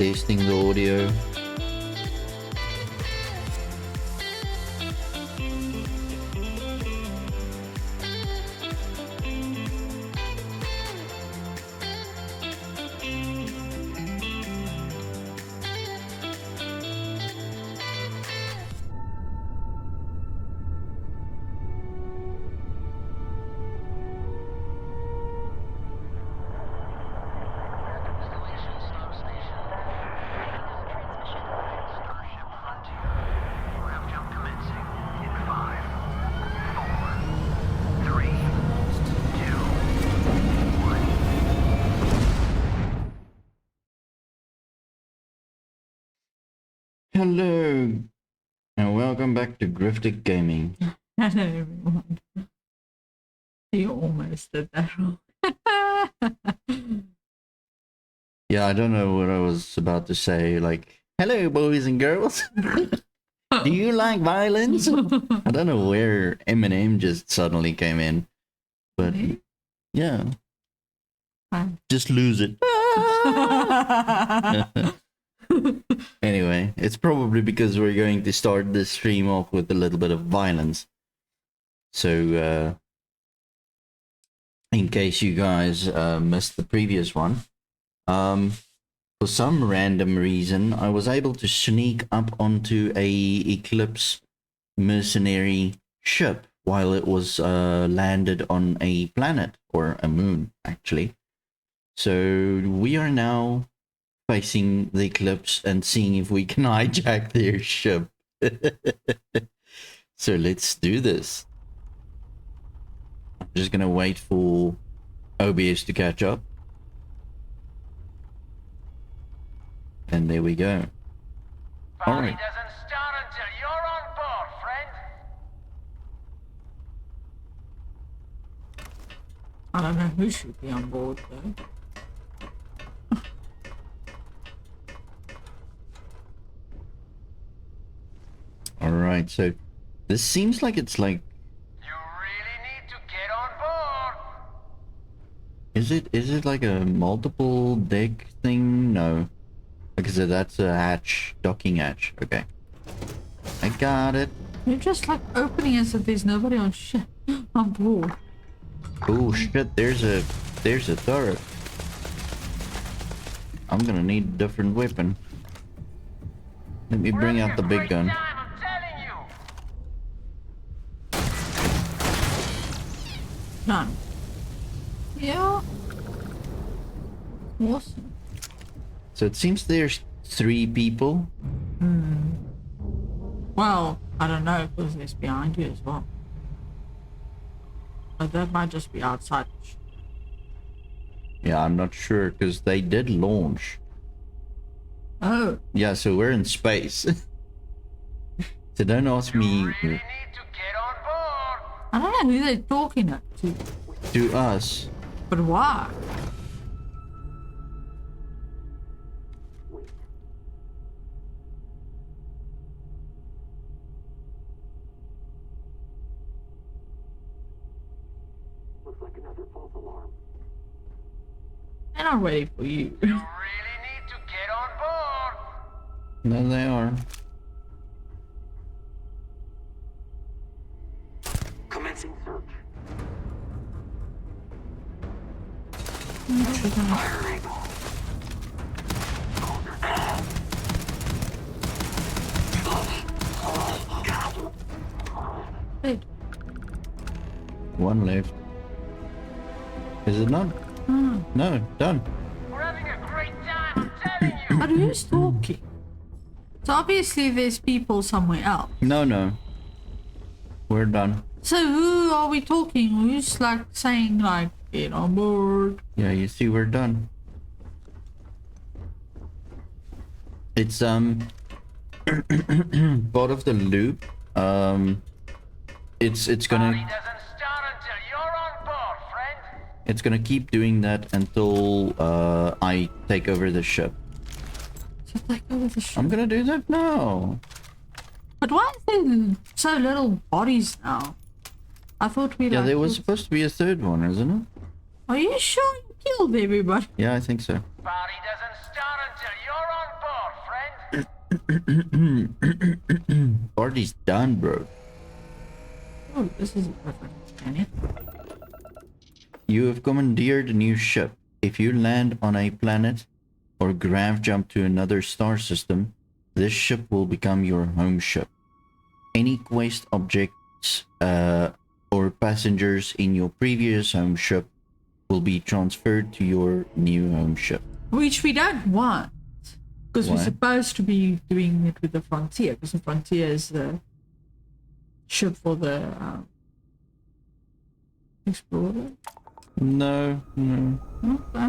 testing the audio. Hello, and welcome back to Grifted Gaming. Hello everyone. You almost did that wrong. Yeah, I don't know what I was about to say, like, hello boys and girls. Do you like violence? I don't know where Eminem just suddenly came in, but yeah, just lose it. Anyway, it's probably because we're going to start this stream off with a little bit of violence. So, in case you guys missed the previous one, for some random reason, I was able to sneak up onto a Eclipse mercenary ship while it was landed on a planet, or a moon, actually. So we are now facing the Eclipse and seeing if we can hijack their ship. So let's do this. I'm just gonna wait for OBS to catch up. And there we go. Party doesn't start until you're on board, friend. I don't know who should be on board though. Alright, so this seems like it's like... You really need to get on board. Is it like a multiple deck thing? No. Because that's a hatch, docking hatch. Okay. I got it. You're just like opening as if there's nobody on shit on board. Oh shit, there's a turret. I'm gonna need a different weapon. Let me bring out the big gun. Time, I'm telling you. None. Yeah. Awesome. So it seems there's 3 people. Well, I don't know because there's behind you as well. But that might just be outside. Yeah, I'm not sure because they did launch. Oh. Yeah, so we're in space. So don't ask me You really need to get on board. I don't know who they're talking to. to us. But why? Looks like another false alarm. They're not ready for you. You really need to get on board. No, they are. Commencing search. Firing. Wait. One left. Is it not? No, done. We're having a great time, I'm telling you. But who's talking? So obviously there's people somewhere else. No. We're done. So who are we talking? Who's like saying like get on board? Yeah, you see, we're done. It's part of the loop. It's Party gonna doesn't start until you're on board, friend. it's gonna keep doing that until I take over the ship. So take over the ship. I'm gonna do that now. But why is there so little bodies now? I thought we Yeah, like there was supposed to be a third one, isn't it? Are you sure you killed everybody? Yeah, I think so. Party doesn't start until you're on Party's done, bro. Oh, this is a perfect planet. You have commandeered a new ship. If you land on a planet or grav jump to another star system, this ship will become your home ship. Any quest objects or passengers in your previous home ship will be transferred to your new home ship. Which we don't want. Because we're Why? supposed to be doing it with the Frontier. Because the Frontier is the ship for the Explorer. No, no. Okay.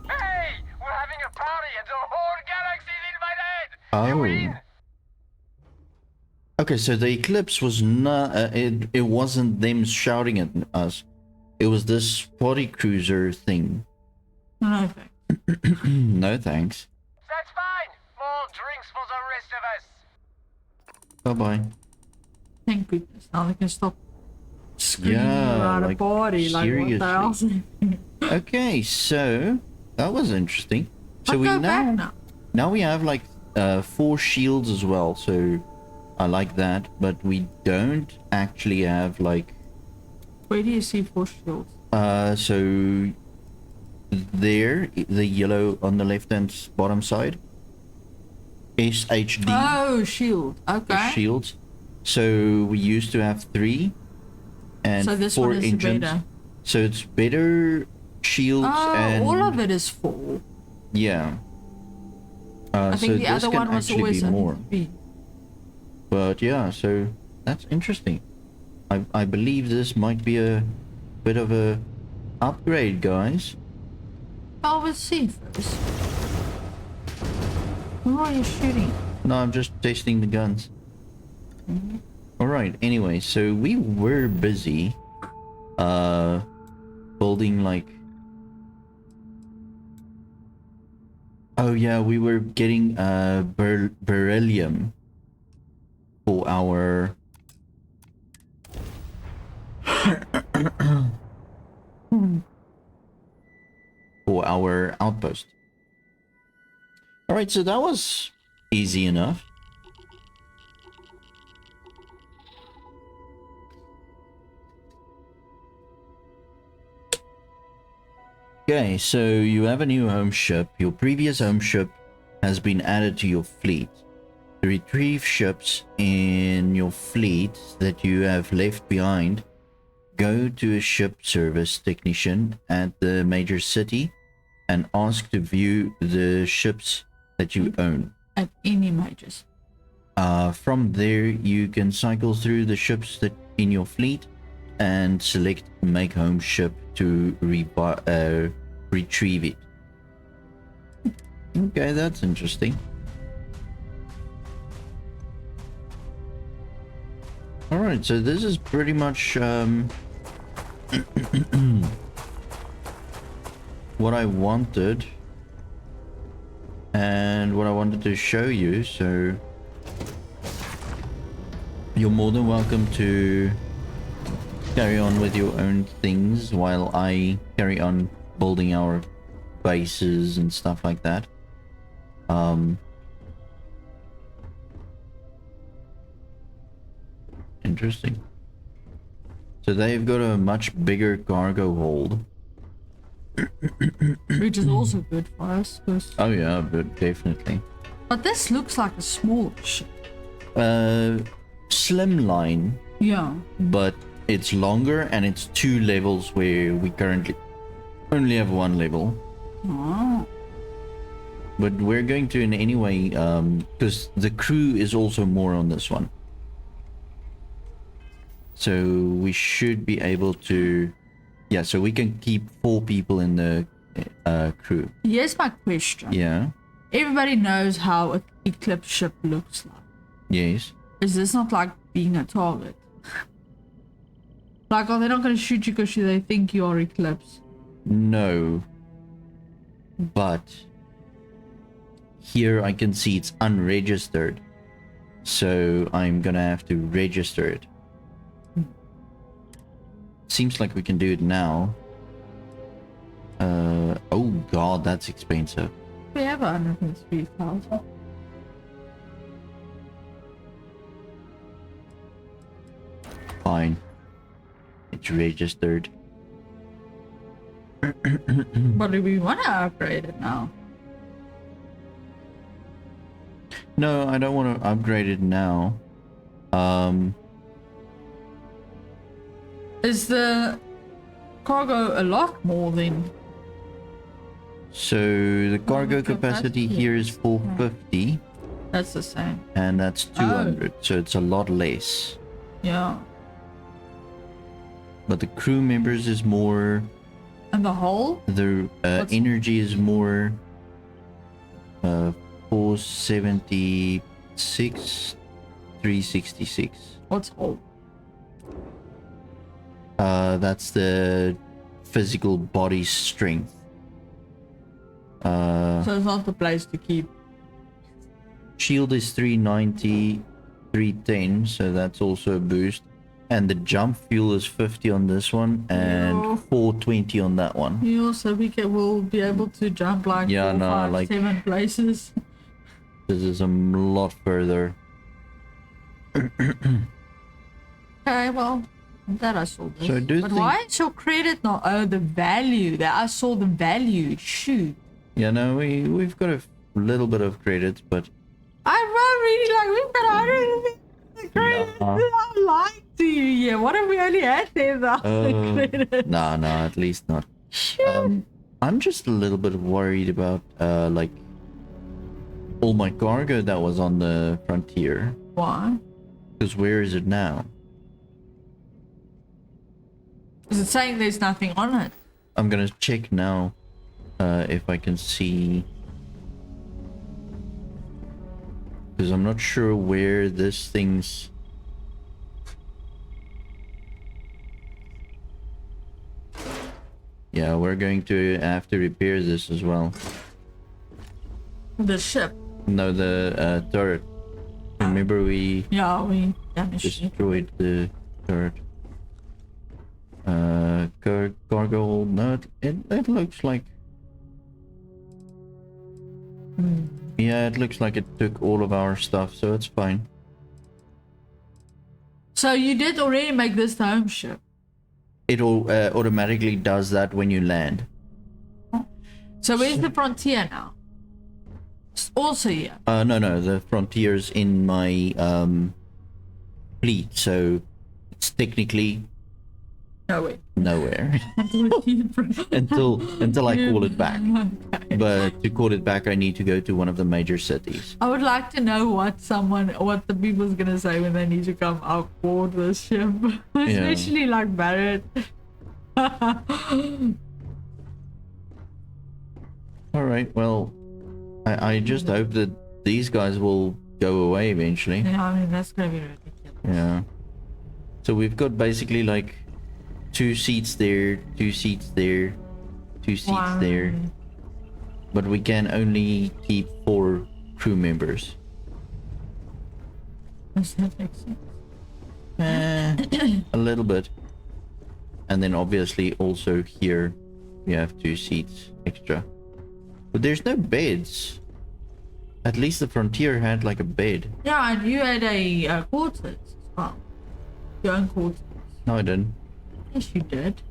Hey, we're having a party and the whole galaxy's invited. You Oh. in? Okay, so the eclipse was not. It wasn't them shouting at us. It was this party cruiser thing. No, thanks. No thanks. That's fine. More drinks for the rest of us. Bye bye. Thank goodness. Now they can stop screaming Yeah, around like, a party. Like, what the hell's Okay, so that was interesting. So I'll we go back now now. we have like 4 shields as well. So I like that, but we don't actually have like Where do you see 4 shields? so there, the yellow on the left hand bottom side, SHD. Oh, shield. The Okay. shields. So we used to have 3 and So this 4 one is engines. better. So it's better shields Oh, and all of it is 4. yeah. I So think the this other can one was actually always be only more. 3. But yeah, so that's interesting. I believe this might be a bit of a upgrade, guys. Oh, we'll see first. Who are you shooting? No, I'm just testing the guns. Alright, anyway, so we were busy building like, oh yeah, we were getting beryllium for our for our outpost. Alright, so that was easy enough. Okay, so you have a new home ship. Your previous home ship has been added to your fleet. To retrieve ships in your fleet that you have left behind, go to a ship service technician at the major city and ask to view the ships that you own. At any majors. From there, you can cycle through the ships that in your fleet and select make home ship to retrieve it. Okay, that's interesting. Alright, so this is pretty much what I wanted and what I wanted to show you, so you're more than welcome to carry on with your own things while I carry on building our bases and stuff like that. Interesting. So they've got a much bigger cargo hold. Which is also good for us. Oh yeah, but definitely. But this looks like a small ship. Slimline, Yeah. but it's longer and it's 2 levels where we currently only have 1 level. Oh. But we're going to in any way, because the crew is also more on this one. So we should be able to, yeah, so we can keep 4 people in the crew. Here's my question. Yeah, Everybody knows how an Eclipse ship looks like. yes. Is this not like being a target? Like, are they not going to shoot you because they think you're Eclipse? No. But here I can see it's unregistered. So I'm gonna have to register it. Seems like we can do it now. Oh god, that's expensive. We have 103,000. fine. It's registered. But do we want to upgrade it now? No, I don't want to upgrade it now. Is the cargo a lot more than? So the cargo capacity capacity here is is- 450, That's the same. and that's 200. So it's a lot less. Yeah. But the crew members is more. And the whole? The What's- energy is more. 476, 366. What's whole? That's the physical body strength. So it's not the place to keep. Shield is 390, 310, so that's also a boost. And the jump fuel is 50 on this one and Yeah. 420 on that one. You also will be able to jump like Yeah, 4, no, 5, like- 7 places. This is a lot further. Okay, well, that I saw this. So I do but think- why is your credit not? Oh, the value. That I saw the value. Shoot. Yeah, no, we've got a little bit of credits, but I'm not really like we've got 150 credits. Nah. I'm lying to you. Yeah, what if we only had 10,000 credits? nah, at least not. Shoot. I'm just a little bit worried about like all my cargo that was on the frontier. Why? Because where is it now? Is it saying there's nothing on it? I'm gonna check now if I can see, because I'm not sure where this thing's. Yeah, we're going to have to repair this as well. The ship. No, the turret. Remember we Yeah, we damaged it. destroyed the turret. Cargo hold. No, it looks like. Yeah, it looks like it took all of our stuff, so it's fine. So you did already make this the home ship. It automatically does that when you land. So where's the frontier now? It's also here. No, the frontier's in my fleet, so it's technically No, wait. nowhere until I call it back. Okay. But to call it back, I need to go to one of the major cities. I would like to know what the people's gonna say when they need to come out board this ship. Especially like Barrett. All right, well, I just hope that these guys will go away eventually. Yeah, I mean that's gonna be ridiculous. Yeah. So we've got basically like 2 seats there, 2 seats there, 2 seats Wow. there. But we can only keep 4 crew members. Does that make sense? A little bit. And then obviously also here we have 2 seats extra. But there's no beds. At least the Frontier had like a bed. Yeah, and you had a quarters as well. Your own quarters. No, I didn't. Yes, you did.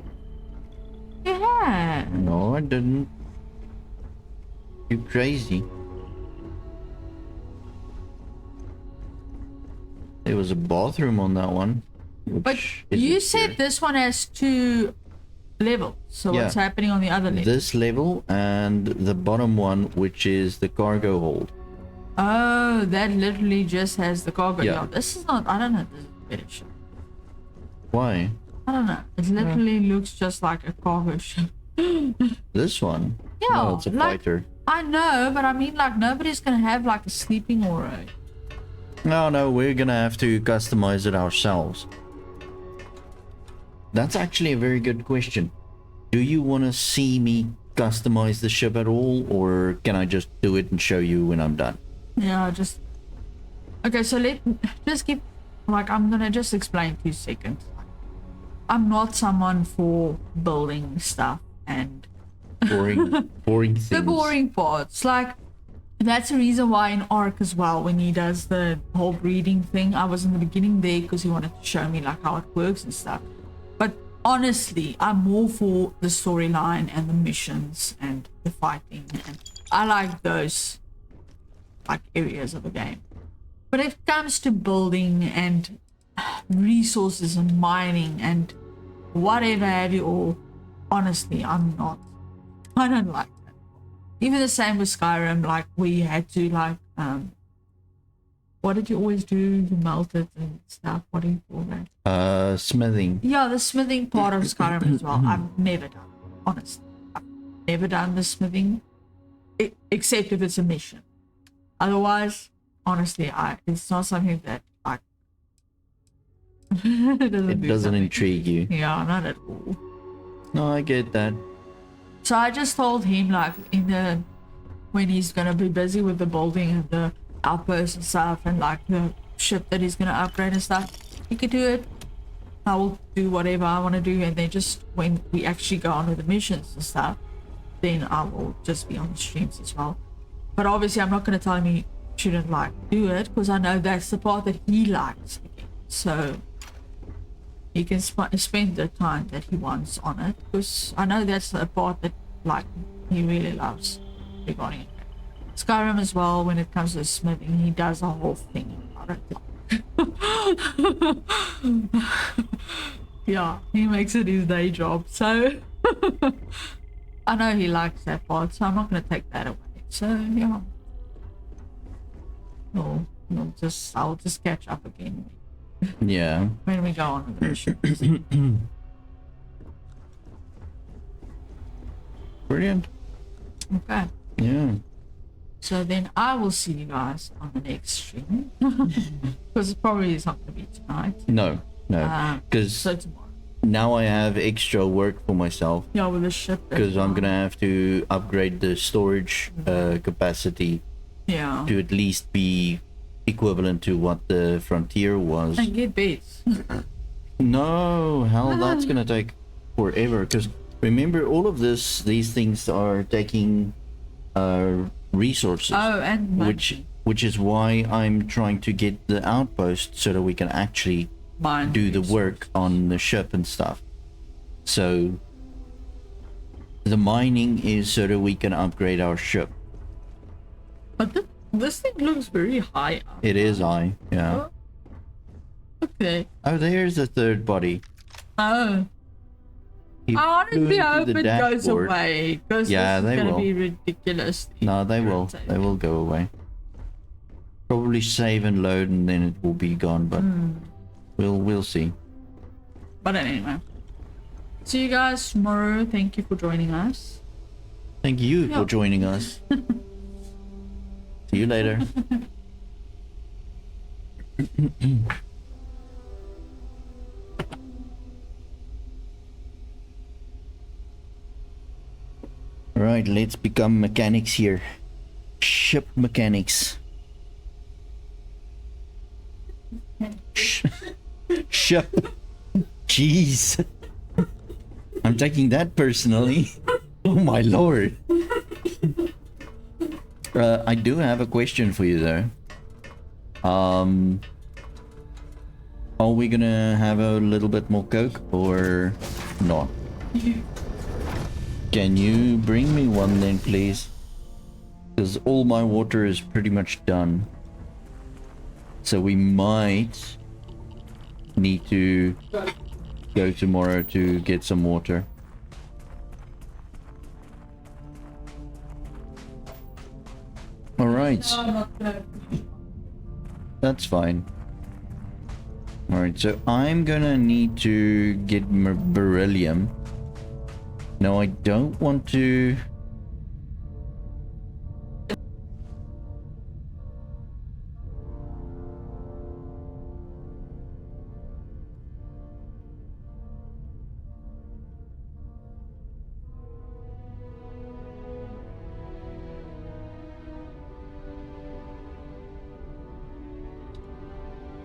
You had. No, I didn't. You crazy. There was a bathroom on that one. But which you isn't said here. this one has 2 levels. So Yeah. what's happening on the other level? This level and the bottom one, which is the cargo hold. Oh, that literally just has the cargo. Yeah. Yeah, this is not. I don't know. If this is a better ship. Why? I don't know. It literally looks just like a cargo ship. This one? Yeah, No, it's a like- fighter. I know, but I mean, like nobody's gonna have like a sleeping or a. No, we're gonna have to customize it ourselves. That's actually a very good question. Do you want to see me customize the ship at all, or can I just do it and show you when I'm done? Yeah, just. Okay, so just keep. Like, I'm gonna just explain 2 seconds. I'm not someone for building stuff and Boring things. the boring parts. Like, That's the reason why in Ark as well, when he does the whole breeding thing, I was in the beginning there because he wanted to show me like how it works and stuff. But honestly, I'm more for the storyline and the missions and the fighting, and I like those like areas of the game. But if it comes to building and resources and mining and whatever have you all, honestly, I don't like that. Even the same with Skyrim, like we had to like what did you always do? You melt it and stuff. What do you call that? Smithing. Yeah, the smithing part of Skyrim as well. I've never done, honestly. I've never done the smithing, except if it's a mission. Otherwise, honestly, it's not something that I. It doesn't intrigue you. Yeah, not at all. No, I get that. So I just told him like when he's gonna be busy with the building and the outposts and stuff and like the ship that he's gonna upgrade and stuff, he could do it. I will do whatever I want to do, and then just when we actually go on with the missions and stuff, then I will just be on the streams as well. But obviously I'm not gonna tell him he shouldn't like do it, because I know that's the part that he likes. So he can spend the time that he wants on it, because I know that's the part that like he really loves regarding it. Skyrim as well, when it comes to smithing, he does a whole thing about it. Yeah, he makes it his day job, so I know he likes that part, so I'm not going to take that away. So yeah, I'll just catch up again. Yeah. When we go on with the mission. Brilliant. Okay. Yeah. So then I will see you guys on the next stream. Because it probably is not going to be tonight. No. Because So tomorrow. now I have extra work for myself. Yeah, with the ship. Because I'm going to have to upgrade the storage capacity Yeah. to at least be equivalent to what the Frontier was. And get beds. No, hell, that's gonna take forever. Because remember, all of these things are taking resources. Oh, and money. which is why I'm trying to get the outpost so that we can actually Mine do the resources. work on the ship and stuff. So the mining is so that we can upgrade our ship. But this thing looks very high up. It is yeah. Oh. Okay. Oh, there's the third body. Oh. He I honestly flew into hope the it goes dashboard. away. Because Yeah, this is they going to will. be ridiculous. No, they will. They will go away. Probably save and load, and then it will be gone. But we'll see. But anyway. See you guys tomorrow. Thank you for joining us. Thank you Yeah. for joining us. See you later. Alright, let's become mechanics here. Ship mechanics. Ship. Jeez. I'm taking that personally. Oh my lord. I do have a question for you though. Are we gonna have a little bit more coke or not? Can you bring me one then, please? Because all my water is pretty much done. So we might need to go tomorrow to get some water. Alright. That's fine. Alright, so I'm gonna need to get beryllium. No, I don't want to...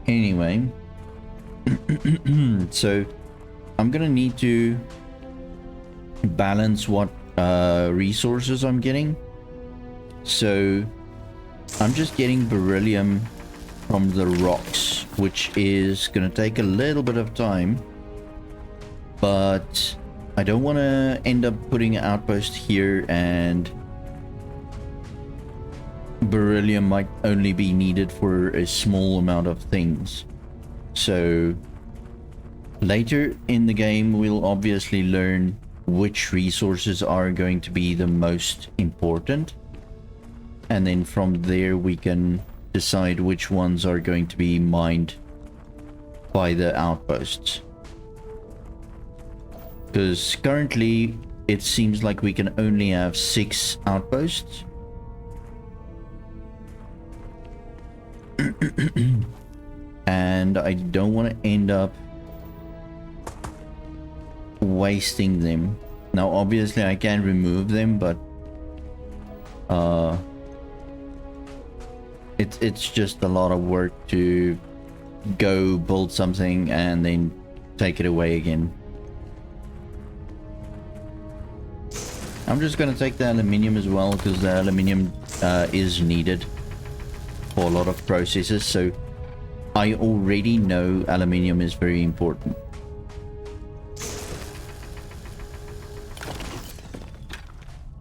Anyway, so I'm gonna need to balance what resources I'm getting. So I'm just getting beryllium from the rocks, which is going to take a little bit of time, but I don't want to end up putting an outpost here and beryllium might only be needed for a small amount of things. So later in the game we'll obviously learn which resources are going to be the most important, and then from there we can decide which ones are going to be mined by the outposts. Because currently it seems like we can only have 6 outposts. And I don't want to end up wasting them. Now obviously I can remove them, but it's just a lot of work to go build something and then take it away again. I'm just gonna take the aluminium as well, because the aluminium is needed for a lot of processes, so I already know aluminium is very important.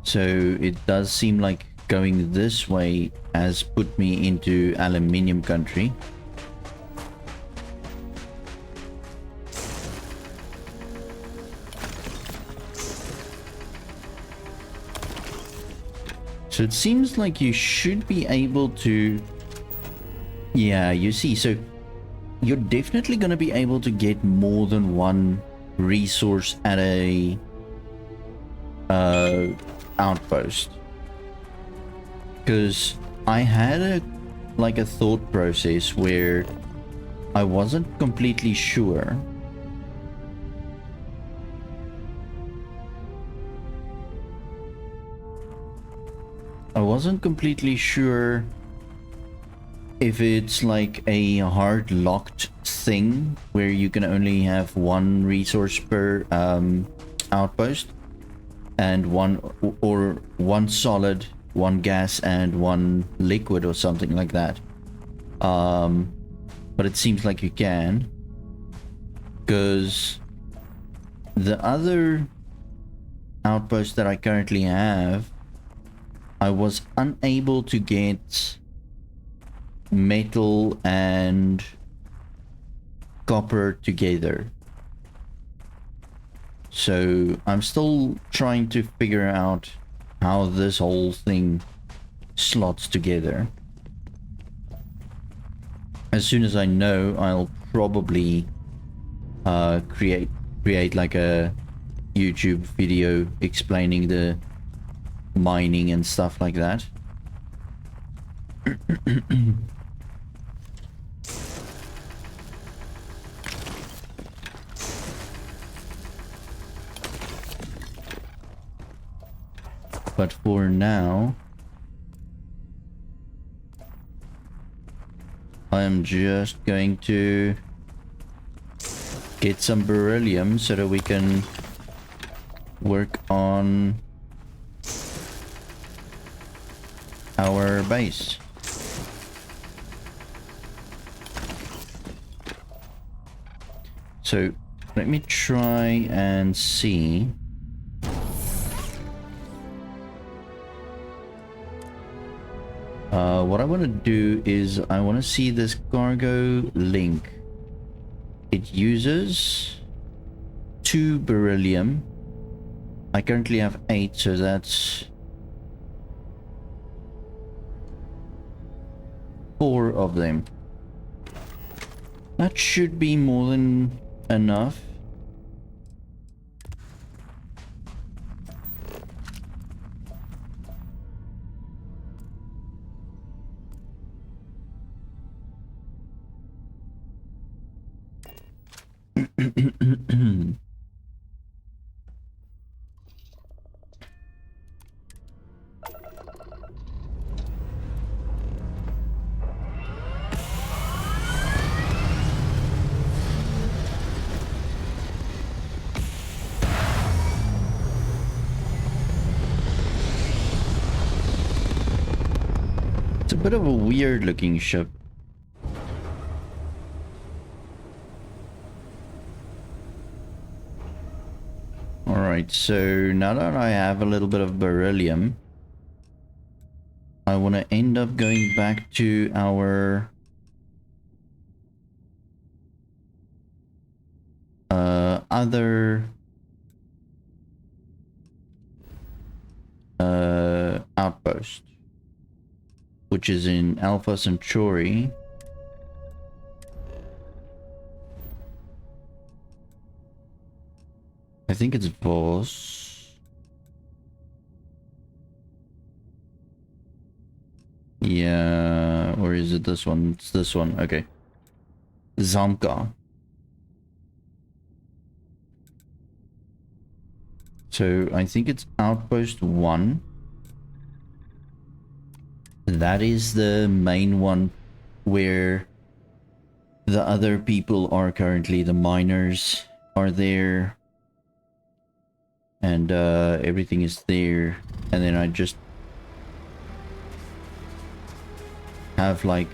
So it does seem like going this way has put me into aluminium country. So it seems like you should be able to... Yeah, you see, so you're definitely going to be able to get more than one resource at a outpost. Because I had a thought process where I wasn't completely sure. I wasn't completely sure if it's like a hard locked thing where you can only have one resource per outpost, and one solid, one gas, and one liquid or something like that. But it seems like you can, because the other outpost that I currently have, I was unable to get metal and copper together. So I'm still trying to figure out how this whole thing slots together. As soon as I know, I'll probably create like a YouTube video explaining the mining and stuff like that. But for now, I'm just going to get some beryllium so that we can work on our base. So let me try and see. What I want to do is I want to see this cargo link. It uses 2 beryllium. I currently have 8, so that's 4 of them. That should be more than enough. bit of a weird looking ship. Alright, so now that I have a little bit of beryllium, I want to end up going back to our other outpost, which is in Alpha Centauri. I think it's Vos. Yeah, or is it this one? It's this one. Okay. Zamka. So I think it's Outpost 1. That is the main one where the other people are currently. The miners are there. And everything is there. And then I just have like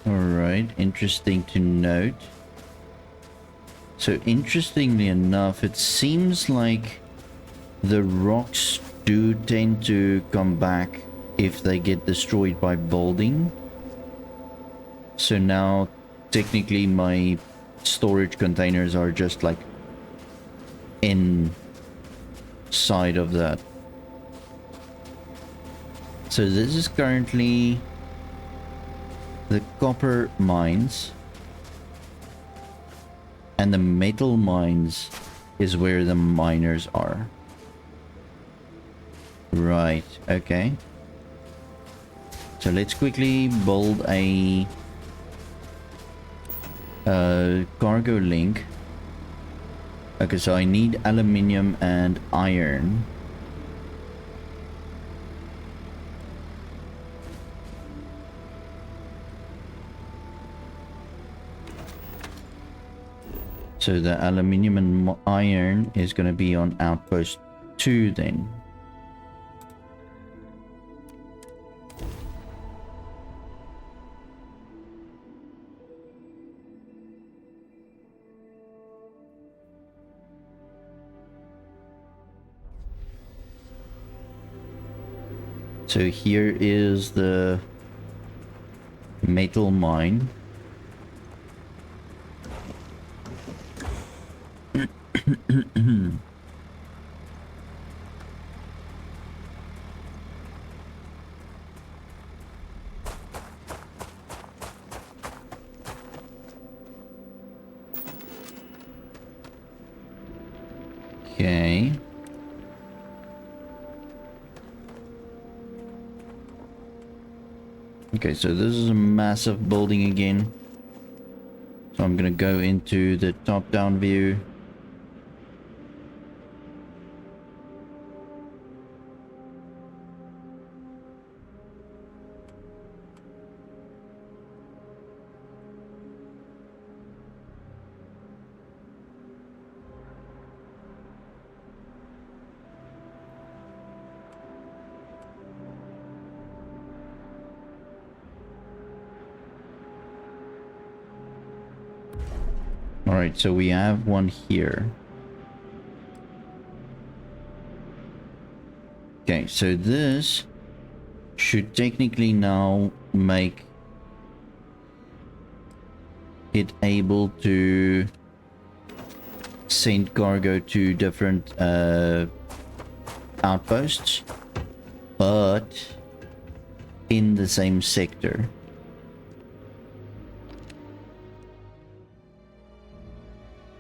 Alright, interesting to note. So interestingly enough, it seems like the rocks do tend to come back if they get destroyed by building. So now technically my storage containers are just like inside of that. So this is currently the copper mines, and the metal mines is where the miners are. Right, okay. So let's quickly build a cargo link. Okay, so I need aluminium and iron. So the aluminium and iron is going to be on outpost 2 then. So here is the metal mine. Okay. Okay, so this is a massive building again. So I'm gonna go into the top-down view. Alright, so we have one here. Okay, so this should technically now make it able to send cargo to different outposts, but in the same sector.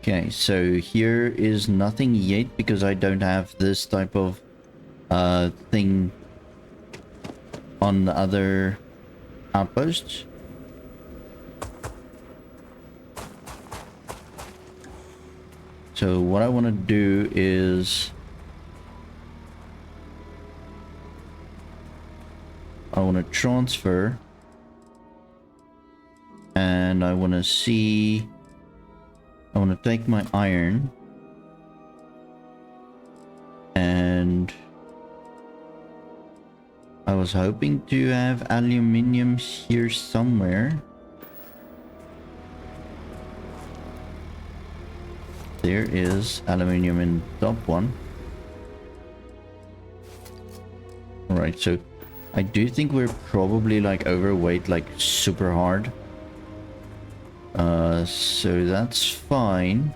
Okay, so here is nothing yet because I don't have this type of thing on the other outposts. So what I want to do is I want to transfer. And I want to see... I want to take my iron. And... I was hoping to have aluminium here somewhere. There is aluminium in top one. Alright, so I do think we're probably like overweight, like super hard. So that's fine.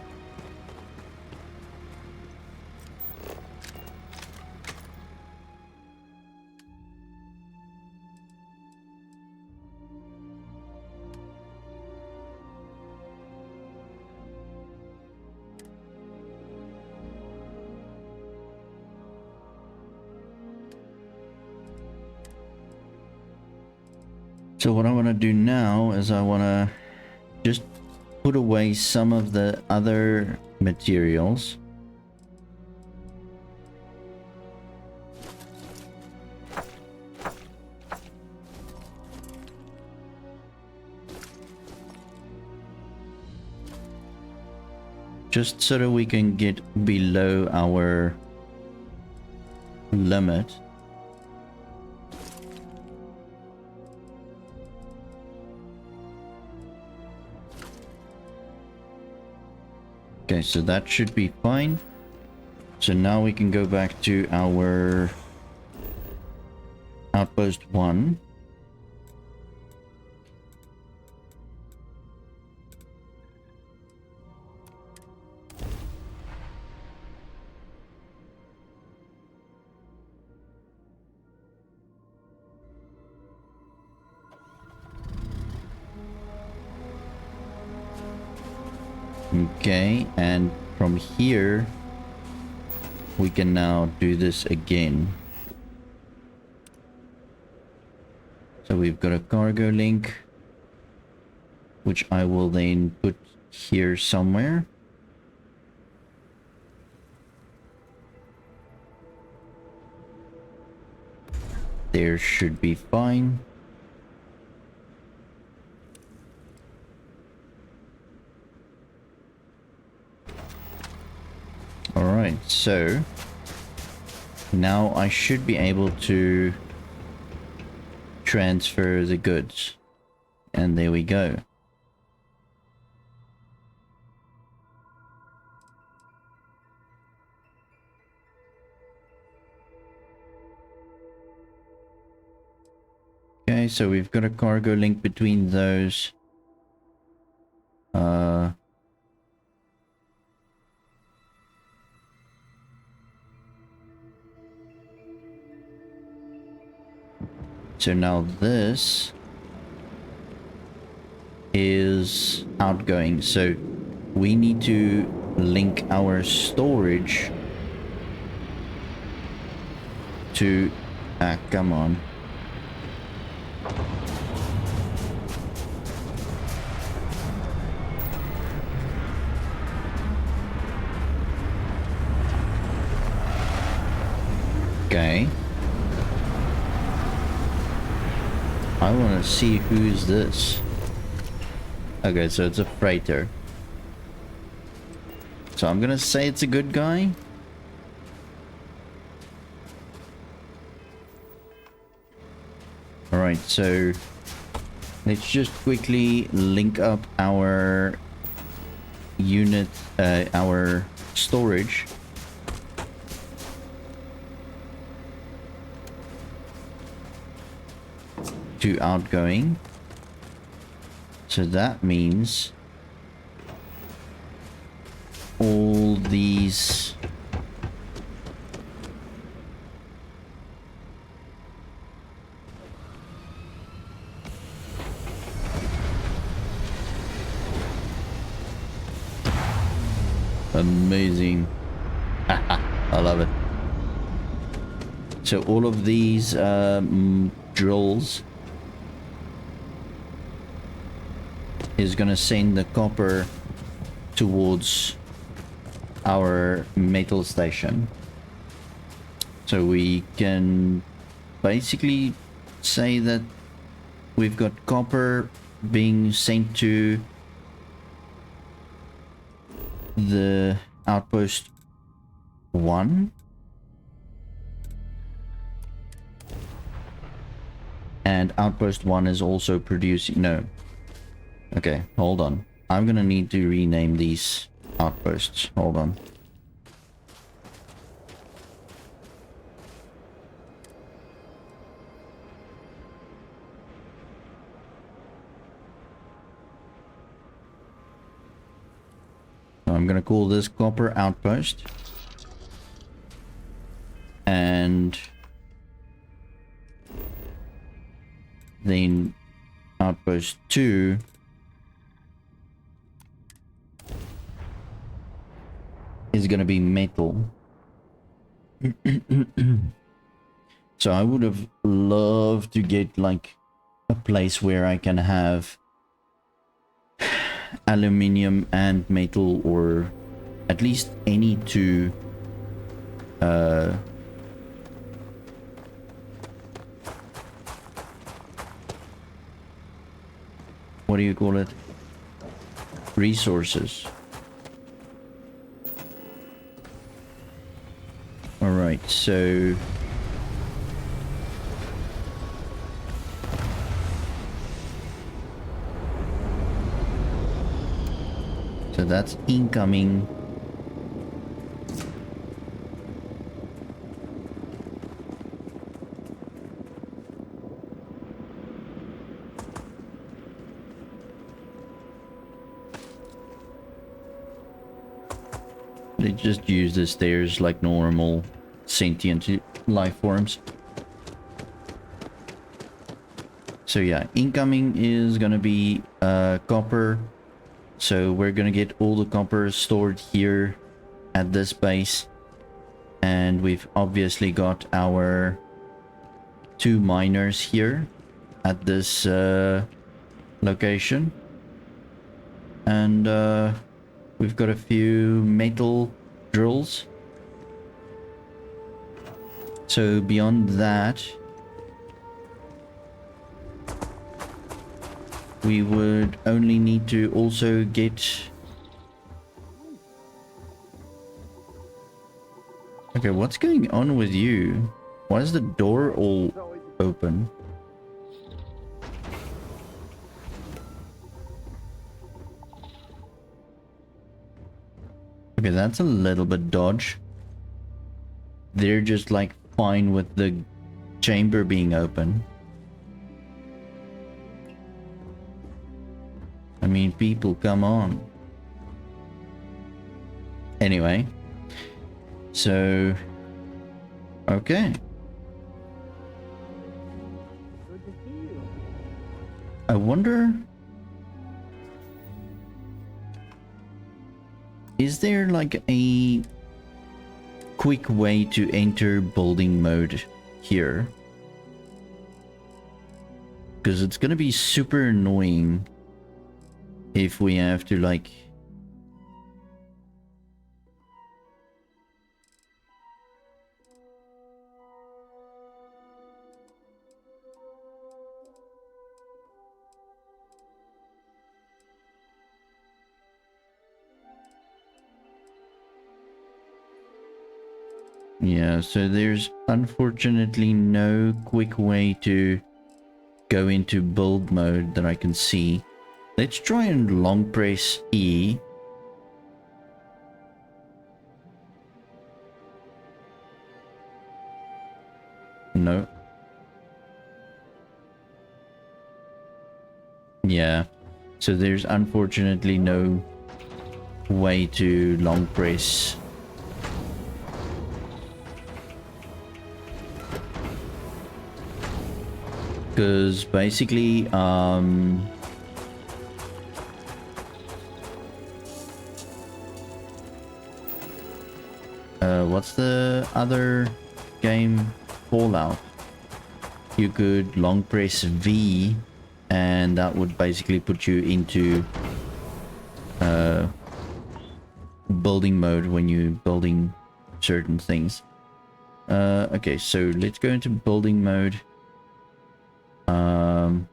So what I want to do now is I want to just put away some of the other materials. Just so that we can get below our limit. Okay, so that should be fine. So now we can go back to our outpost 1. Okay, and from here we can now do this again. So we've got a cargo link, which I will then put here somewhere. There should be fine. Alright, so now I should be able to transfer the goods. And there we go. Okay, so we've got a cargo link between those. So now this is outgoing. So we need to link our storage to... Ah, come on. Okay. I want to see who's this. Okay, so it's a freighter. So I'm gonna say it's a good guy. Alright, so let's just quickly link up our unit, our storage. To outgoing. So that means all these amazing. I love it. So all of these drills is gonna send the copper towards our metal station. So we can basically say that we've got copper being sent to the outpost 1. And outpost 1 is also producing... No. Okay, hold on. I'm gonna need to rename these outposts. Hold on. I'm gonna call this copper outpost. And then outpost 2 is gonna be metal. So I would have loved to get like a place where I can have aluminium and metal, or at least any two what do you call it, resources. All right, so that's incoming. They just use the stairs like normal sentient life forms. So yeah, incoming is gonna be copper. So we're gonna get all the copper stored here at this base. And we've obviously got our 2 miners here at this location. And we've got a few metal drills. So beyond that, we would only need to also get... Okay, what's going on with you? Why is the door all open? Okay, that's a little bit dodge. They're just like fine with the chamber being open. I mean, people, come on. Anyway. So... Okay. I wonder... Is there like a quick way to enter building mode here? Because it's gonna be super annoying if we have to like... Yeah, so there's unfortunately no quick way to go into build mode that I can see. Let's try and long press E. No. Yeah, so there's unfortunately no way to long press. Because basically, what's the other game? Fallout. You could long press V, and that would basically put you into building mode when you're building certain things. Okay, so let's go into building mode. Um,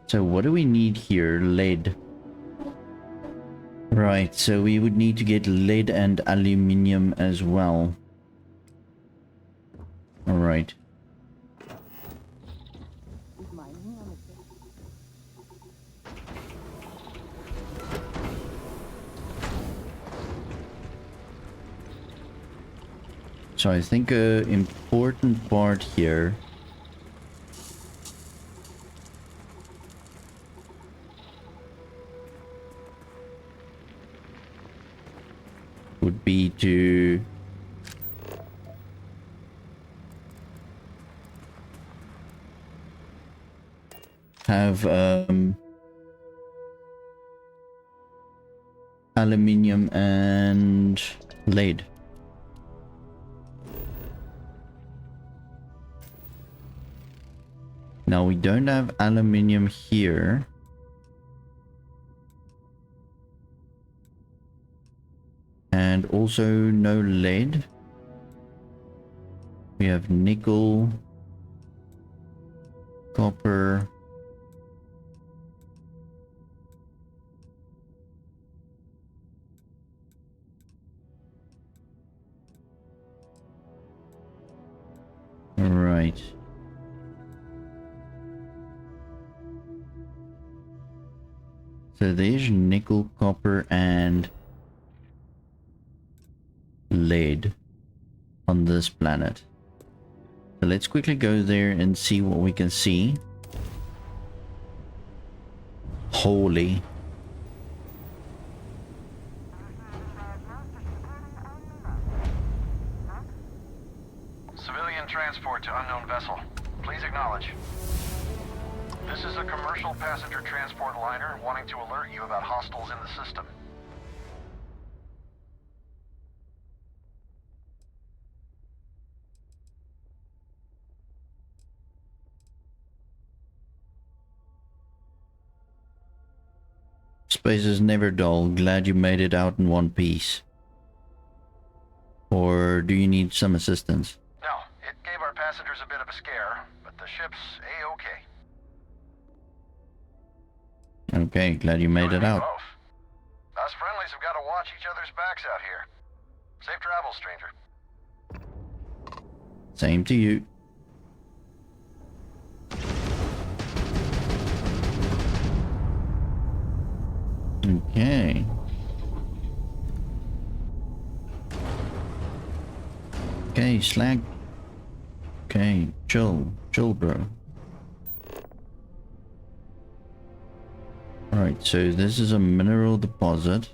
so what do we need here? Lead. Right, so we would need to get lead and aluminium as well. Alright. So I think a important part here would be to have aluminium and lead. Now we don't have aluminium here. And also no lead. We have nickel, copper, right. So there's nickel, copper, and lead on this planet. So let's quickly go there and see what we can see. Holy. Civilian transport to unknown vessel. Please acknowledge. This is a commercial passenger transport liner wanting to alert you about hostiles in the system. Space is never dull. Glad you made it out in one piece. Or do you need some assistance? No, it gave our passengers a bit of a scare, but the ship's A-okay. Okay, glad you made it out. Both. Us friendlies have got to watch each other's backs out here. Safe travels, stranger. Same to you. Okay. Okay, slag. Okay, chill, bro. Alright, so this is a mineral deposit.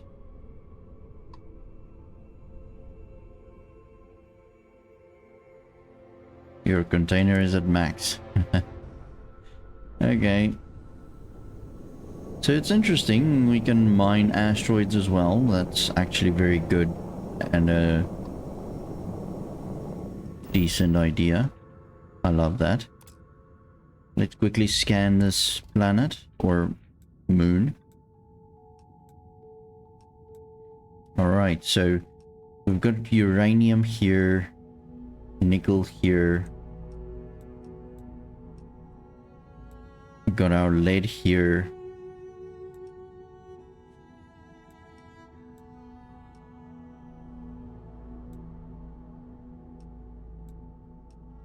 Your container is at max. Okay. So it's interesting, we can mine asteroids as well. That's actually very good and a decent idea. I love that. Let's quickly scan this planet or moon. Alright, so we've got uranium here, nickel here. We've got our lead here.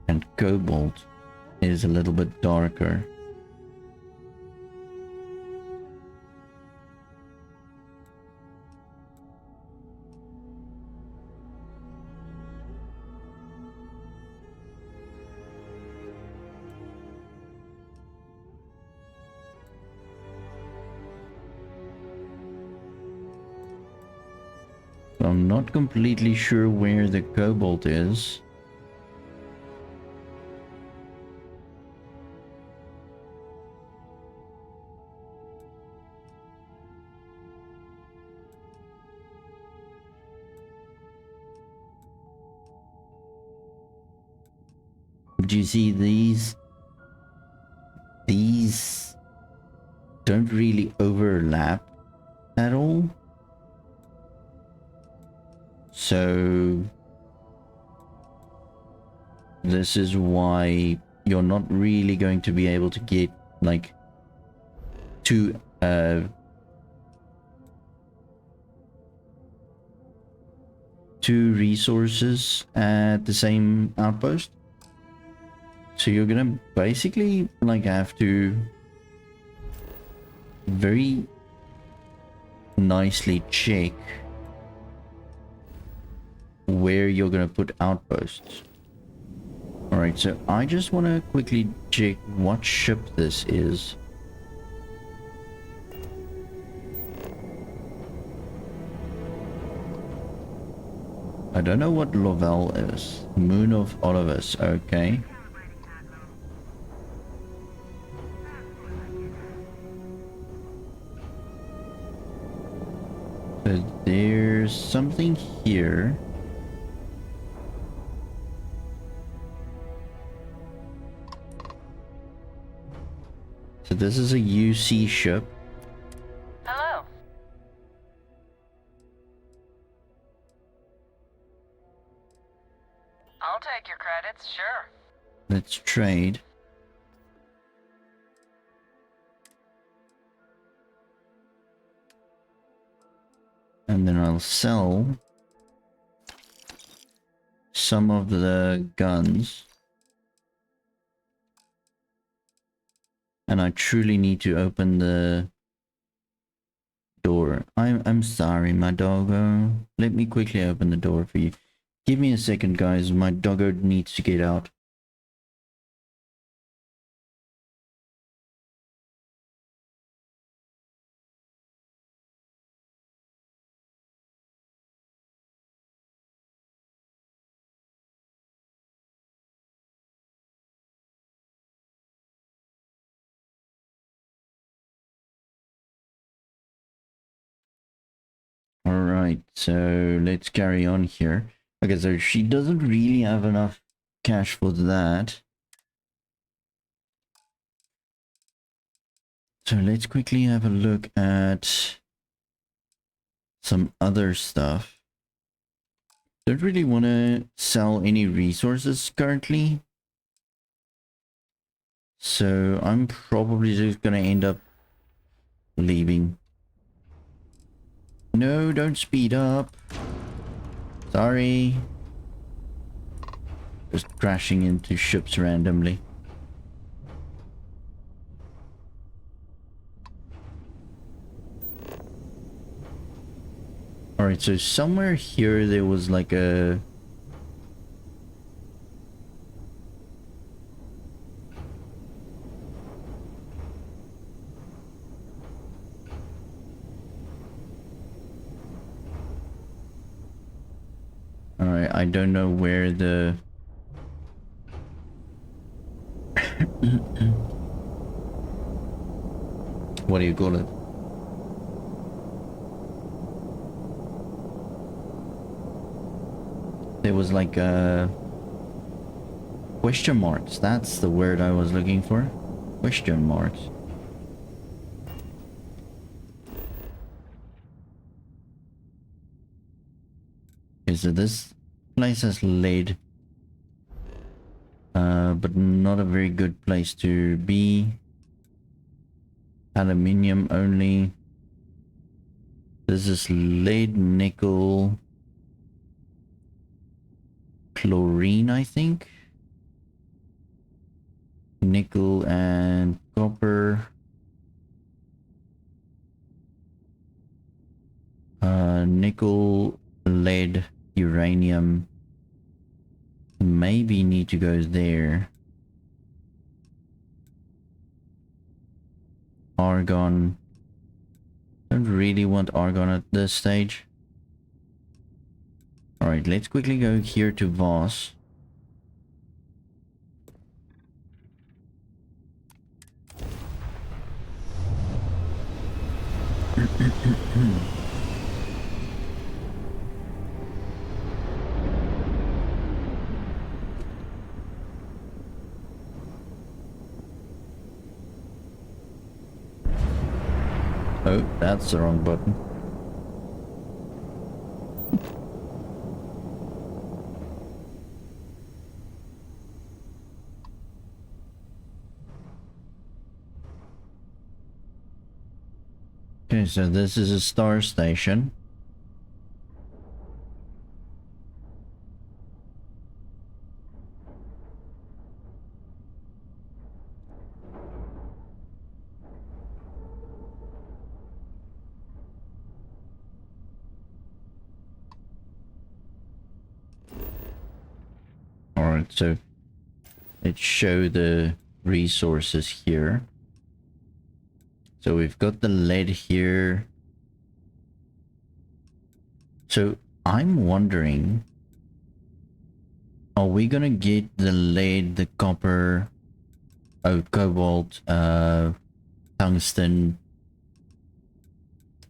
And cobalt is a little bit darker. So I'm not completely sure where the cobalt is. Do you see these? These don't really overlap at all. So this is why you're not really going to be able to get like two resources at the same outpost. So you're gonna basically like have to very nicely check where you're gonna put outposts. Alright, so I just want to quickly check what ship this is. I don't know what Lovell is. Moon of Olivus, okay. So there's something here. So this is a UC ship. Hello. I'll take your credits, sure. Let's trade. And then I'll sell some of the guns. And I truly need to open the door. I'm sorry, my doggo. Let me quickly open the door for you. Give me a second, guys. My doggo needs to get out. Alright, so let's carry on here. Okay, so she doesn't really have enough cash for that. So let's quickly have a look at some other stuff. Don't really want to sell any resources currently. So I'm probably just going to end up leaving. No, don't speed up. Sorry. Just crashing into ships randomly. Alright, so somewhere here there was like a... Alright, I don't know where the... What do you call it? There was like question marks. That's the word I was looking for. Question marks. Okay, so this place has lead. But not a very good place to be. Aluminium only. This is lead, nickel, chlorine, I think. Nickel and copper. Nickel, lead, uranium. Maybe need to go there. Argon. Don't really want argon at this stage. Alright, let's quickly go here to Voss. Oh, that's the wrong button. Okay, so this is a star station. Alright, so let's show the resources here. So we've got the lead here. So I'm wondering, are we gonna get the lead, the copper, cobalt, tungsten,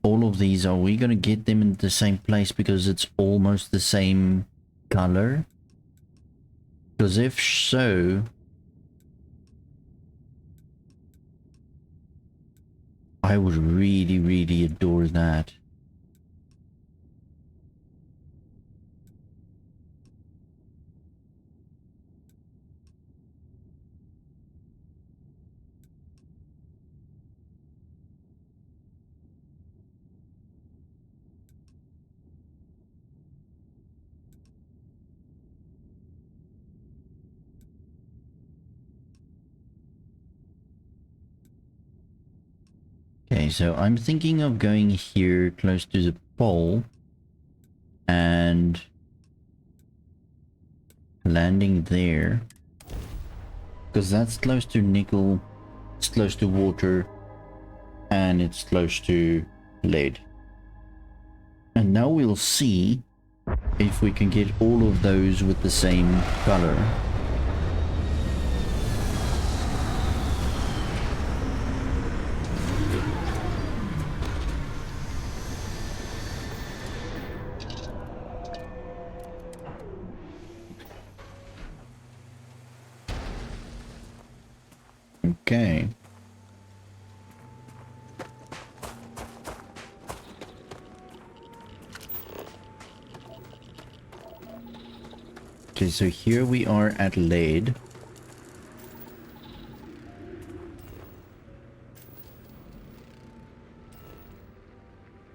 all of these, are we gonna get them in the same place because it's almost the same color? Because if so, I would really, really adore that. Okay, so I'm thinking of going here close to the pole and landing there because that's close to nickel, it's close to water, and it's close to lead. And now we'll see if we can get all of those with the same color. Okay. Okay, so here we are at lead.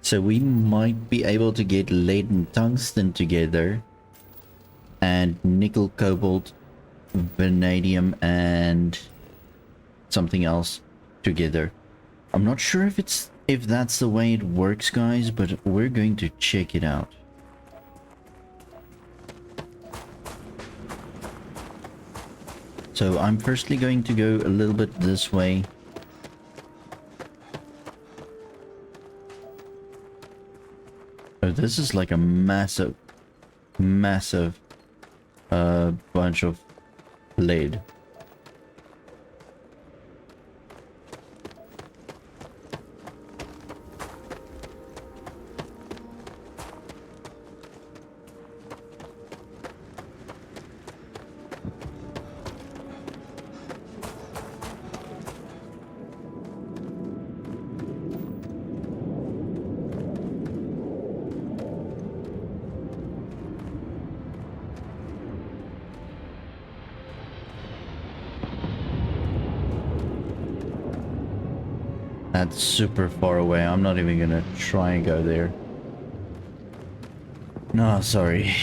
So we might be able to get lead and tungsten together, and nickel, cobalt, vanadium, and something else together. I'm not sure if that's the way it works, guys, but we're going to check it out. So I'm firstly going to go a little bit this way. Oh, this is like a massive bunch of lead. That's super far away. I'm not even gonna try and go there. No, sorry.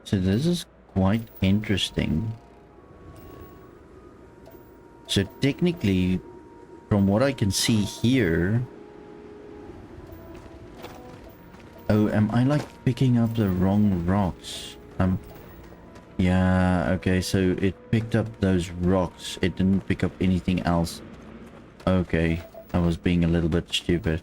So this is quite interesting. So technically, from what I can see here... Oh, am I like picking up the wrong rocks? Yeah, okay, so it picked up those rocks. It didn't pick up anything else. Okay, I was being a little bit stupid.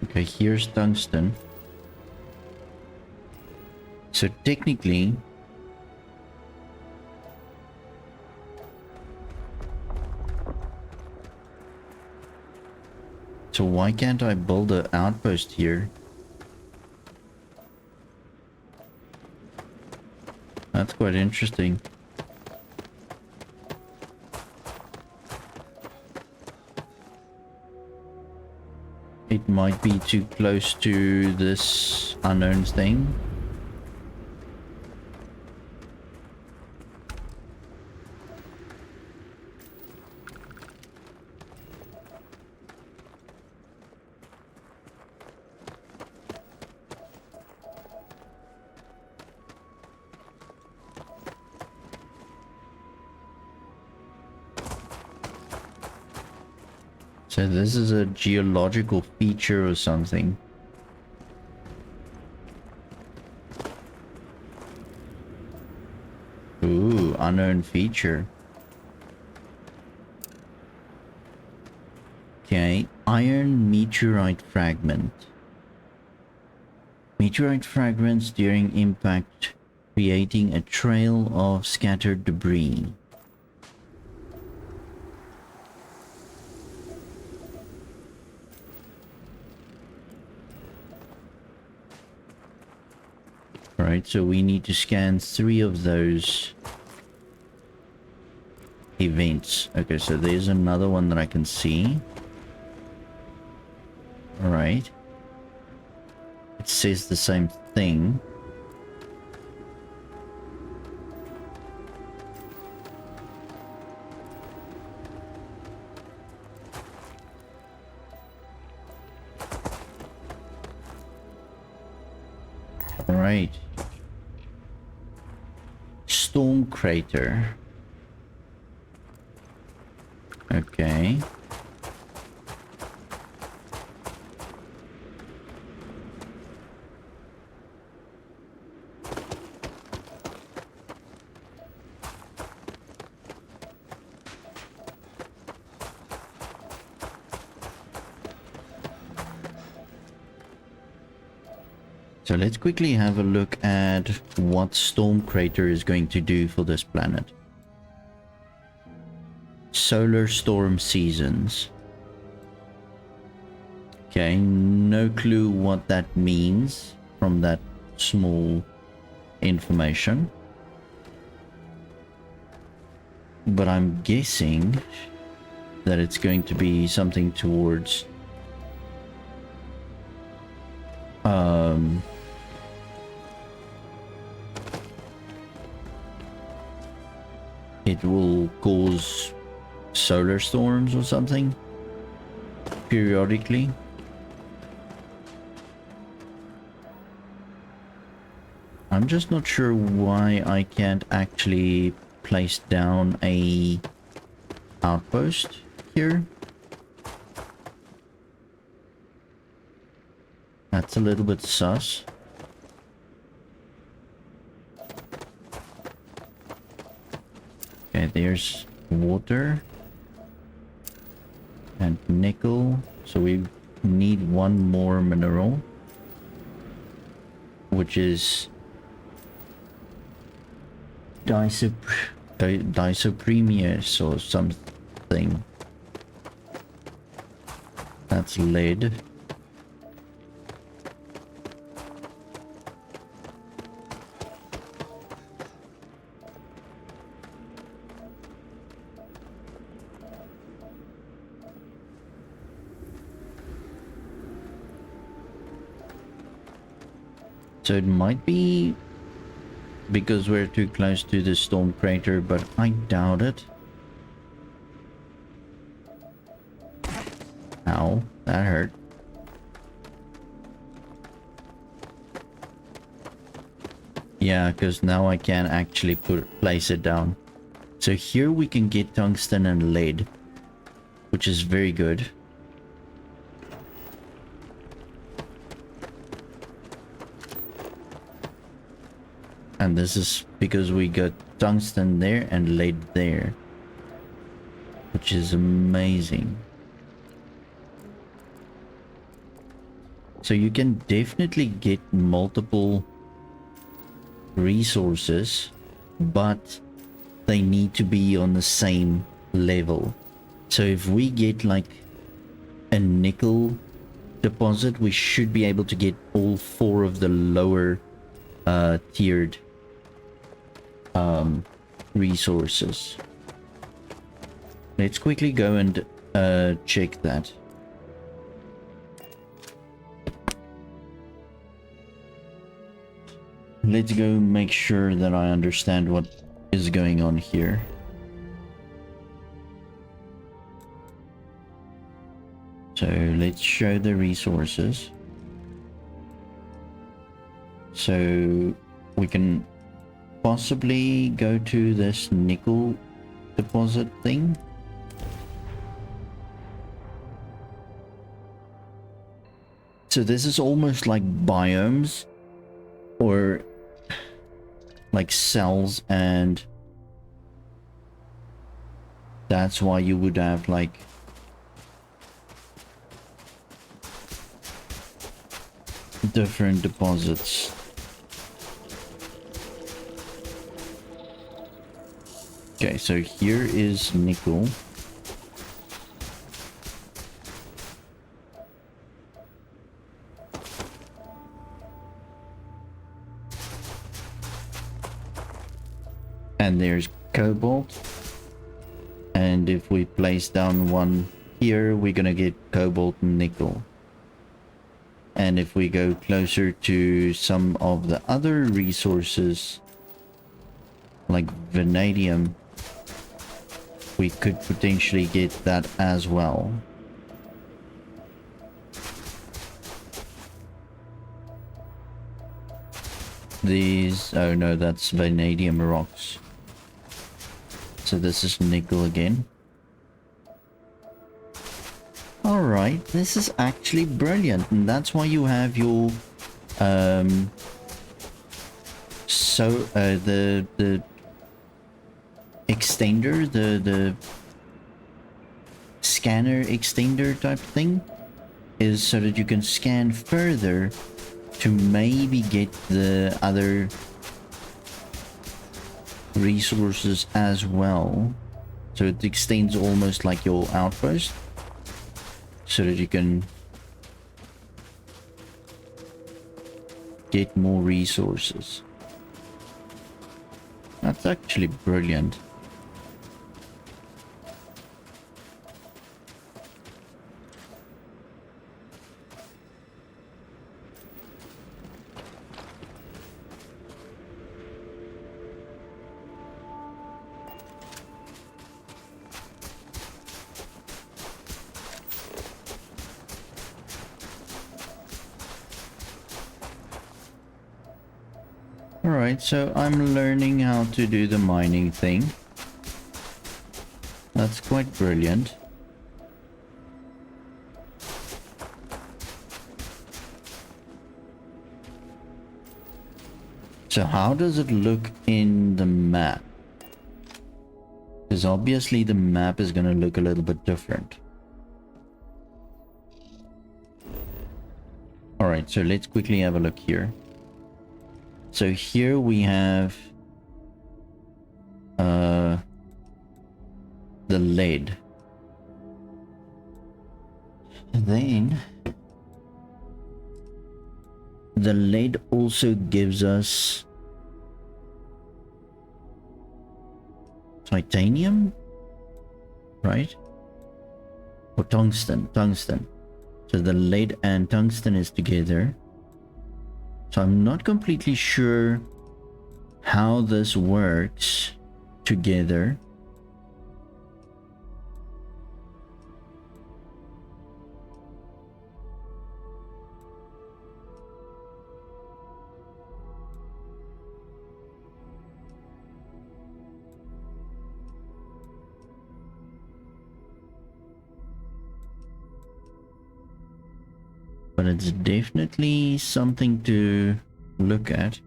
Okay, here's tungsten. So technically, so why can't I build an outpost here? That's quite interesting. It might be too close to this unknown thing. So this is a geological feature or something. Ooh, unknown feature. Okay, iron meteorite fragment. Meteorite fragments during impact, creating a trail of scattered debris. Alright, so we need to scan 3 of those events. Okay, so there's another one that I can see. Alright. It says the same thing. Alright. Storm crater. Okay. So let's quickly have a look at what Storm Crater is going to do for this planet. Solar storm seasons. Okay, no clue what that means from that small information. But I'm guessing that it's going to be something towards it will cause solar storms or something periodically. I'm just not sure why I can't actually place down a outpost here. That's a little bit sus. Okay, there's water and nickel, so we need one more mineral, which is disopremius or something. That's lead. So it might be because we're too close to the storm crater, but I doubt it. Ow, that hurt. Yeah, because now I can actually place it down. So here we can get tungsten and lead, which is very good. And this is because we got tungsten there and lead there, which is amazing. So you can definitely get multiple resources, but they need to be on the same level. So if we get like a nickel deposit, we should be able to get all 4 of the lower tiered resources. Let's quickly go and check that. Let's go make sure that I understand what is going on here. So let's show the resources. So we can possibly go to this nickel deposit thing. So this is almost like biomes, or like cells, and that's why you would have like different deposits. Okay, so here is nickel. And there's cobalt. And if we place down one here, we're gonna get cobalt and nickel. And if we go closer to some of the other resources, like vanadium, we could potentially get that as well. These, oh no, that's vanadium rocks. So this is nickel again. Alright, this is actually brilliant, and that's why you have your the extender, the scanner extender type thing, is so that you can scan further to maybe get the other resources as well. So it extends almost like your outpost, so that you can get more resources. That's actually brilliant. Alright, so I'm learning how to do the mining thing. That's quite brilliant. So how does it look in the map? Because obviously the map is going to look a little bit different. Alright, so let's quickly have a look here. So here we have the lead. And then the lead also gives us titanium, right? Or tungsten. So the lead and tungsten is together. So I'm not completely sure how this works together. But it's definitely something to look at.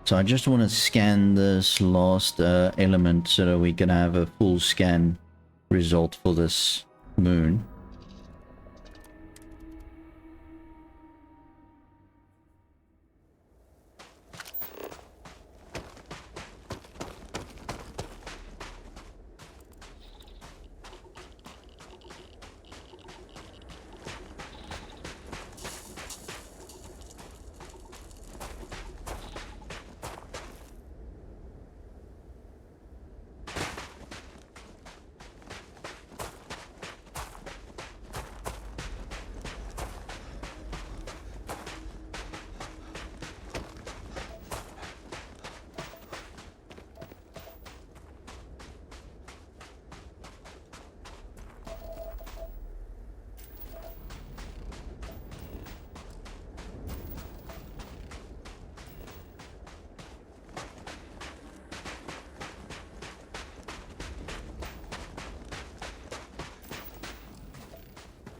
So I just want to scan this last element so that we can have a full scan result for this moon.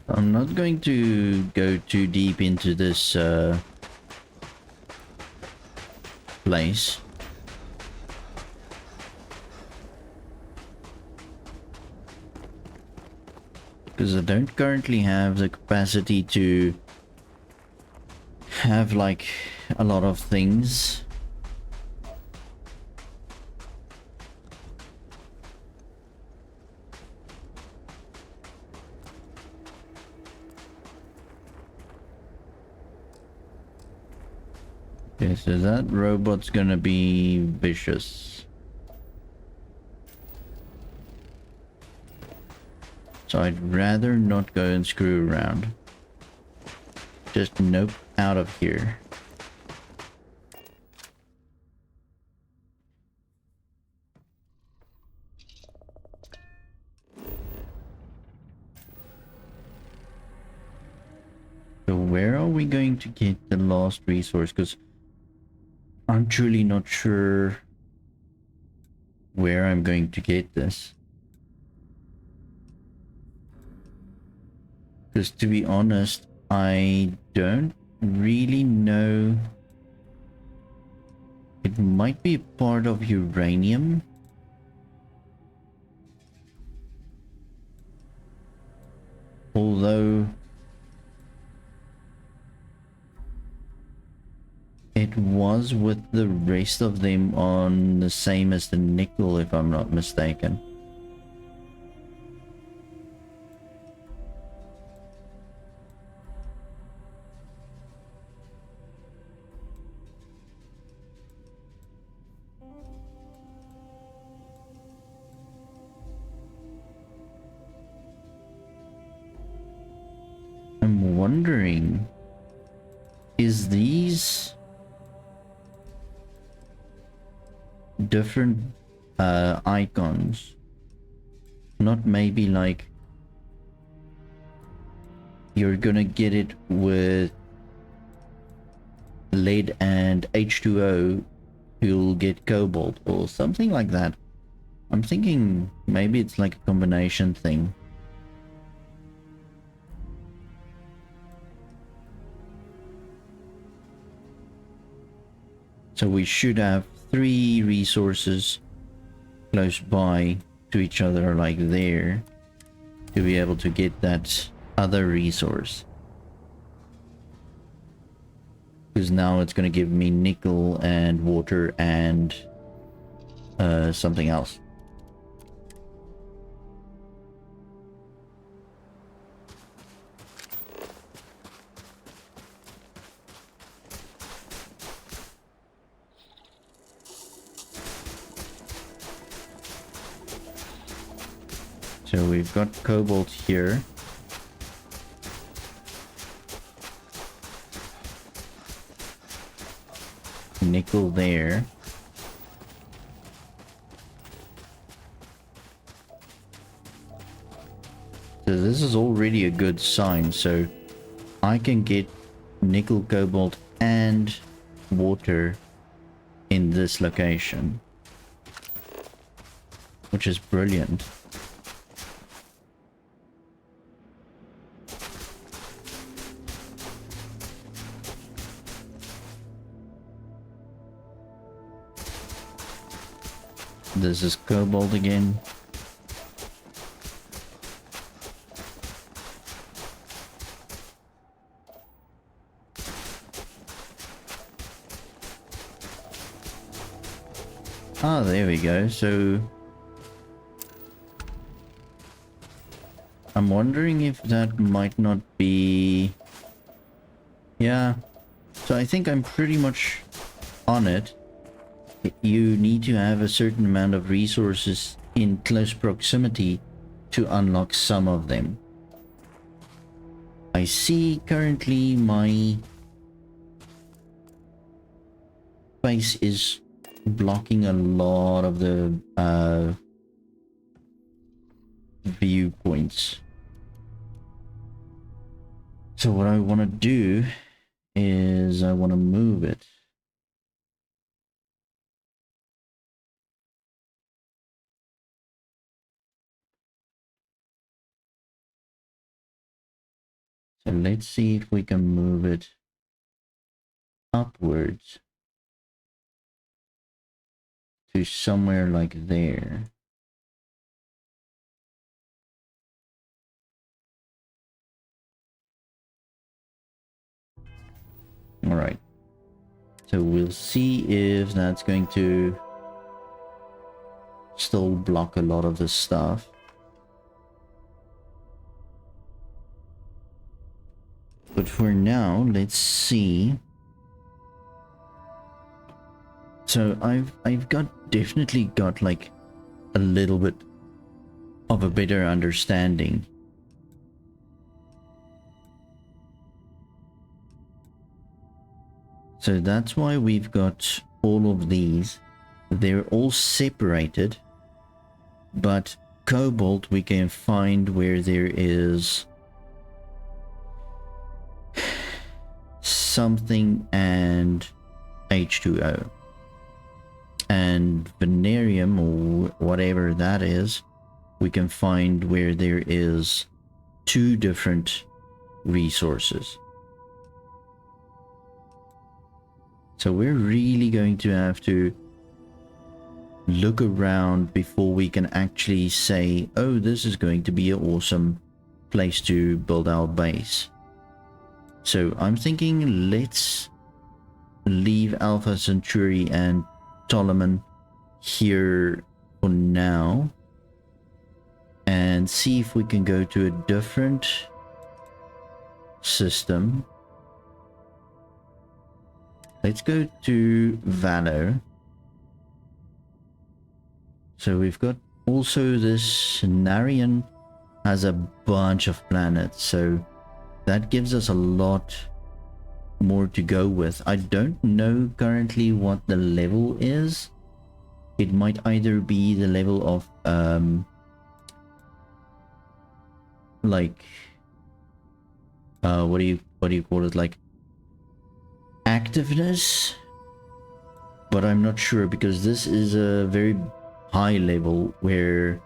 I'm not going to go too deep into this place. Because I don't currently have the capacity to have like a lot of things. Okay, so that robot's gonna be vicious. So I'd rather not go and screw around. Just nope out of here. So where are we going to get the last resource? Because I'm truly not sure where I'm going to get this. Because to be honest, I don't really know. It might be part of uranium. Although it was with the rest of them on the same as the nickel, if I'm not mistaken. I'm wondering, is these different icons not maybe like you're gonna get it with lead and H2O, you'll get cobalt or something like that? I'm thinking maybe it's like a combination thing. So we should have 3 resources close by to each other, like there, to be able to get that other resource. Because now it's going to give me nickel and water and something else. So we've got cobalt here. Nickel there. So this is already a good sign. So I can get nickel, cobalt, and water in this location, which is brilliant. This is cobalt again. Ah, there we go. So I'm wondering if that might not be... Yeah. So I think I'm pretty much on it. You need to have a certain amount of resources in close proximity to unlock some of them. I see currently my face is blocking a lot of the viewpoints. So what I want to do is I want to move it. So let's see if we can move it upwards to somewhere like there. All right. So we'll see if that's going to still block a lot of the stuff. But for now, let's see. So I've definitely got like a little bit of a better understanding. So that's why we've got all of these. They're all separated, but cobalt we can find where there is something and H2O. And vanadium, or whatever that is, we can find where there is two different resources. So we're really going to have to look around before we can actually say, oh, this is going to be an awesome place to build our base. So I'm thinking let's leave Alpha Centauri and Ptolemy here for now and see if we can go to a different system. Let's go to Valo. So we've got also this Narian has a bunch of planets, so that gives us a lot more to go with. I don't know currently what the level is. It might either be the level of like what do you call it, like activeness, but I'm not sure because this is a very high level where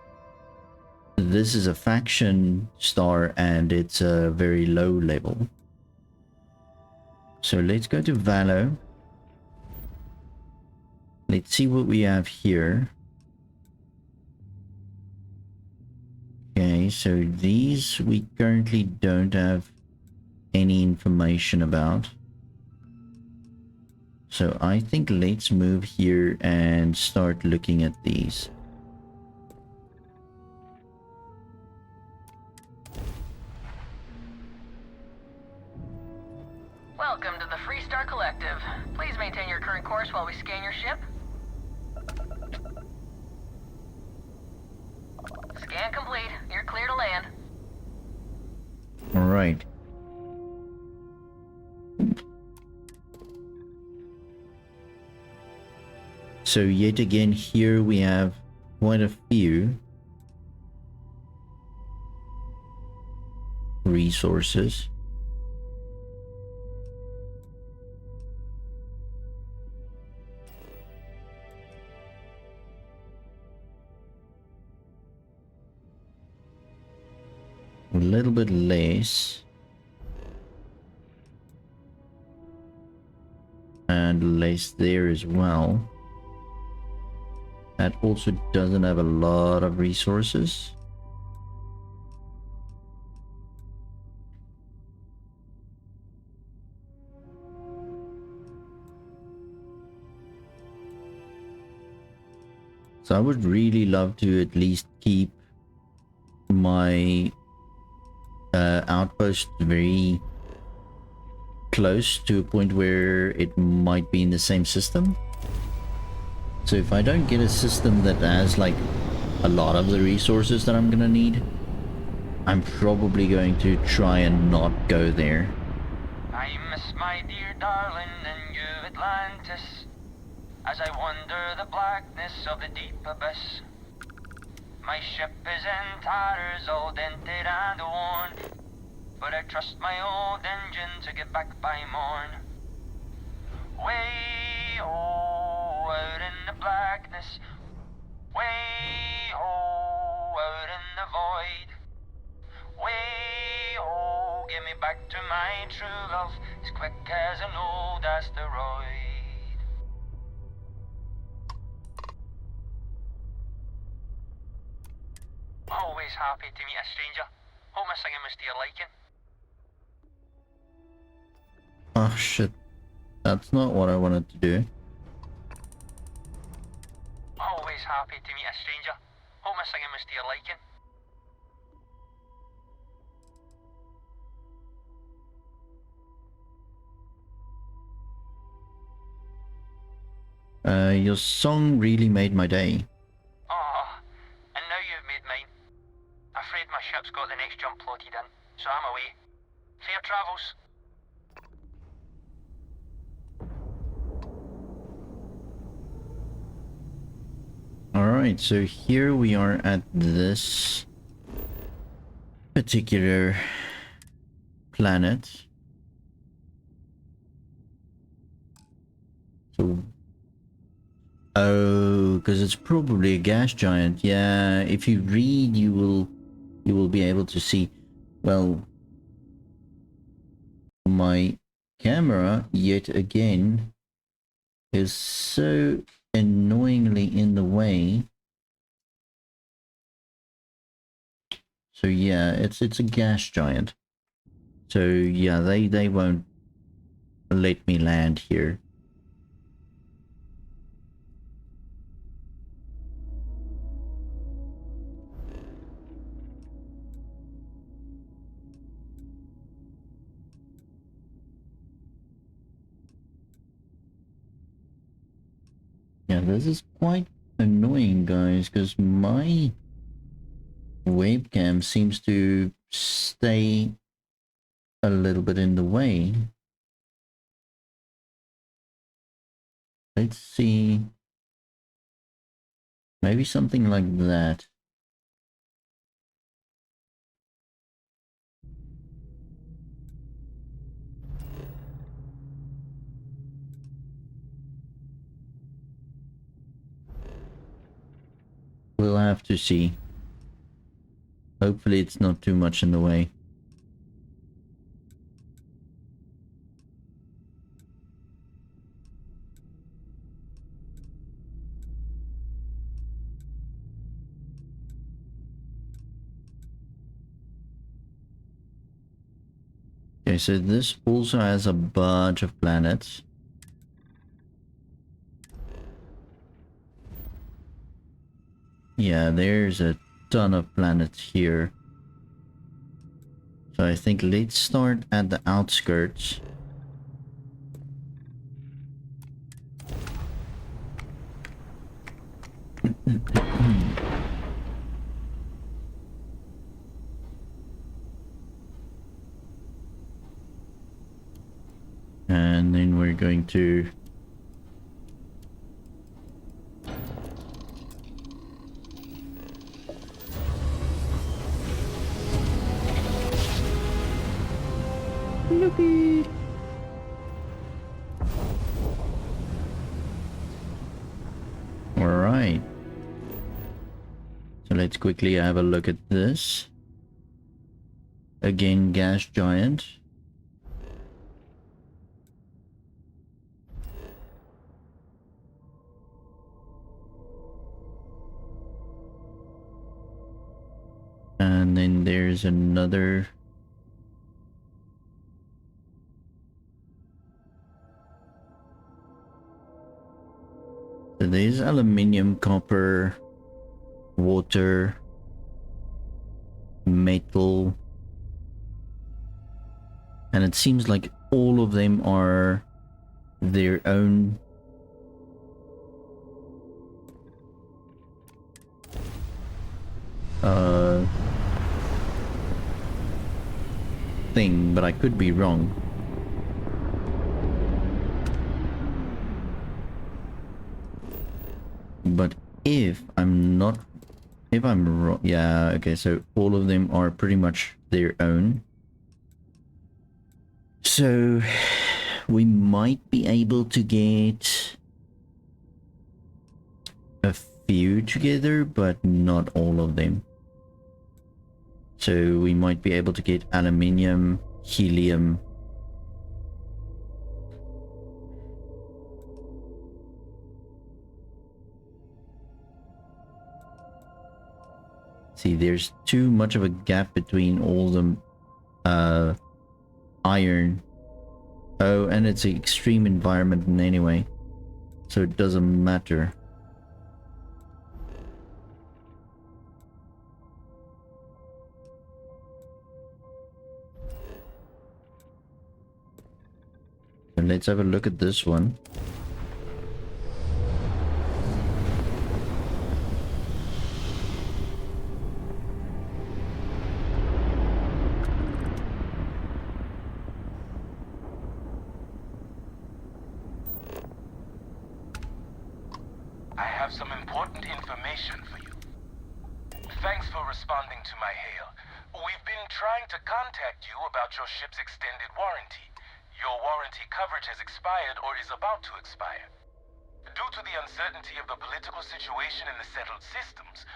this is a faction star and it's a very low level. So let's go to Valo. Let's see what we have here. Okay, so these we currently don't have any information about. So I think let's move here and start looking at these. Welcome to the Freestar Collective. Please maintain your current course while we scan your ship. Scan complete. You're clear to land. All right. So yet again, here we have quite a few resources. A little bit less. And less there as well. That also doesn't have a lot of resources. So I would really love to at least keep my outpost very close to a point where it might be in the same system. So if I don't get a system that has like a lot of the resources that I'm gonna need, I'm probably going to try and not go there. I miss my dear darling and you Atlantis, as I wander the blackness of the deep abyss. My ship is in tatters, all dented and worn, but I trust my old engine to get back by morn. Way oh, out in the blackness, way oh, out in the void, way oh, get me back to my true love as quick as an old asteroid. Always happy to meet a stranger. Hope my singing was to your liking. Oh shit. That's not what I wanted to do. Always happy to meet a stranger. Hope my singing was to your liking. Your song really made my day. Oh, and now you've made mine. Afraid my ship's got the next jump plotted in, so I'm away. Fair travels. Alright, so here we are at this particular planet. So, oh, because it's probably a gas giant. Yeah, if you read, you will be able to see. Well, my camera yet again is so annoyingly in the way. So yeah, it's a gas giant. So yeah, they won't let me land here. Yeah, this is quite annoying, guys, because my webcam seems to stay a little bit in the way. Let's see. Maybe something like that. We'll have to see. Hopefully it's not too much in the way. Okay, so this also has a bunch of planets. Yeah, there's a ton of planets here. So I think let's start at the outskirts. And then we're going to Loopy. All right. So let's quickly have a look at this. Again, gas giant. And then there's another. So there's aluminium, copper, water, metal. And it seems like all of them are their own thing, but I could be wrong. But if I'm wrong, yeah, okay, so all of them are pretty much their own. So we might be able to get a few together, but not all of them. So we might be able to get aluminium, helium. See, there's too much of a gap between all the iron. Oh, and it's an extreme environment in any way, so it doesn't matter. So let's have a look at this one. I have some important information for you. Thanks for responding to my hail. We've been trying to contact you about your ship's extended warranty. Your warranty coverage has expired or is about to expire. Due to the uncertainty of the political situation in the settled systems,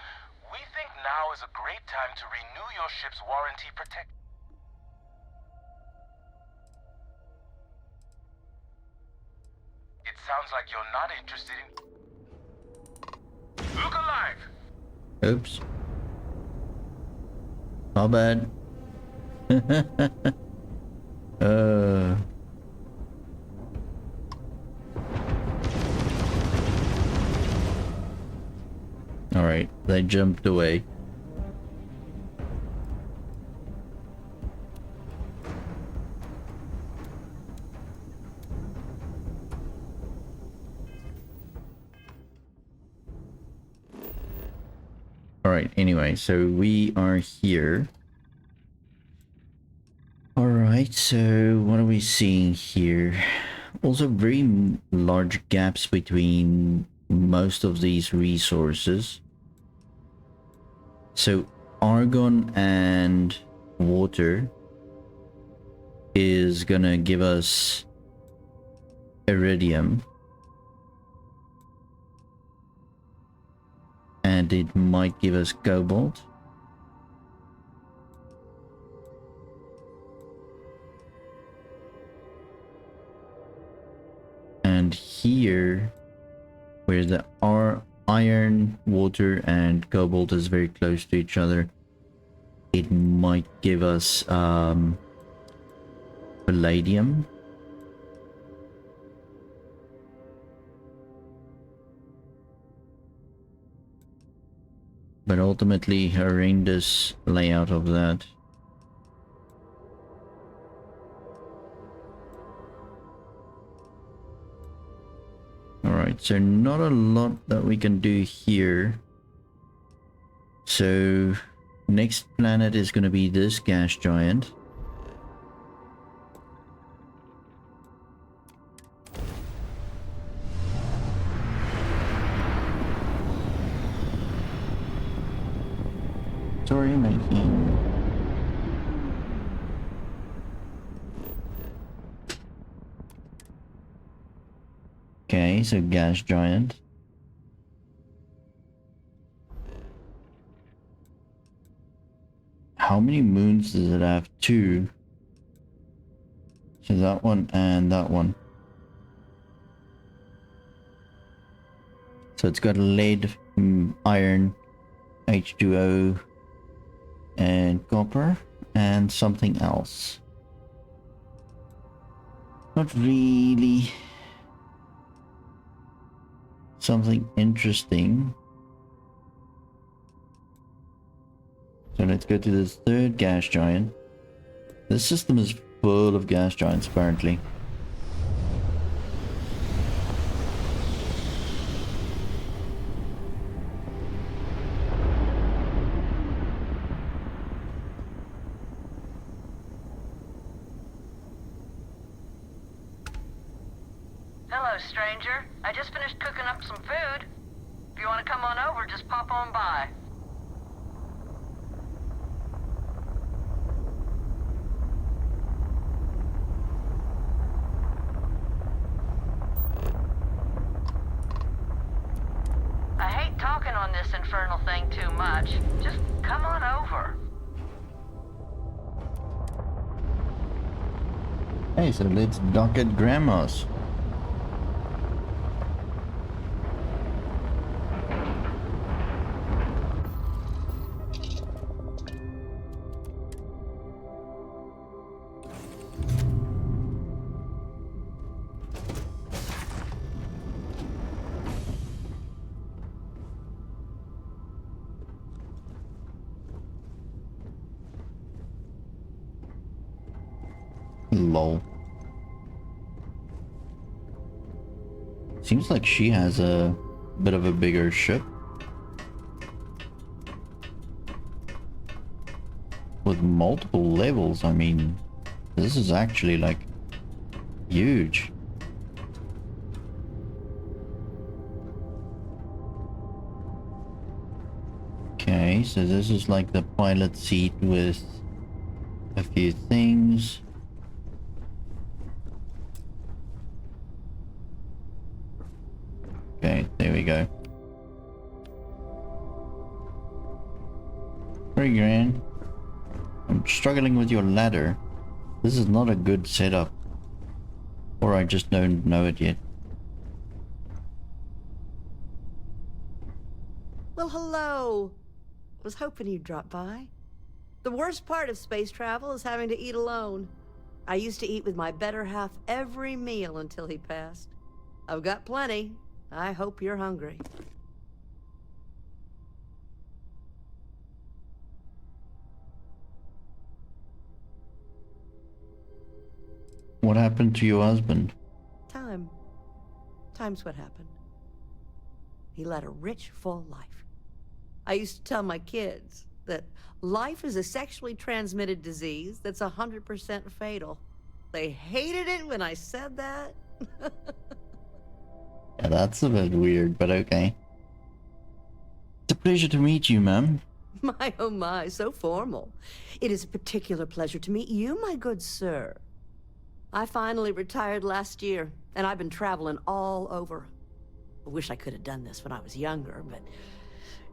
we think now is a great time to renew your ship's warranty protection. It sounds like you're not interested in... Look alive! Oops. Not bad. Alright, they jumped away. Alright, anyway, so we are here. Alright, so what are we seeing here? Also very large gaps between most of these resources. So argon and water is gonna give us iridium. And it might give us cobalt. And here, where the iron, water, and cobalt is very close to each other, it might give us palladium. But ultimately, horrendous layout of that. Alright, so not a lot that we can do here. So, next planet is going to be this gas giant. Story making. Okay, so gas giant. How many moons does it have? 2. So that one and that one. So it's got lead, iron, H2O, and copper, and something else. Not really something interesting. So let's go to this third gas giant. This system is full of gas giants, apparently. Hello, stranger. I just finished cooking up some food. If you want to come on over, just pop on by. I hate talking on this infernal thing too much. Just come on over. Hey, so let's dock at Grandma's. Lol. Seems like she has a bit of a bigger ship. With multiple levels, I mean, this is actually like huge. Okay, so this is like the pilot seat with a few things. Okay, there we go. 3 grand. I'm struggling with your ladder. This is not a good setup. Or I just don't know it yet. Well, hello. Was hoping you'd drop by. The worst part of space travel is having to eat alone. I used to eat with my better half every meal until he passed. I've got plenty. I hope you're hungry. What happened to your husband? Time. Time's what happened. He led a rich, full life. I used to tell my kids that life is a sexually transmitted disease that's 100% fatal. They hated it when I said that. Yeah, that's a bit weird, but okay. It's a pleasure to meet you, ma'am. My, oh my, so formal. It is a particular pleasure to meet you, my good sir. I finally retired last year, and I've been traveling all over. I wish I could have done this when I was younger, but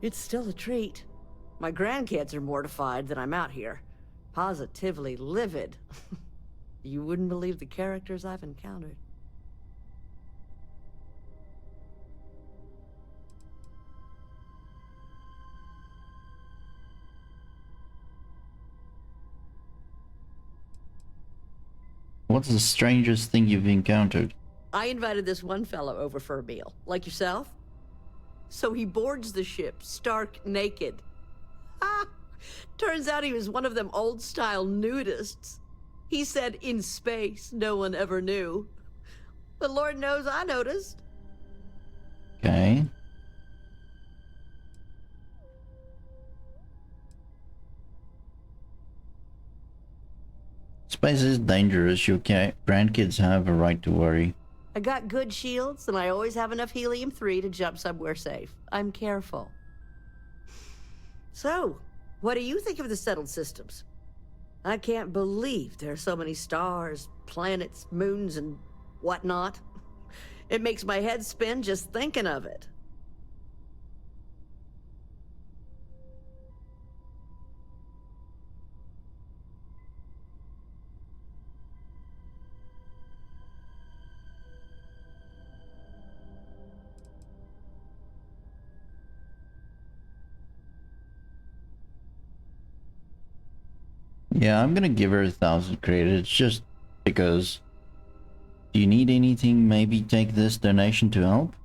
it's still a treat. My grandkids are mortified that I'm out here. Positively livid. You wouldn't believe the characters I've encountered. What's the strangest thing you've encountered? I invited this one fellow over for a meal, like yourself. So he boards the ship, stark naked. Ah! Turns out he was one of them old-style nudists. He said in space, no one ever knew. But Lord knows I noticed. Okay. Space is dangerous. Your grandkids have a right to worry. I got good shields, and I always have enough helium-3 to jump somewhere safe. I'm careful. So, what do you think of the settled systems? I can't believe there are so many stars, planets, moons, and whatnot. It makes my head spin just thinking of it. Yeah, I'm gonna give her 1,000 credits just because. Do you need anything? Maybe take this donation to help?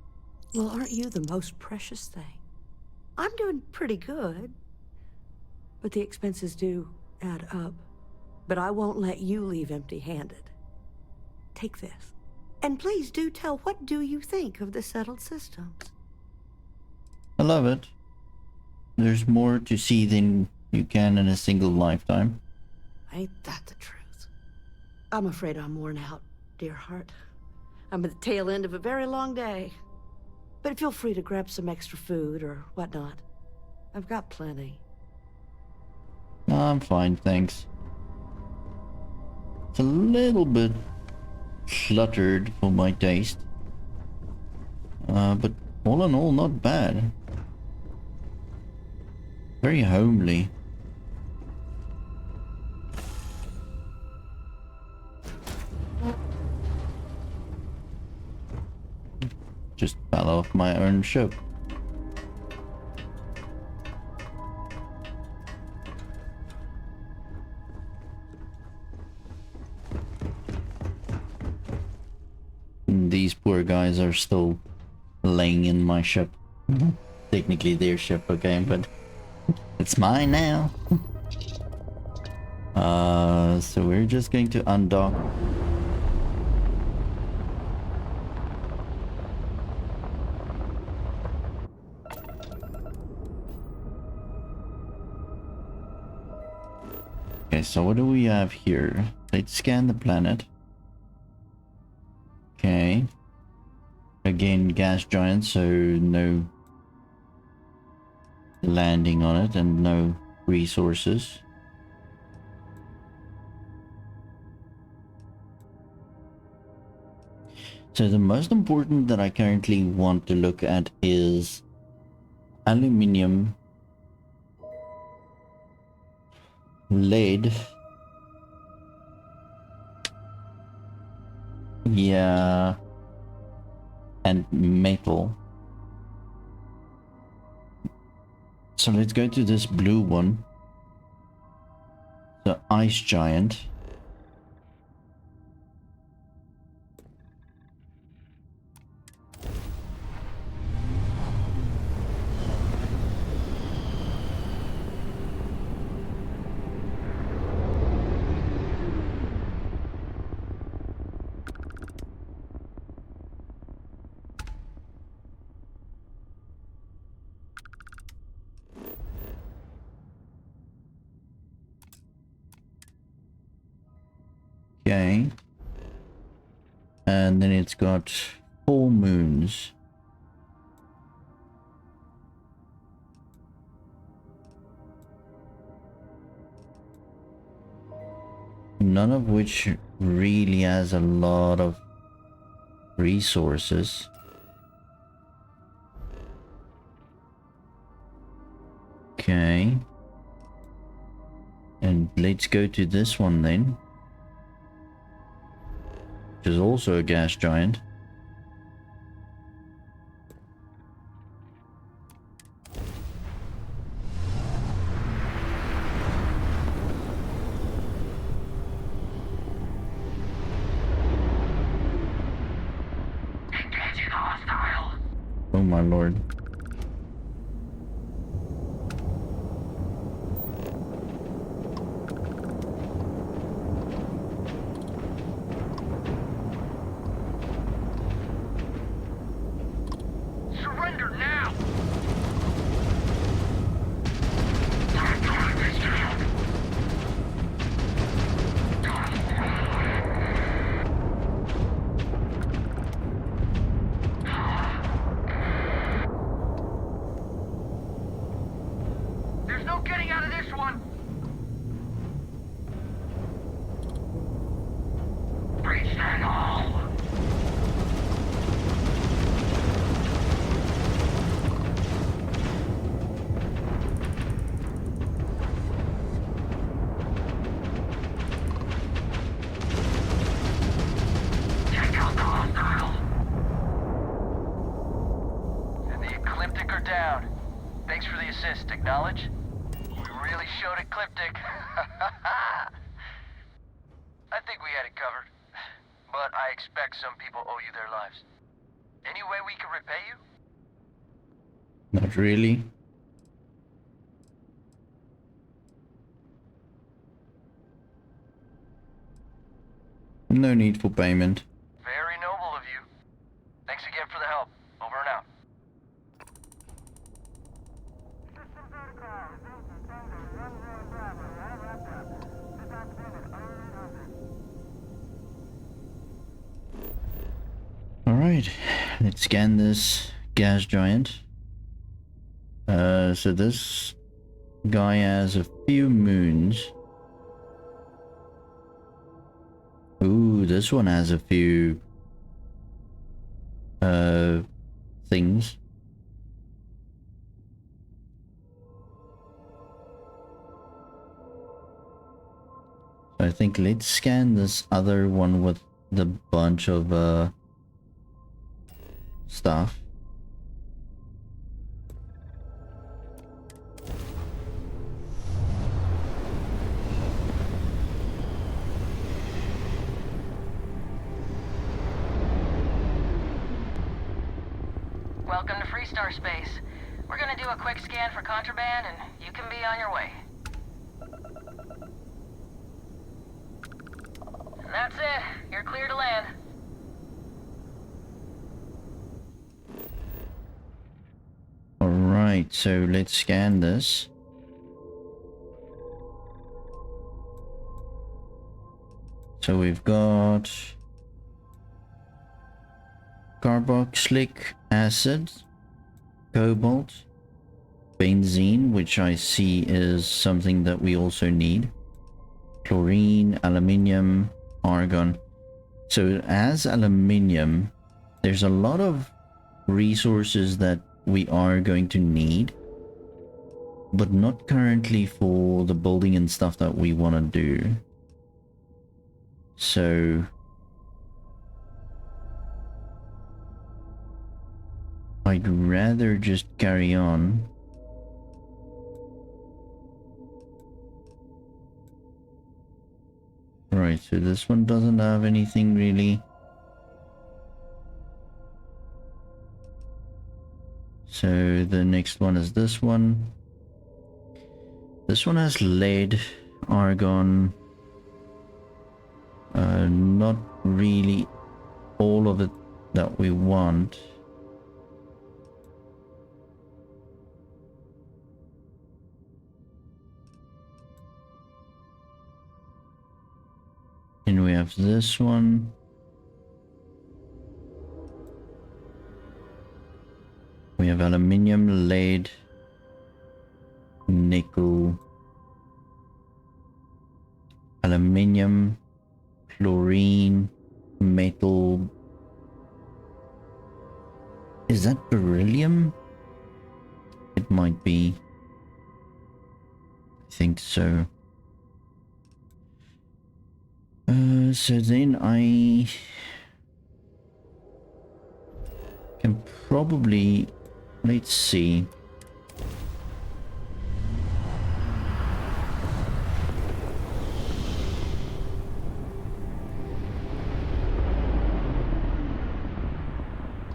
Well, aren't you the most precious thing? I'm doing pretty good. But the expenses do add up. But I won't let you leave empty-handed. Take this. And please do tell, what do you think of the settled systems? I love it. There's more to see than you can in a single lifetime. Ain't that the truth? I'm afraid I'm worn out, dear heart. I'm at the tail end of a very long day. But feel free to grab some extra food or whatnot. I've got plenty. I'm fine, thanks. It's a little bit cluttered for my taste. But all in all, not bad. Very homely. just fell off my own ship. And these poor guys are still laying in my ship. Technically their ship, okay, but it's mine now. So we're just going to undock. Okay, so what do we have here? Let's scan the planet. Okay. Again, gas giant, so no landing on it and no resources. So the most important that I currently want to look at is aluminium, lead, yeah, and metal. So let's go to this blue one, the ice giant. Okay. And then it's got 4 moons. None of which really has a lot of resources. Okay. And let's go to this one then. Which is also a gas giant. Engaging hostile. Oh my lord. Surrender now. There's no getting out of this one. Breach that all. Take out the hostile. And the Ecliptic are down. Thanks for the assist, acknowledge? We really showed Ecliptic. I think we had it covered. But I expect some people owe you their lives. Any way we can repay you? Not really. No need for payment. Very noble of you. Thanks again for the help. Over and out. Alright, let's scan this gas giant. So this guy has a few moons. Ooh, this one has a few things. So I think let's scan this other one with the bunch of stuff. Welcome to Freestar Space. We're gonna do a quick scan for contraband, and you can be on your way. And that's it. You're clear to land. Alright, so let's scan this. So we've got carboxylic acid, cobalt, benzene, which I see is something that we also need, chlorine, aluminium, argon. So as aluminium, there's a lot of resources that we are going to need, but not currently for the building and stuff that we want to do. So I'd rather just carry on. Right, so this one doesn't have anything really. So the next one is this one. This one has lead, argon. Not really all of it that we want. And we have this one. We have aluminium, lead, nickel, aluminium, chlorine, metal. Is that beryllium? It might be. I think so. So then I can probably, let's see.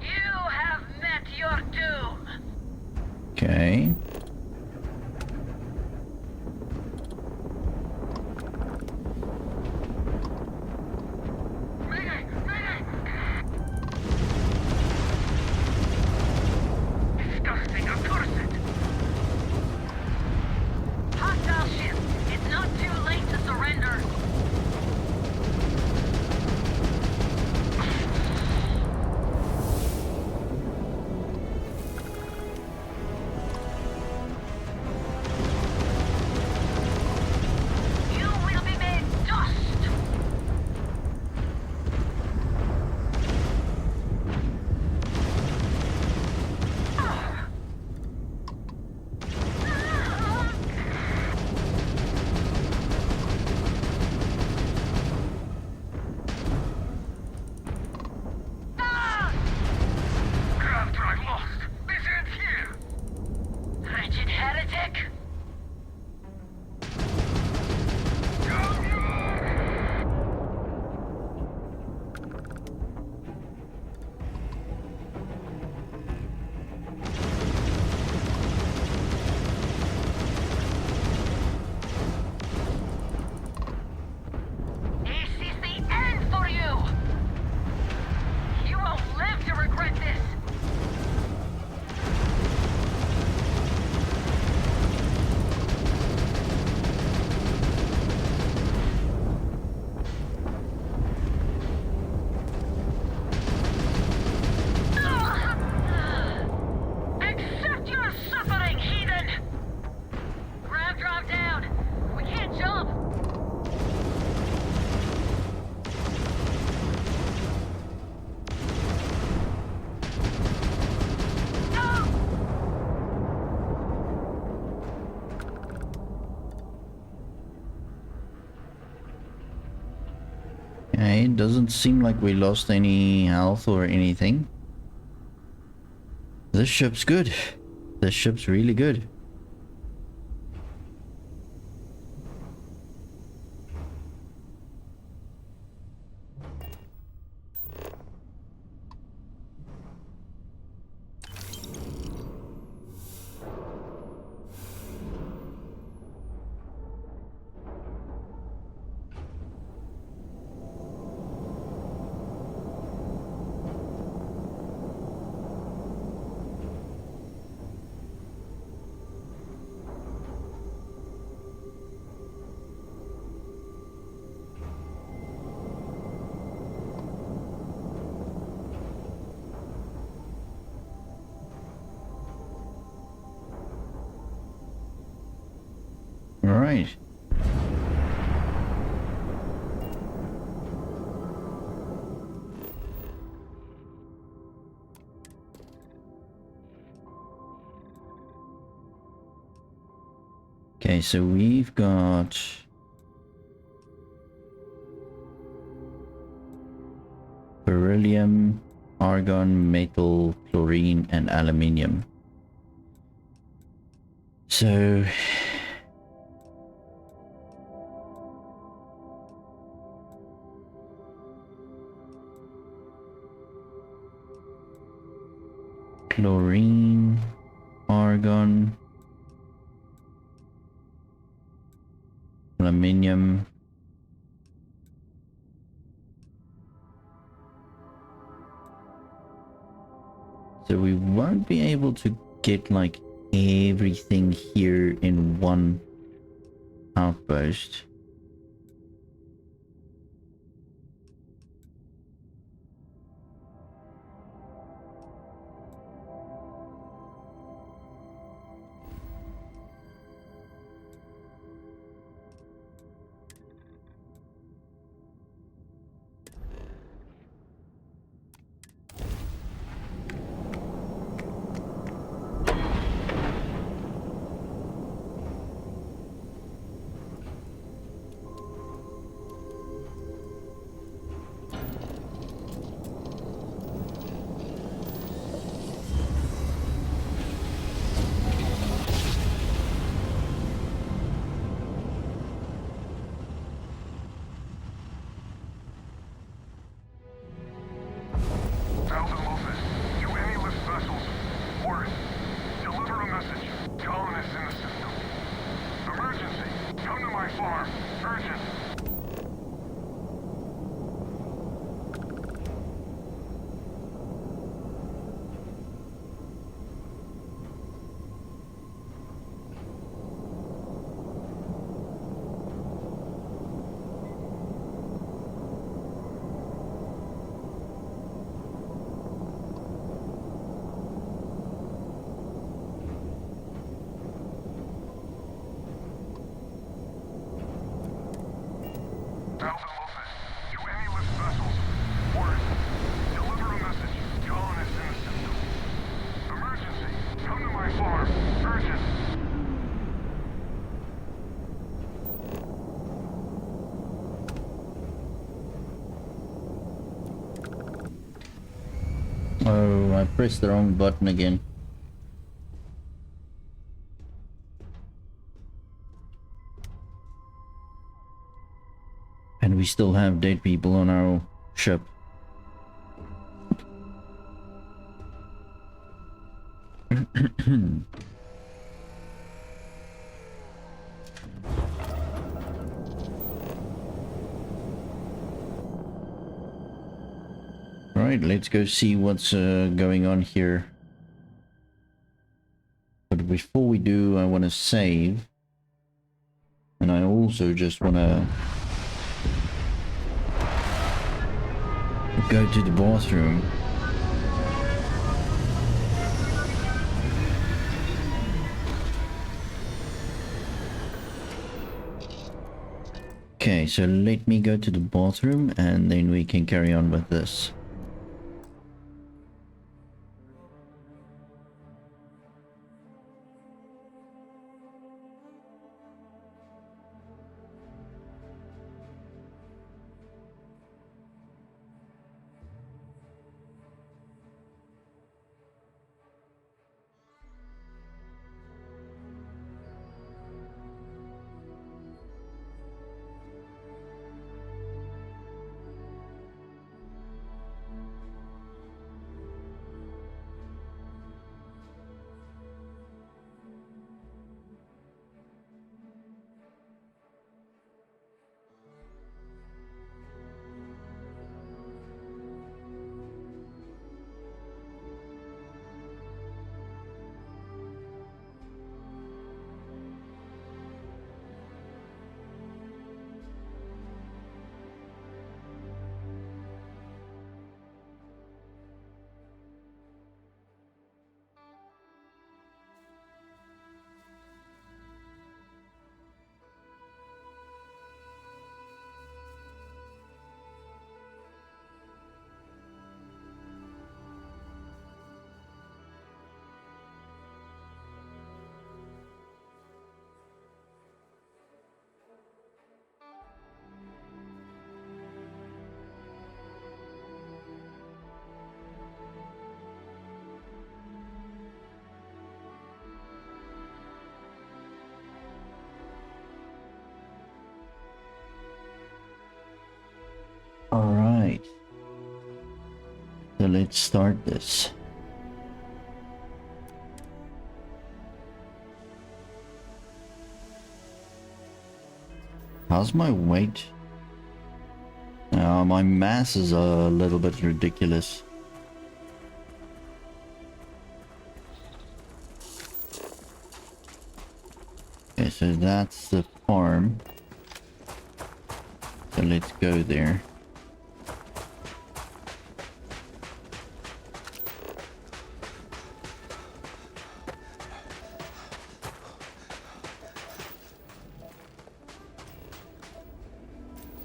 You have met your doom. Okay. Mayday! Mayday! Disgusting, accursed! Hostile ship. It's not too late to surrender. You will be made dust. Grav drive lost! This ends here! Wretched heretic. This is the end for you! You won't live to regret this! Accept your suffering, heathen! Grab drop down! We can't jump! Okay, it doesn't seem like we lost any health or anything. This ship's good. This ship's really good. All right. Okay, so we've got beryllium, argon, metal, chlorine, and aluminium. So chlorine, argon, aluminium. So we won't be able to get like everything here in one outpost. Thousand Losses, to any lift vessels. Word. Deliver a message. Colonists in the system. Emergency. Come to my farm. Urgent. Thousand Losses, to any lift vessels. Word. Deliver a message. Colonists in the system. Emergency. Come to my farm. Urgent. Oh, I pressed the wrong button again. And we still have dead people on our ship. Alright, let's go see what's going on here. But before we do, I want to save. And I also just want to go to the bathroom. Okay, so let me go to the bathroom and then we can carry on with this. Right. So let's start this. How's my weight? My mass is a little bit ridiculous. Okay, so that's the farm. So let's go there.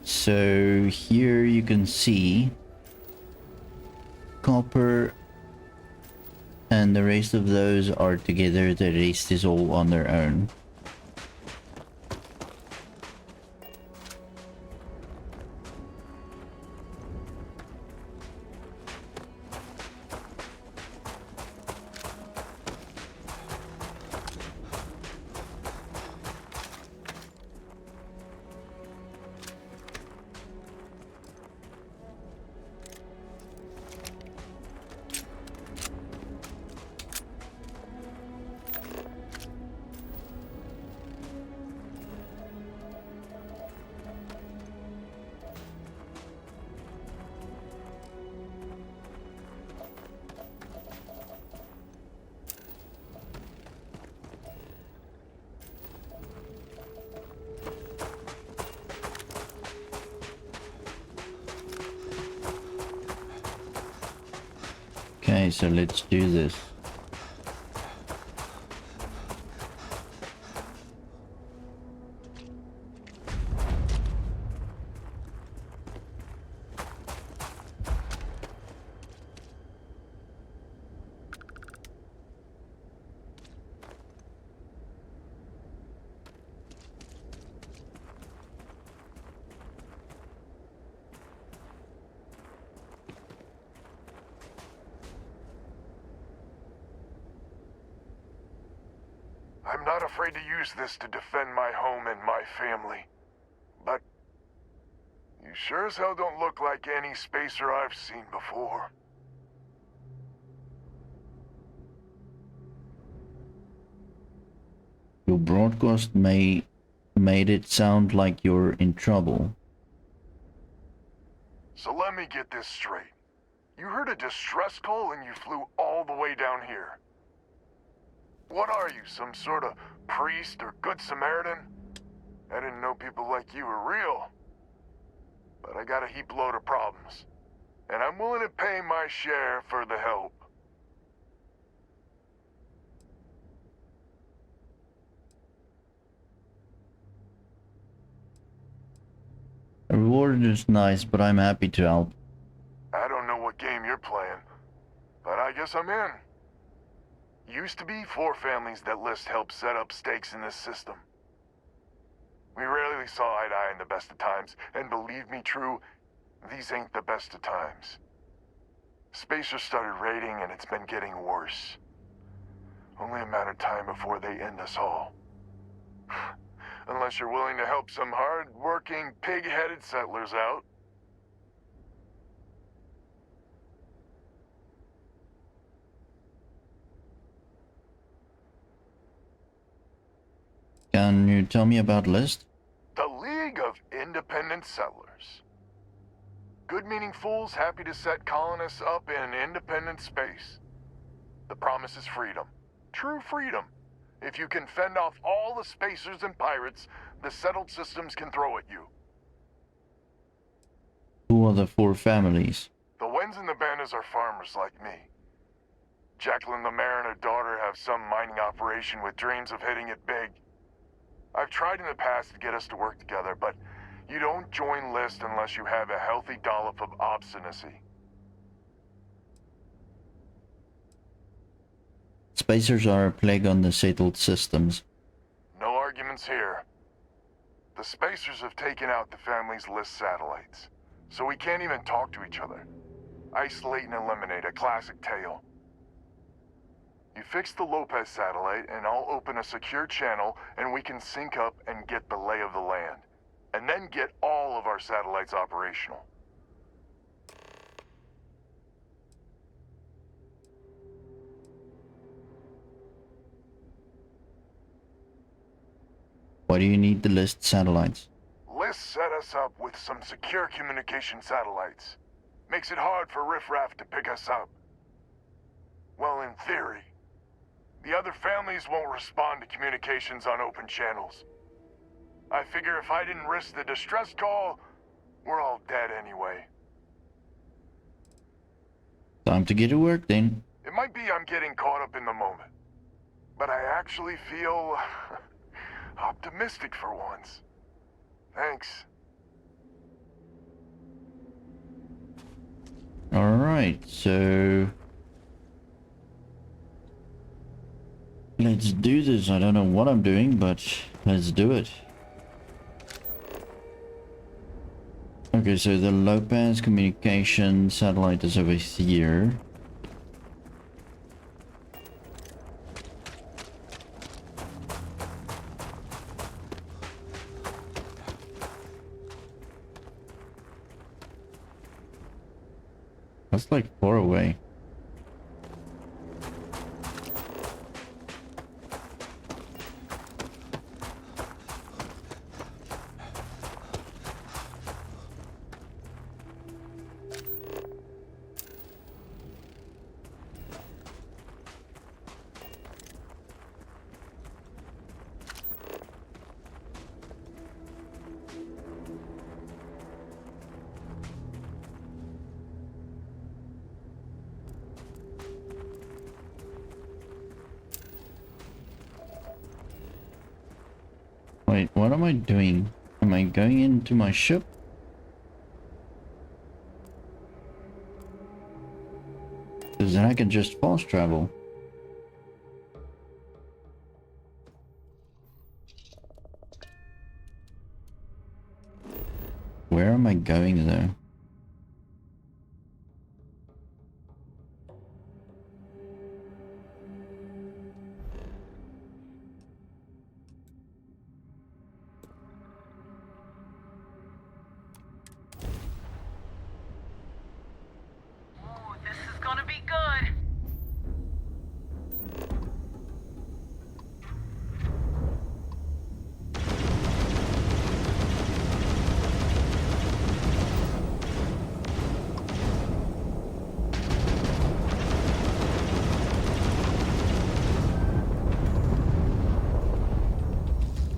So here you can see copper and the rest of those are together, the rest is all on their own. Okay, so let's do this. I'm not afraid to use this to defend my home and my family. But you sure as hell don't look like any spacer I've seen before. Your broadcast made it sound like you're in trouble. So let me get this straight. You heard a distress call and you flew all the way down here. What are you, some sort of priest or good Samaritan? I didn't know people like you were real. But I got a heap load of problems. And I'm willing to pay my share for the help. A reward is nice, but I'm happy to help. I don't know what game you're playing, but I guess I'm in. Used to be 4 families that list help set up stakes in this system. We rarely saw eye to eye in the best of times, and believe me true, these ain't the best of times. Spacers started raiding and it's been getting worse. Only a matter of time before they end us all. Unless you're willing to help some hard-working, pig-headed settlers out. Can you tell me about List? The League of Independent Settlers. Good-meaning fools happy to set colonists up in independent space. The promise is freedom. True freedom. If you can fend off all the spacers and pirates the settled systems can throw at you. Who are the 4 families? The Wens and the Bandas are farmers like me. Jacqueline the Mare and her daughter have some mining operation with dreams of hitting it big. I've tried in the past to get us to work together, but you don't join List unless you have a healthy dollop of obstinacy. Spacers are a plague on the settled systems. No arguments here. The Spacers have taken out the family's List satellites, so we can't even talk to each other. Isolate and eliminate, a classic tale. You fix the Lopez satellite, and I'll open a secure channel, and we can sync up and get the lay of the land. And then get all of our satellites operational. Why do you need the list satellites? List set us up with some secure communication satellites. Makes it hard for riffraff to pick us up. Well, in theory. The other families won't respond to communications on open channels. I figure if I didn't risk the distress call, we're all dead anyway. Time to get to work then. It might be I'm getting caught up in the moment, but I actually feel optimistic for once. Thanks. Alright, so let's do this. I don't know what I'm doing, but let's do it. Okay, so the low-pass communication satellite is over here. That's like far away. Wait, what am I doing? Am I going into my ship? Because then I can just fast travel. Where am I going though? Ooh, this is gonna be good.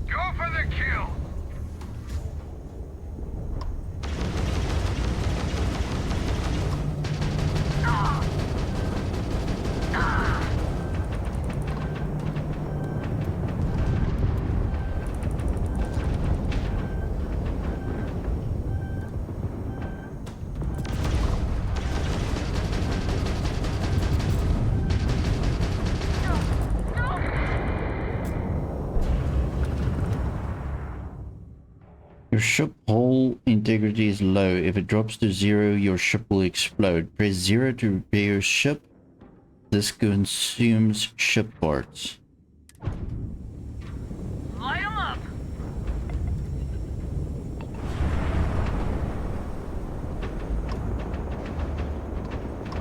Go for the kill! Your ship hull integrity is low. If it drops to 0, your ship will explode. Press 0 to repair your ship. This consumes ship parts. Light 'em up.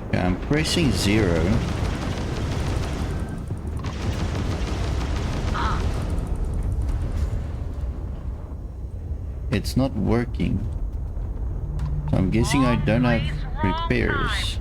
Okay, I'm pressing 0. It's not working. So I'm guessing I don't have repairs.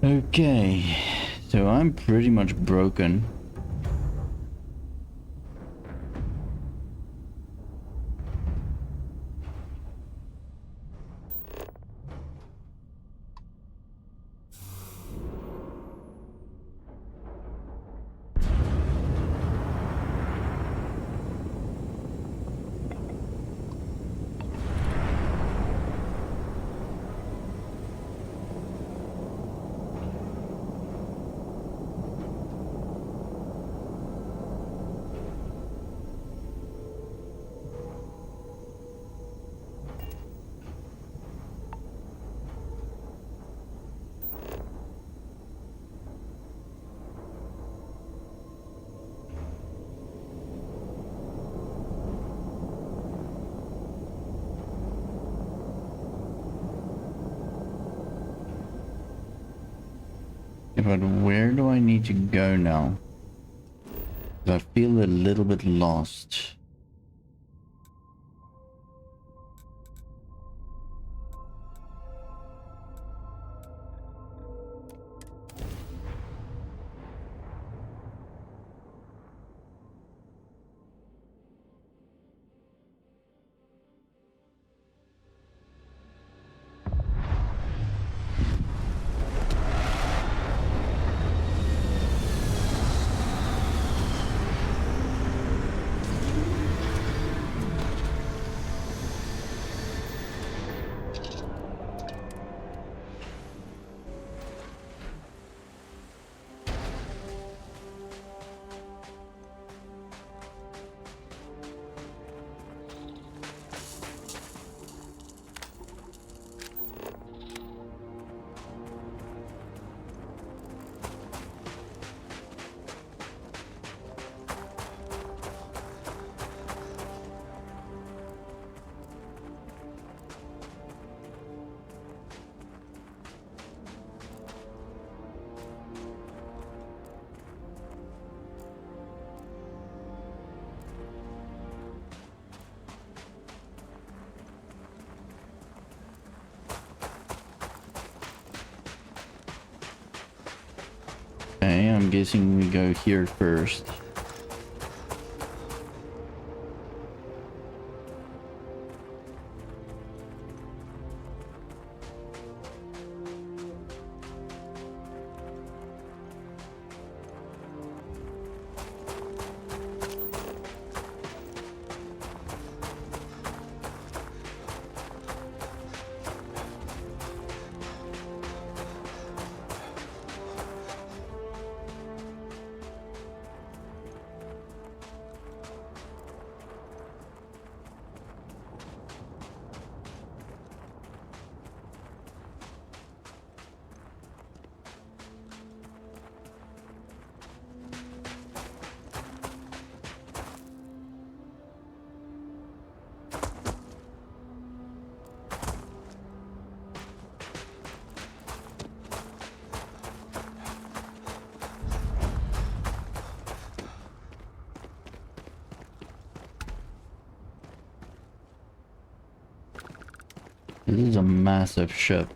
Okay, so I'm pretty much broken. But where do I need to go now? 'Cause I feel a little bit lost. Okay, I'm guessing we go here first. This is a massive ship.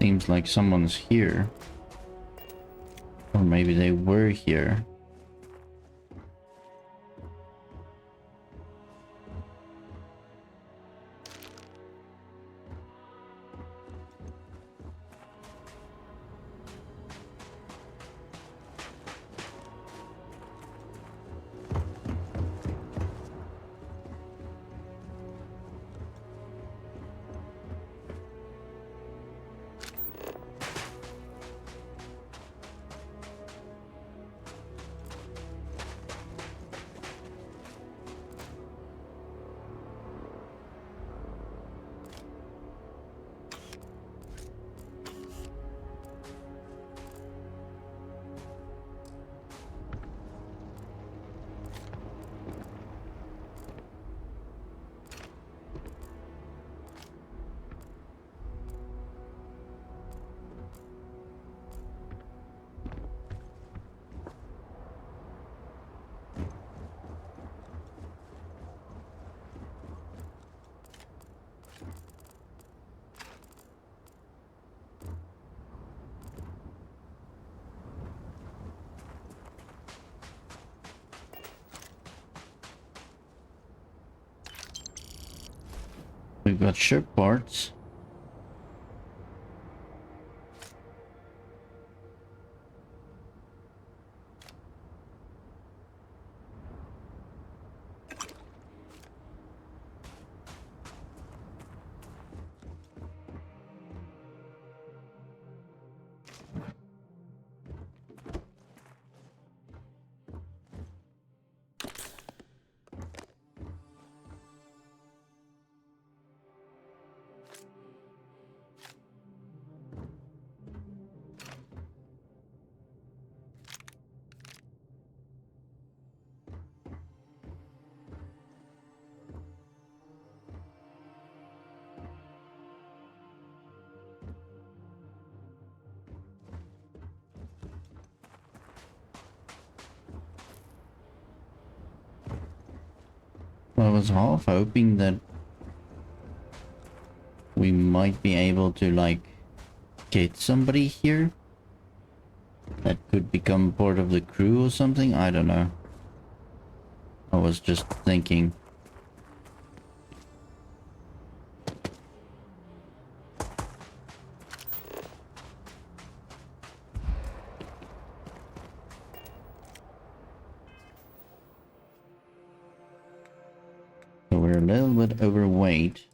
Seems like someone's here. Or maybe they were here. We've got ship parts. I was half hoping that we might be able to like get somebody here that could become part of the crew or something. I don't know. I was just thinking. So we're a little bit overweight.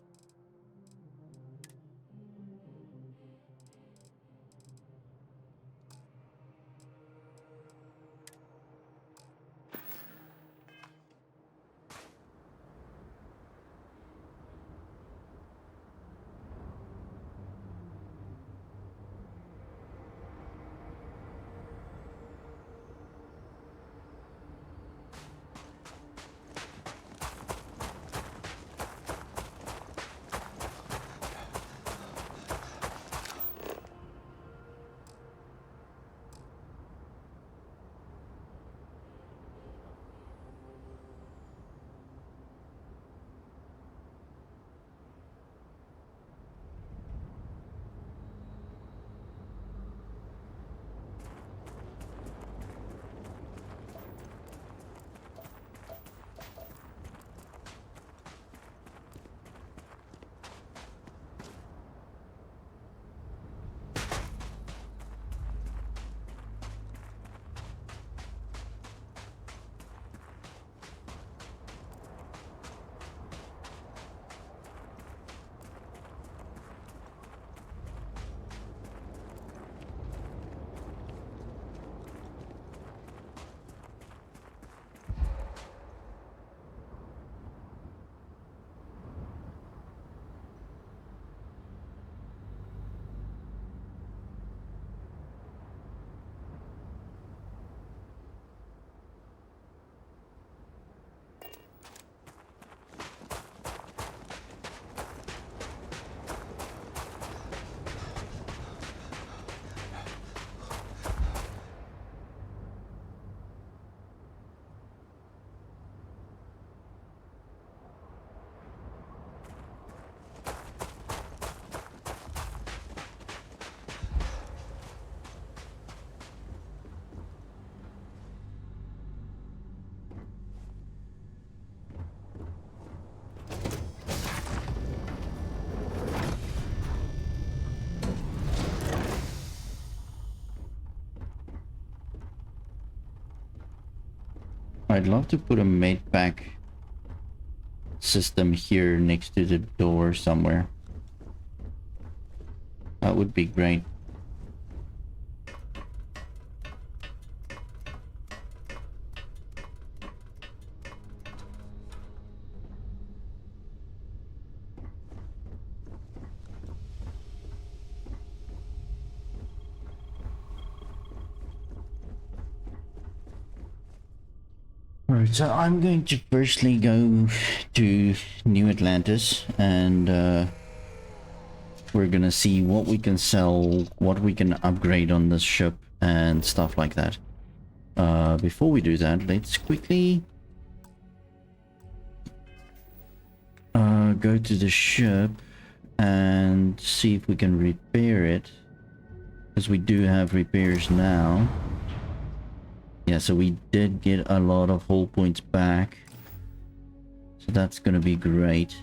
I'd love to put a mate pack system here next to the door somewhere. That would be great. Alright, so I'm going to firstly go to New Atlantis and we're gonna see what we can sell, what we can upgrade on this ship and stuff like that. Before we do that, let's quickly go to the ship and see if we can repair it, because we do have repairs now. Yeah, so we did get a lot of hull points back. So that's gonna be great.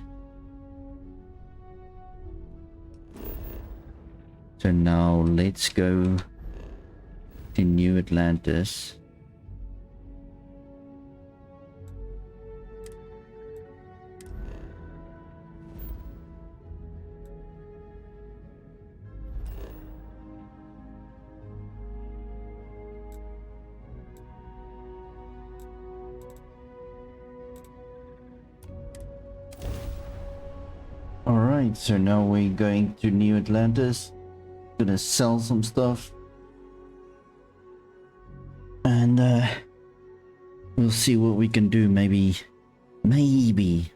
So now let's go to New Atlantis. Alright, so now we're going to New Atlantis. Gonna sell some stuff. And we'll see what we can do. Maybe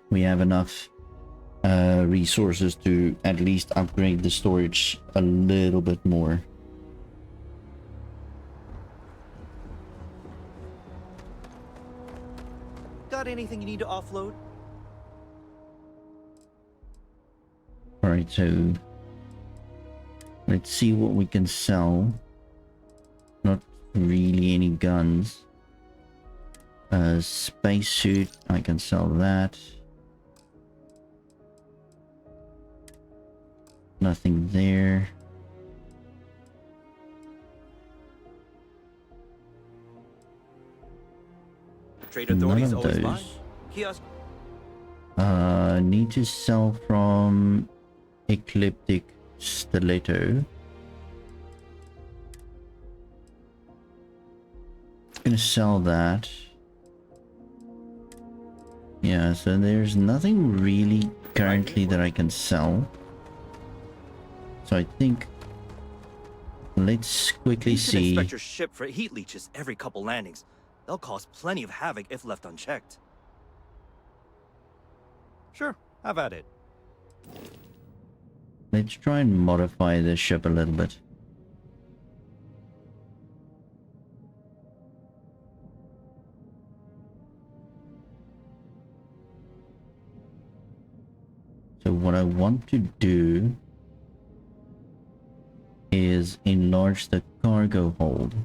we have enough resources to at least upgrade the storage a little bit more. Got anything you need to offload? Alright, so let's see what we can sell. Not really any guns. Spacesuit, I can sell that. Nothing there. Trade None authorities of always those. fine. Kiosk. Need to sell from Ecliptic Stiletto. Gonna sell that. Yeah, so there's nothing really currently that I can sell. So I think let's quickly You should see. inspect your ship for heat leeches every couple landings. They'll cause plenty of havoc if left unchecked. Sure, have at it. Let's try and modify the ship a little bit. So what I want to do is enlarge the cargo hold.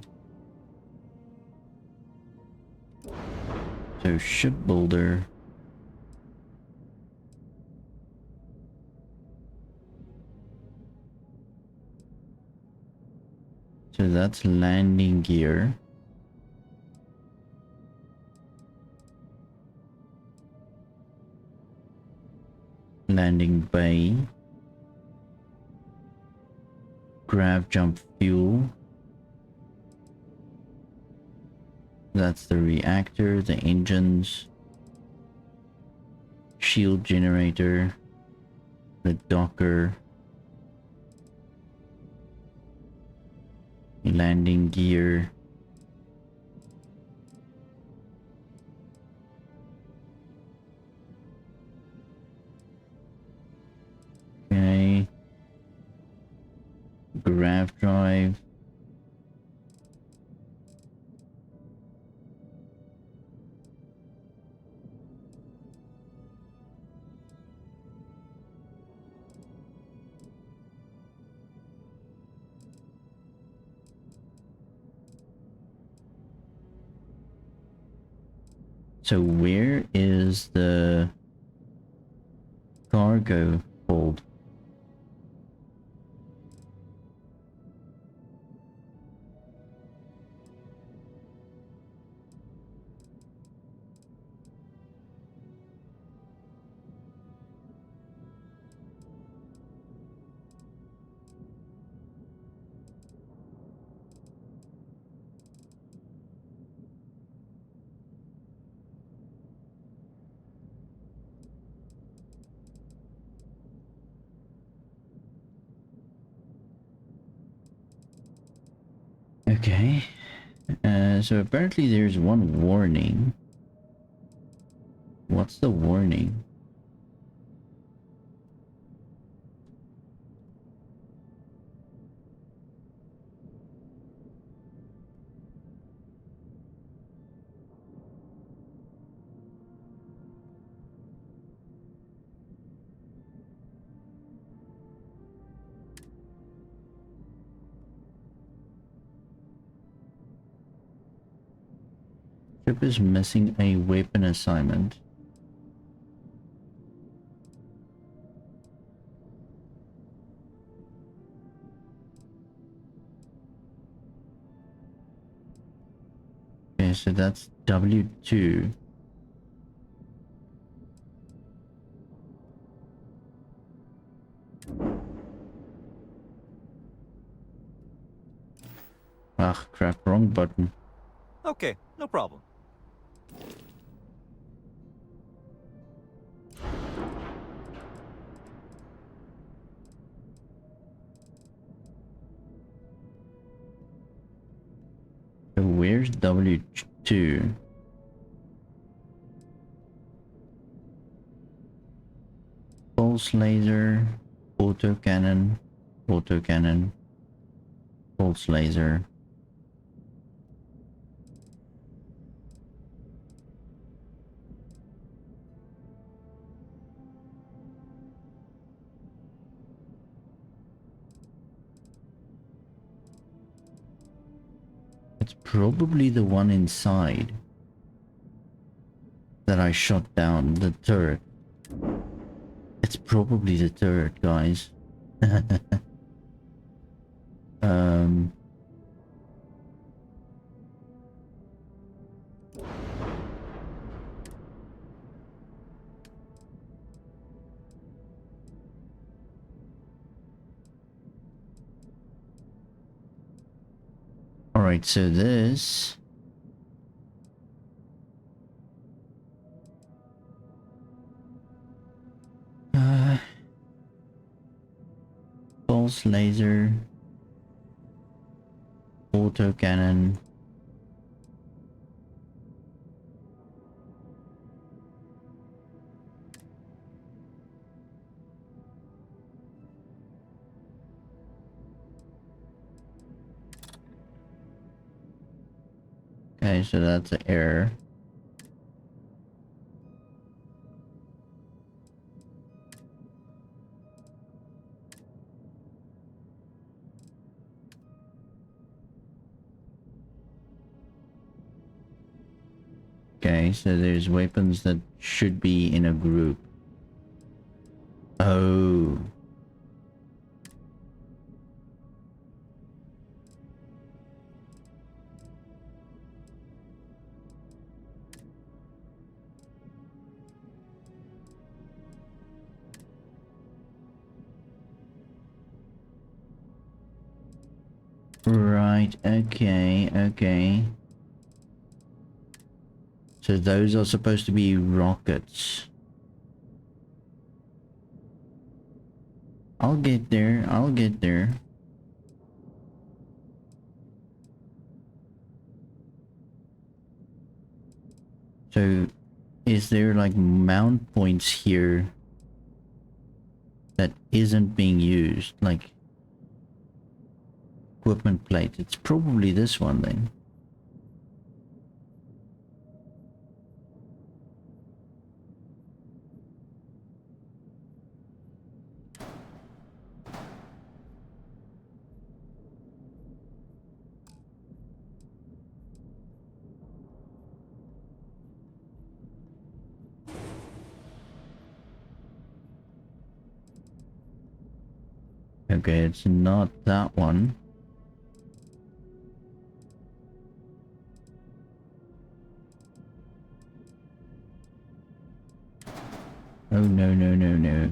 So shipbuilder. So that's landing gear. Landing bay. Grav jump fuel. That's the reactor, the engines, shield generator, the docker, landing gear. Okay. Grav drive. So where is the cargo hold? Okay. So apparently there's one warning. What's the warning? Ship is missing a weapon assignment. Okay, so that's W2. Ah, crap, wrong button. Okay, no problem. So where's W2? Pulse laser, autocannon, autocannon, pulse laser. It's probably the one inside that I shot down, the turret. It's probably the turret, guys. um... Alright, so this... Pulse laser... Auto cannon... Okay, so that's an error. Okay, so there's weapons that should be in a group. Oh. Right, okay, okay. So those are supposed to be rockets. I'll get there, I'll get there. So, is there like mount points here that isn't being used? Like equipment plate. It's probably this one then. Okay, it's not that one. Oh no, no, no, no.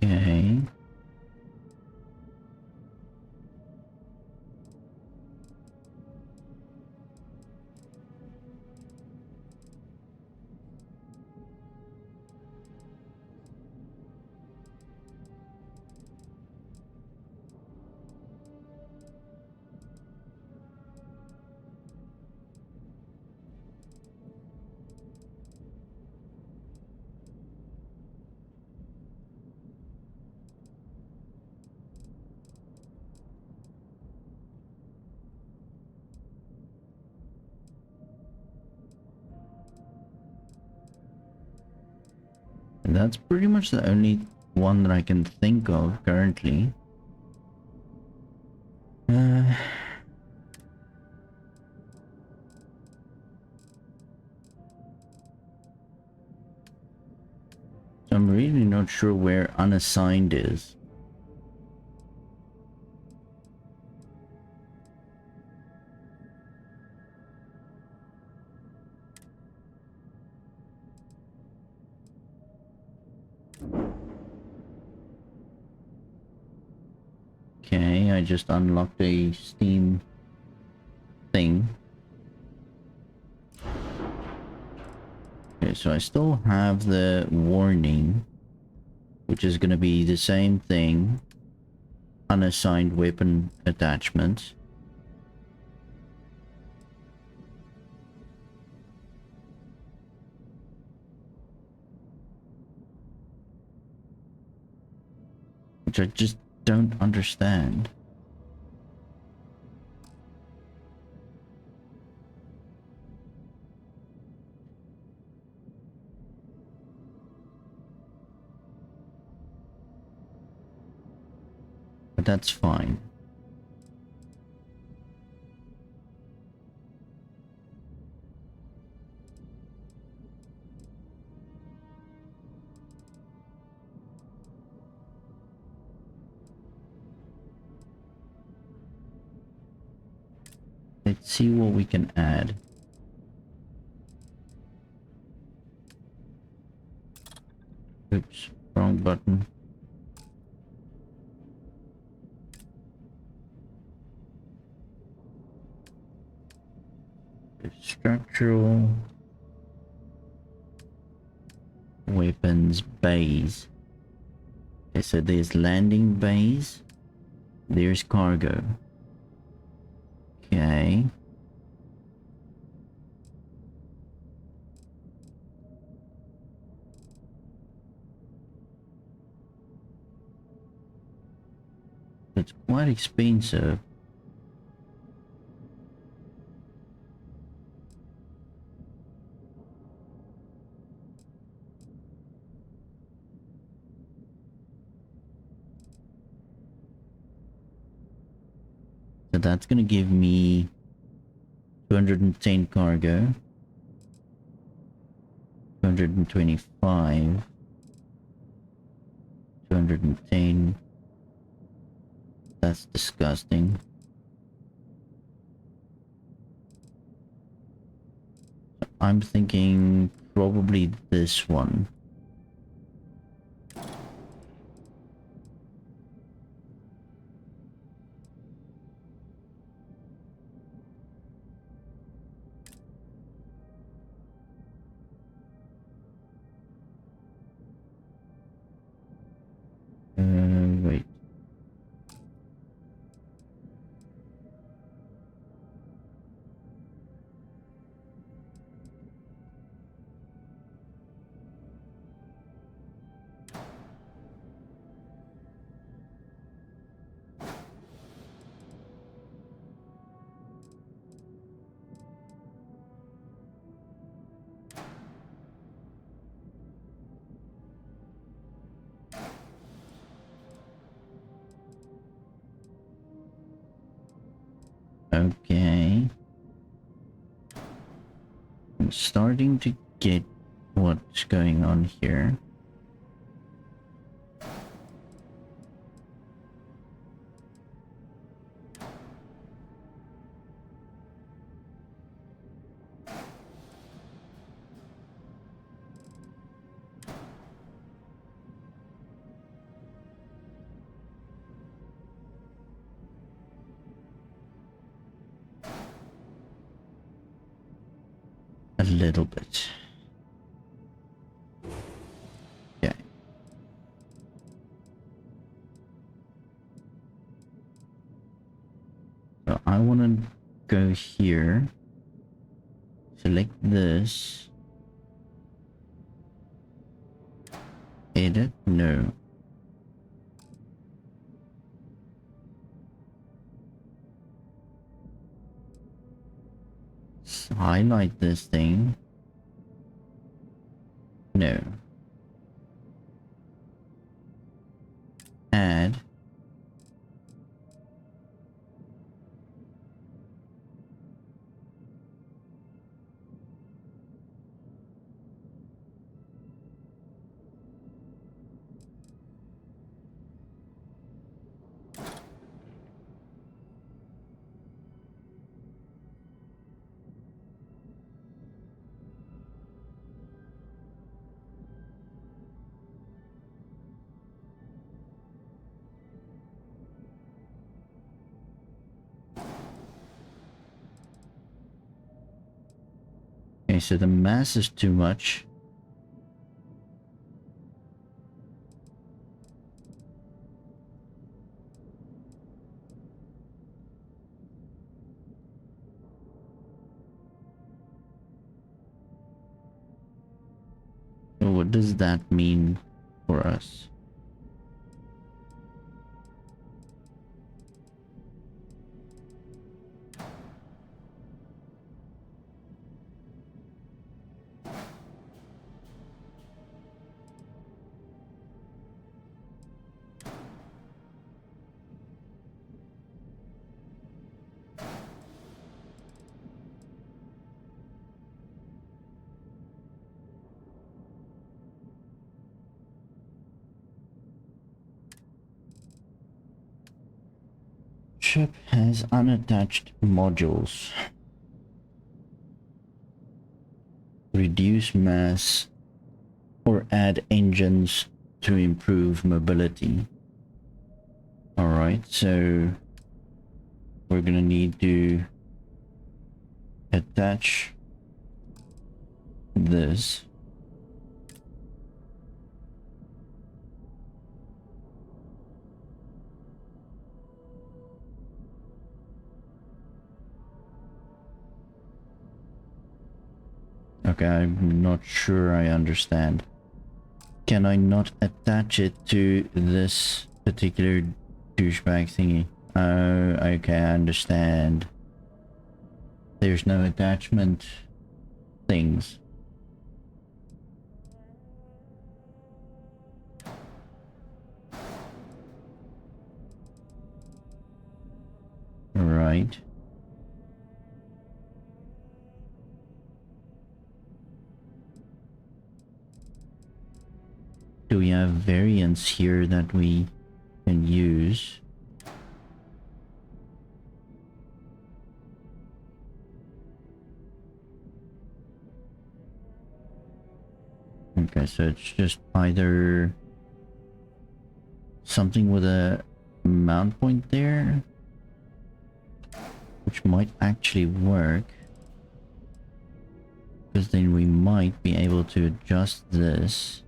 Okay. And that's pretty much the only one that I can think of currently. So I'm really not sure where unassigned is. Okay, I just unlocked a Steam thing. Okay, so I still have the warning, which is going to be the same thing. Unassigned weapon attachment. which I just don't understand. But that's fine. Let's see what we can add. Oops, wrong button. Structural weapons bays. Okay, so there's landing bays. There's cargo. Okay. It's quite expensive. So that's gonna give me 210 cargo. 225. 210. That's disgusting. I'm thinking probably this one. Wait. Okay. I'm starting to get what's going on here. A little bit. Okay. So I want to go here. Select this. Edit? No. Highlight this thing. No. Add. Okay, so the mass is too much. So what does that mean for us? ship has unattached modules. Reduce mass or add engines to improve mobility. Alright, so we're gonna need to attach this. Okay, I'm not sure I understand. Can I not attach it to this particular douchebag thingy? Oh, okay, I understand. There's no attachment things. Right. Do we have variants here that we can use? Okay, so it's just either something with a mount point there, which might actually work, because then we might be able to adjust this.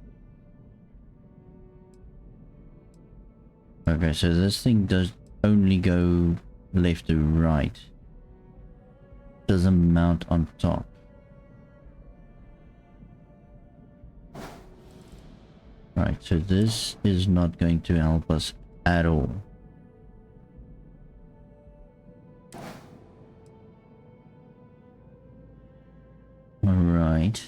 Okay, so this thing does only go left to right. Doesn't mount on top. Right, so this is not going to help us at all. Alright.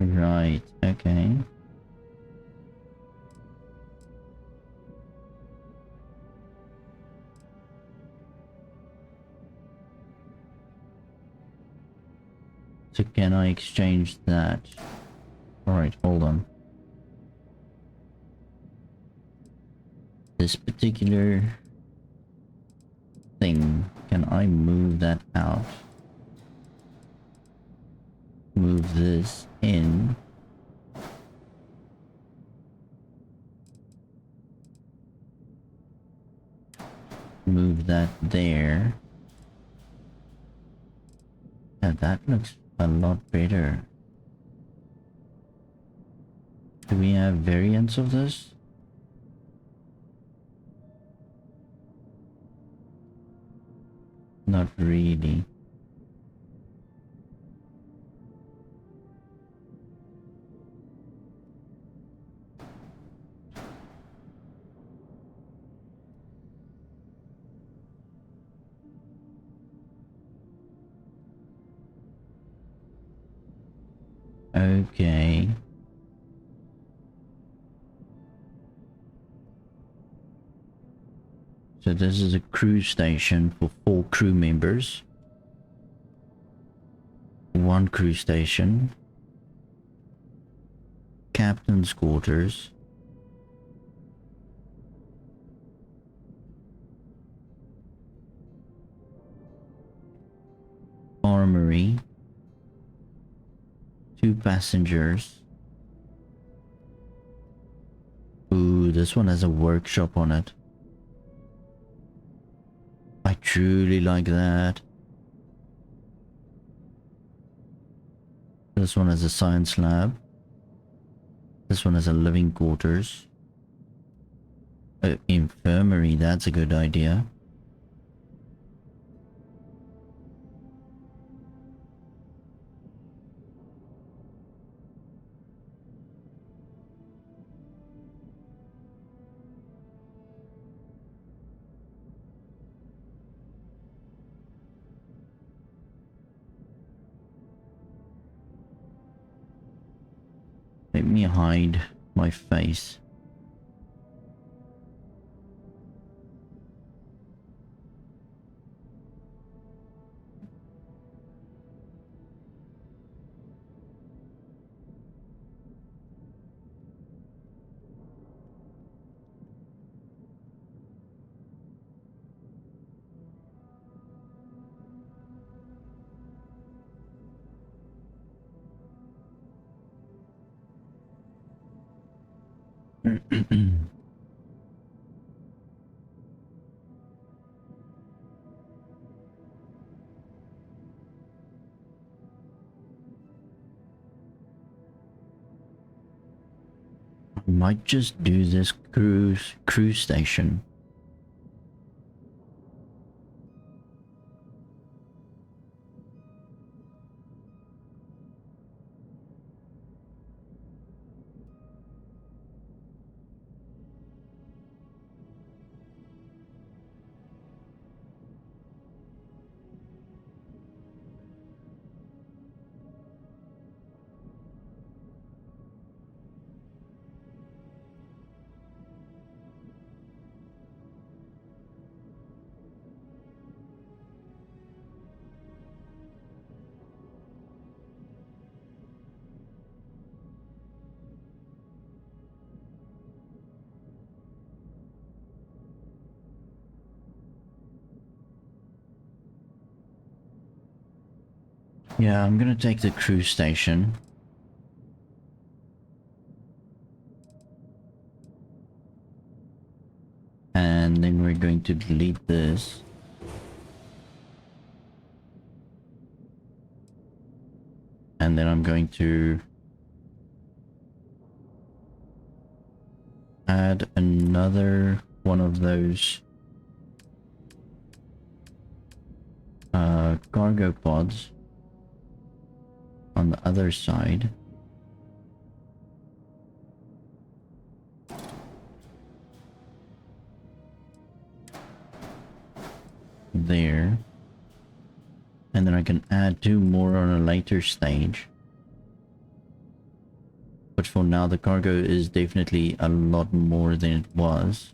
Right, okay. So can I exchange that? Alright, hold on. This particular thing, can I move that out? Move this in. Move that there. Yeah, that looks a lot better. Do we have variants of this? Not really. Okay. So this is a crew station for 4 crew members. 1 crew station. Captain's quarters. armory. 2 passengers. Ooh, this one has a workshop on it. I truly like that. This one has a science lab. This one has a living quarters. Infirmary, that's a good idea. Let me hide my face. I might just do this cruise station. Yeah, I'm gonna take the cruise station. And then we're going to delete this. And then I'm going to add another one of those cargo pods on the other side. There. And then I can add 2 more on a later stage. But for now the cargo is definitely a lot more than it was.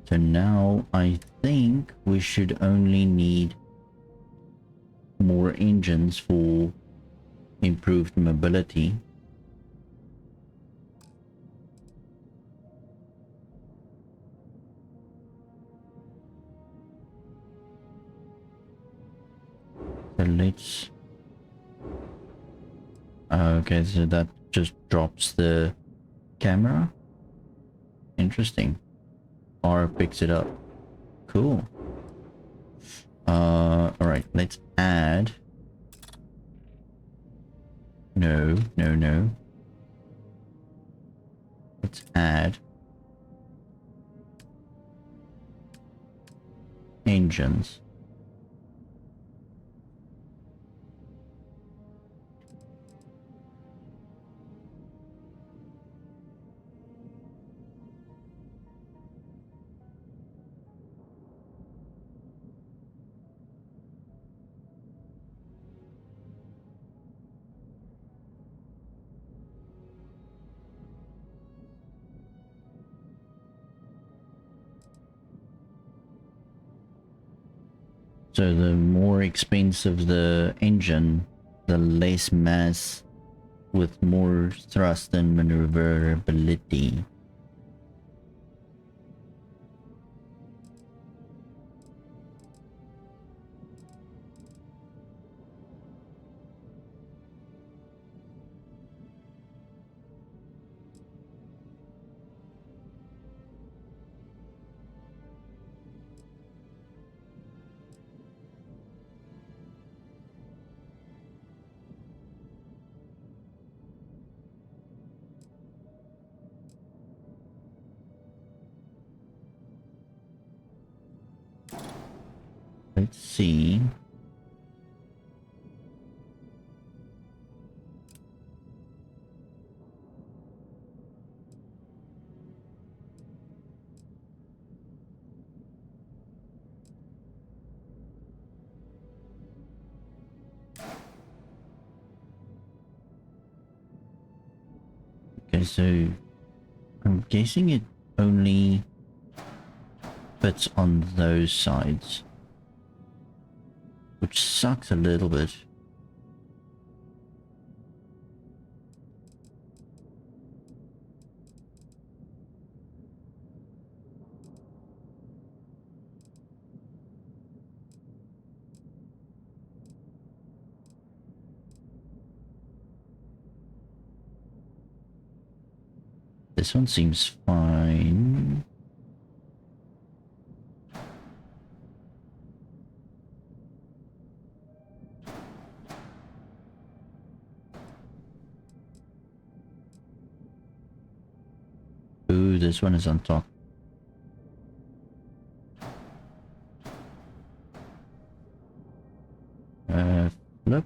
So now I think we should only need more engines for improved mobility. So let's... okay, so that just drops the camera. Interesting. R picks it up. Cool. Alright, let's add... No. Let's add... engines. So the more expensive the engine, the less mass with more thrust and maneuverability. let's see. Okay, so I'm guessing it only fits on those sides, which sucks a little bit. This one seems fine. Ooh, this one is on top. Flip?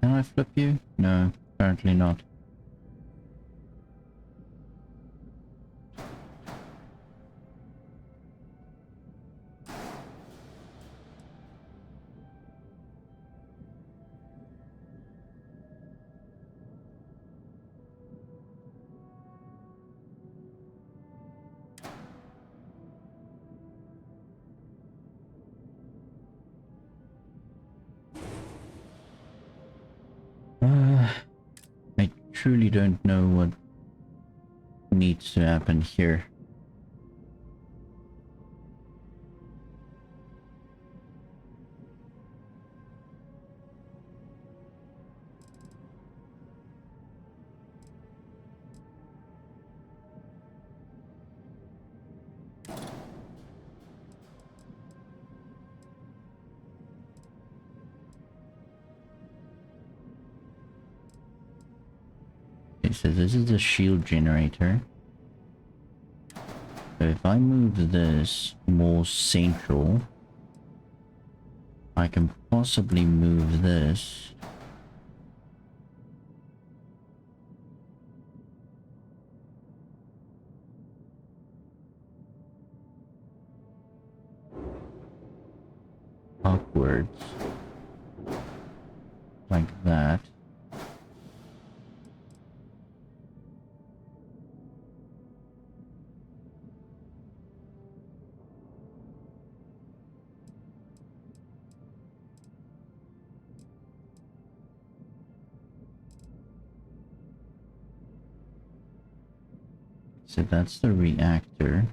Can I flip you? No, apparently not. I truly don't know what needs to happen here. Okay, so this is the shield generator. So if I move this more central, I can possibly move this. Upwards. Like that. So that's the reactor.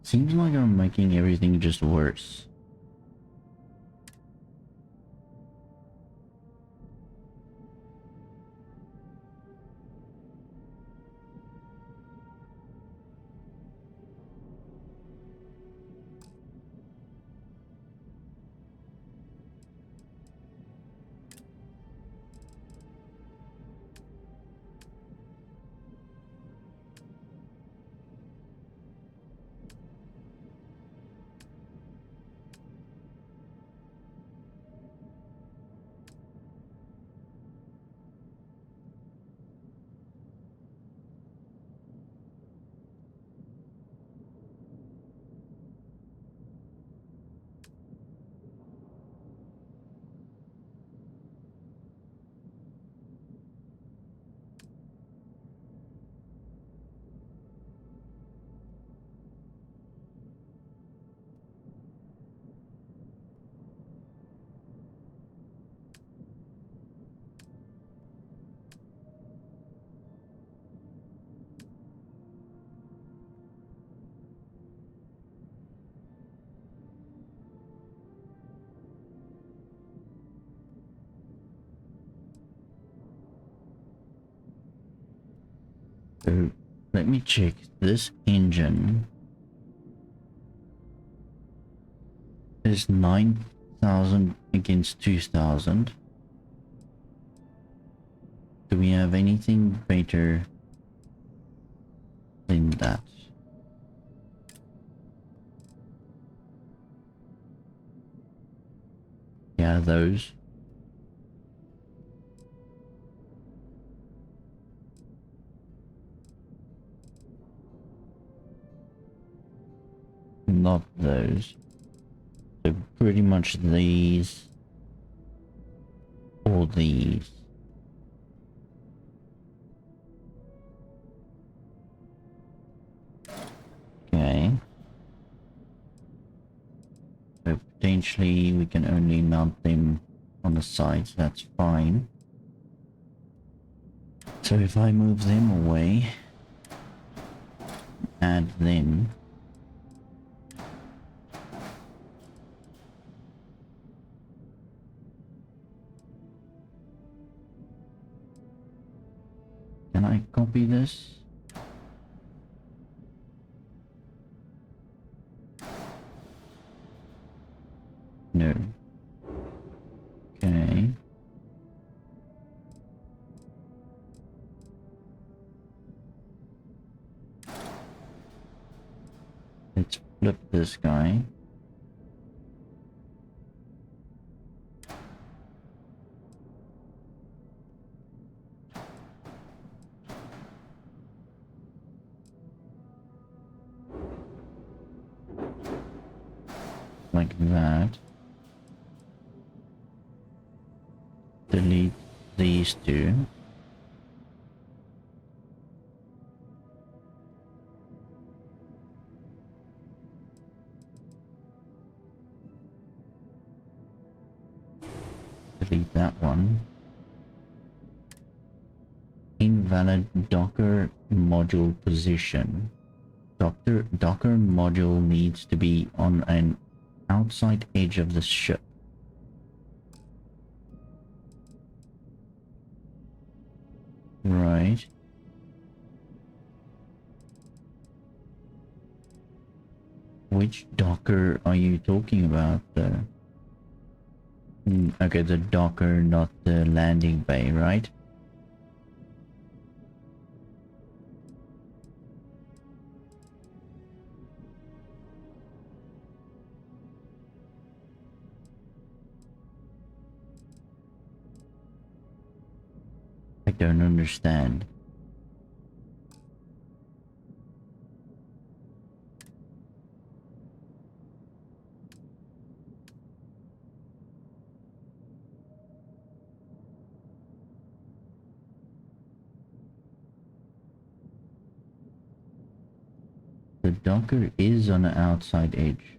Seems like I'm making everything just worse. So let me check this engine. Is 9,000 against 2,000. Do we have anything better than that? Yeah, those. Not those. So pretty much these or these. Okay. So potentially we can only mount them on the sides, that's fine. So if I move them away, add them. Can I copy this? No. Okay. Let's flip this guy. Like that. Delete these two. Delete that one. Invalid Docker module position. Docker module needs to be on an outside edge of the ship. Right. Which Docker are you talking about? Okay, the Docker, not the landing bay, right? I don't understand. The Docker is on the outside edge.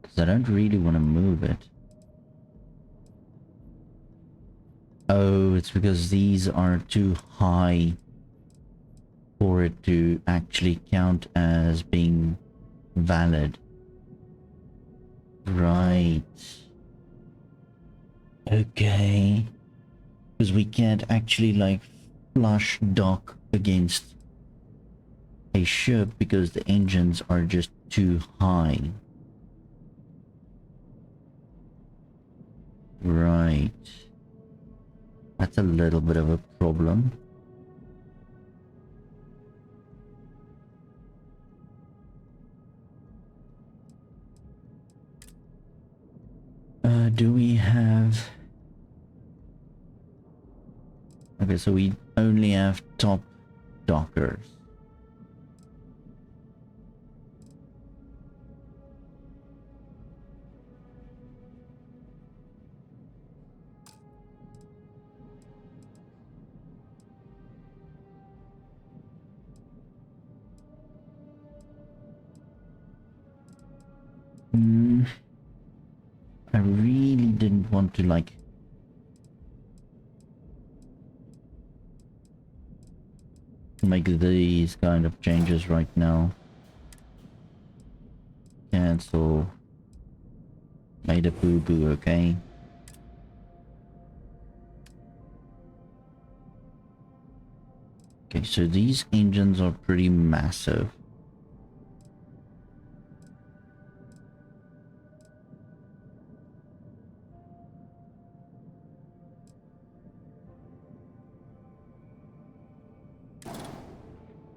Because I don't really want to move it. Oh, it's because these are too high for it to actually count as being valid. Right. Okay. Because we can't actually like flush dock against a ship because the engines are just too high. Right. That's a little bit of a problem. Do we have... Okay, so we only have top dockers. I really didn't want to like make these kind of changes right now. Cancel. Made a boo-boo, okay? Okay, so these engines are pretty massive.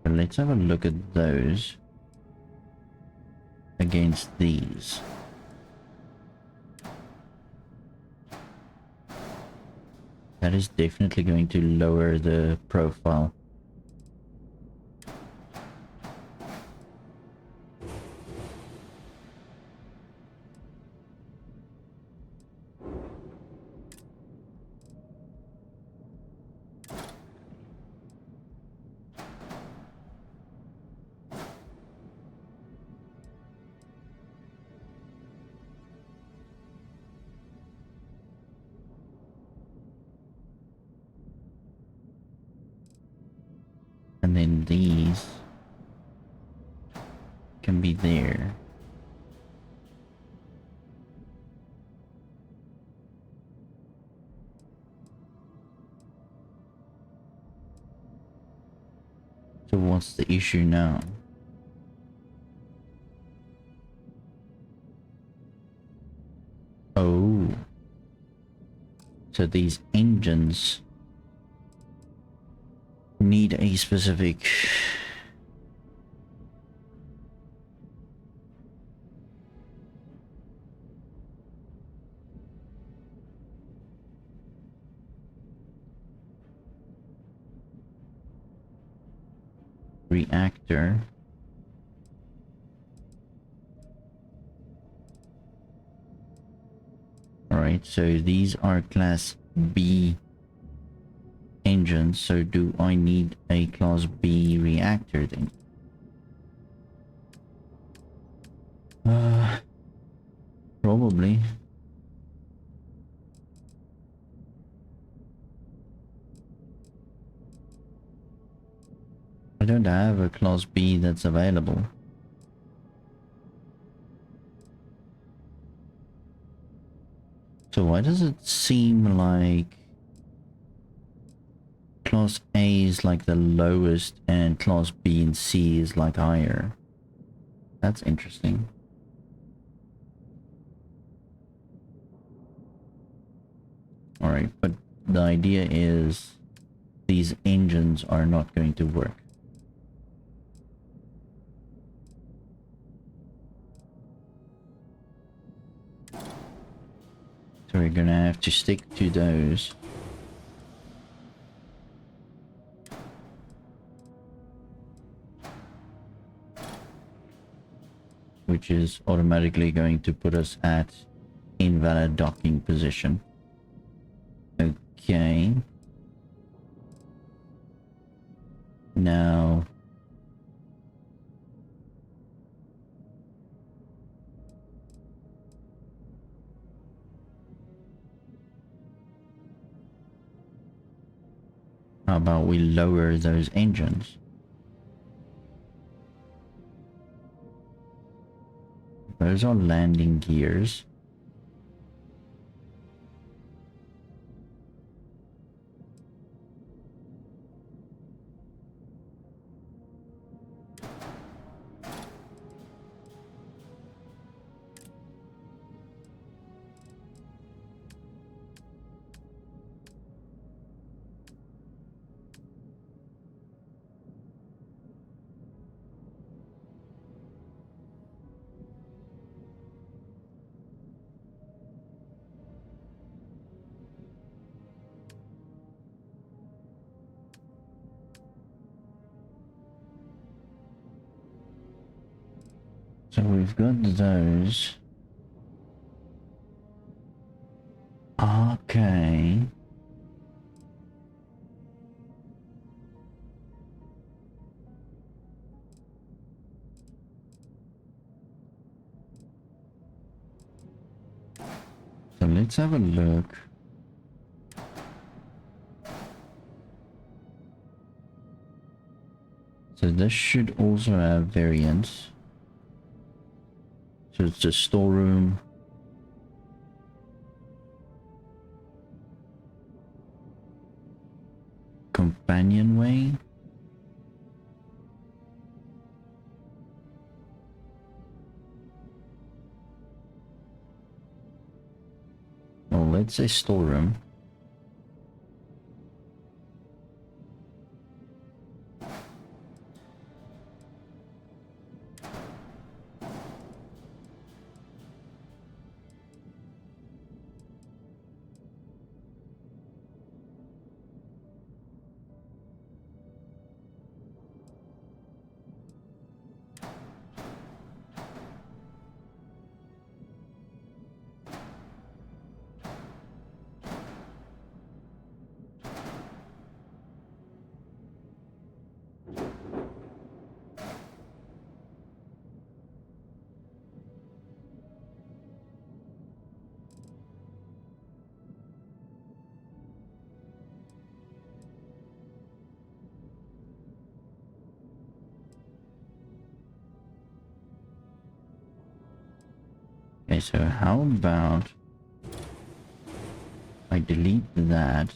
But let's have a look at those against these. That is definitely going to lower the profile. And then these can be there. So what's the issue now? Oh. So these engines need a specific reactor. Alright, so these are class B engines, so do I need a class B reactor then? Probably. I don't have a class B that's available. So why does it seem like class A is like the lowest and class B and C is like higher? That's interesting. Alright, but the idea is these engines are not going to work. So we're gonna have to stick to those. Which is automatically going to put us at invalid docking position. Okay. Now how about we lower those engines? Those are landing gears. So we've got those. Okay. So let's Let's have a look. So this should also have variants. So it's a storeroom. Companionway. Well, let's say storeroom. Okay, so how about I delete that.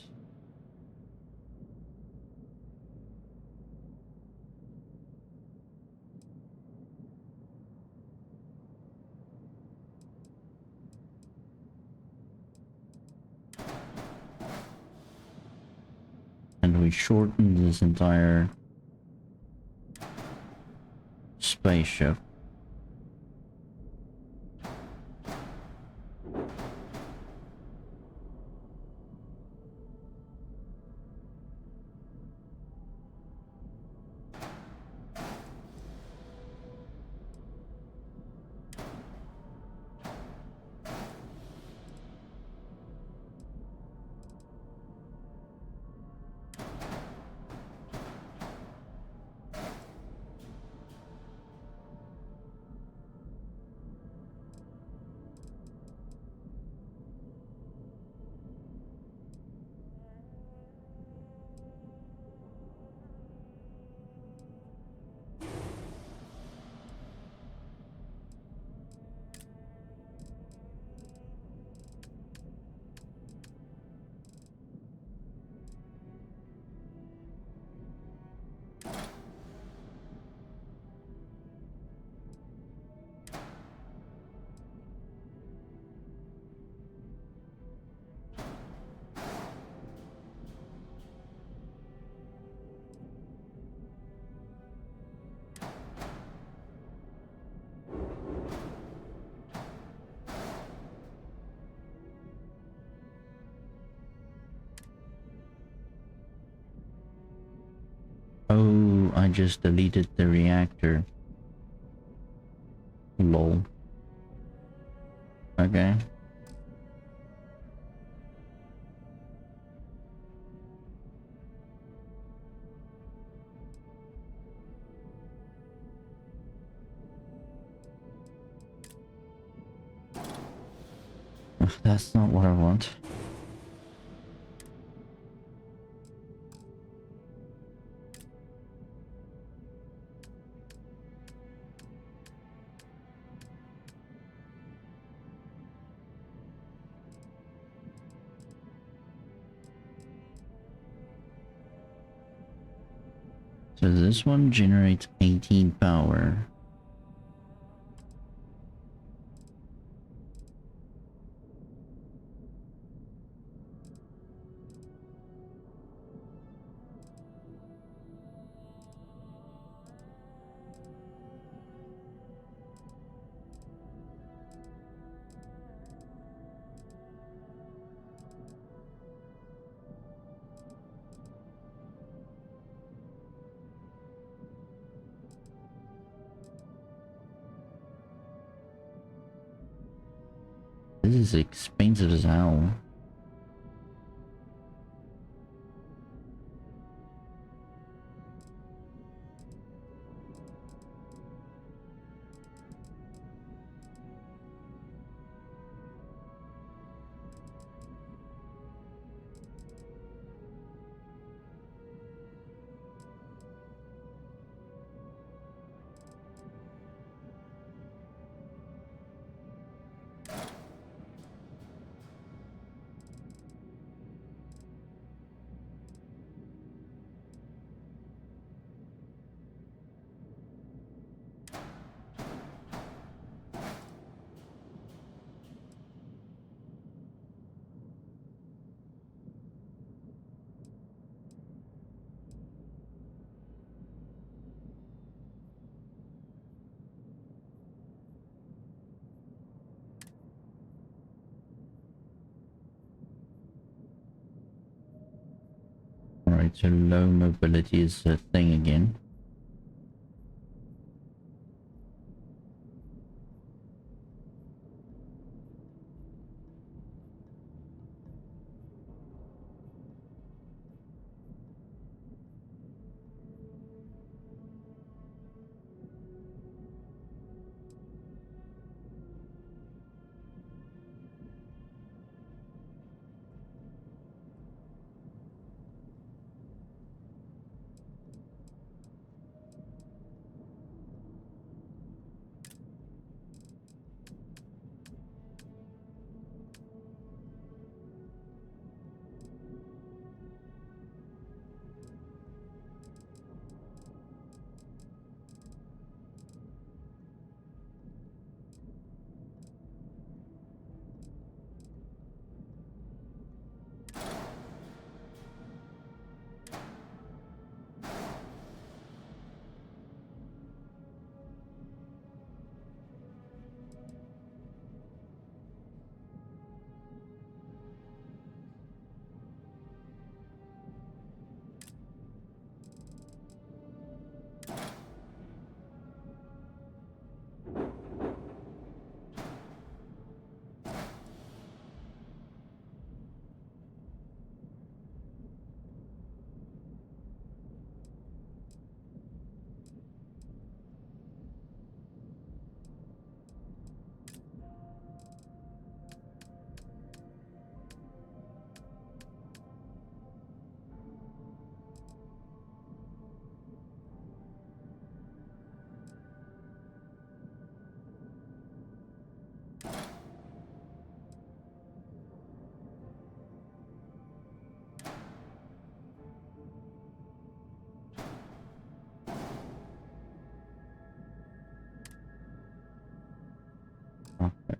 And we shorten this entire spaceship. Oh, I just deleted the reactor. Lol. Okay. That's not what I want. So this one generates 18 power. This is expensive as hell. Alright, so low mobility is a thing again.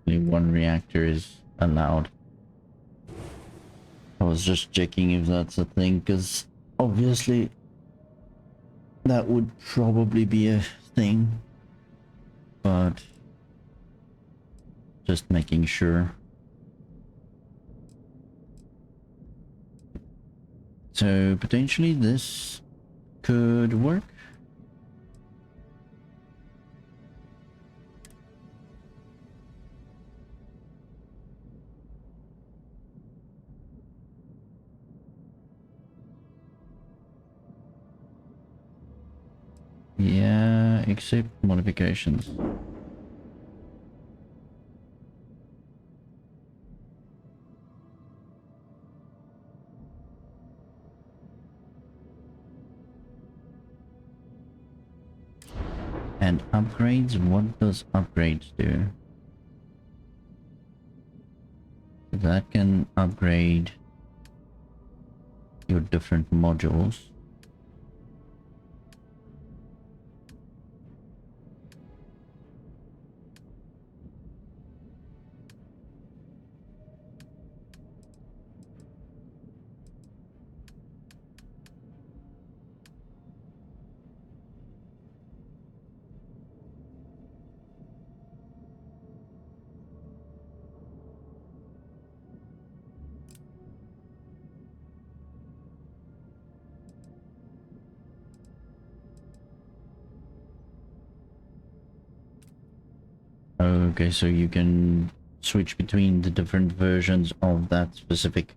Only one reactor is allowed. I was just checking if that's a thing, because obviously that would probably be a thing, but just making sure. So potentially this could work. Yeah, except modifications. And upgrades, what does upgrades do? That can upgrade your different modules. Okay, so you can switch between the different versions of that specific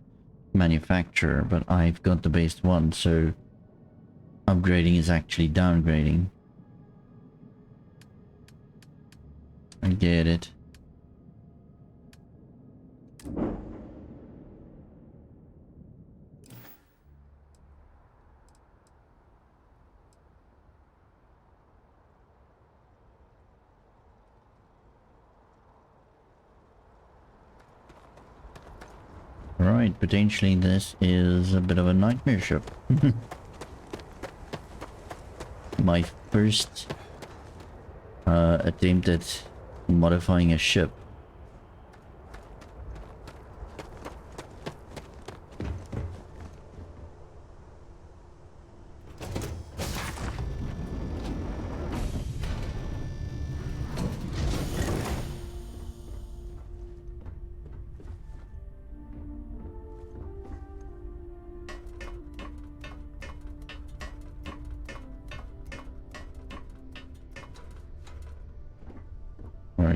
manufacturer, but I've got the base one, so upgrading is actually downgrading. I get it. Right, potentially this is a bit of a nightmare ship. My first attempt at modifying a ship.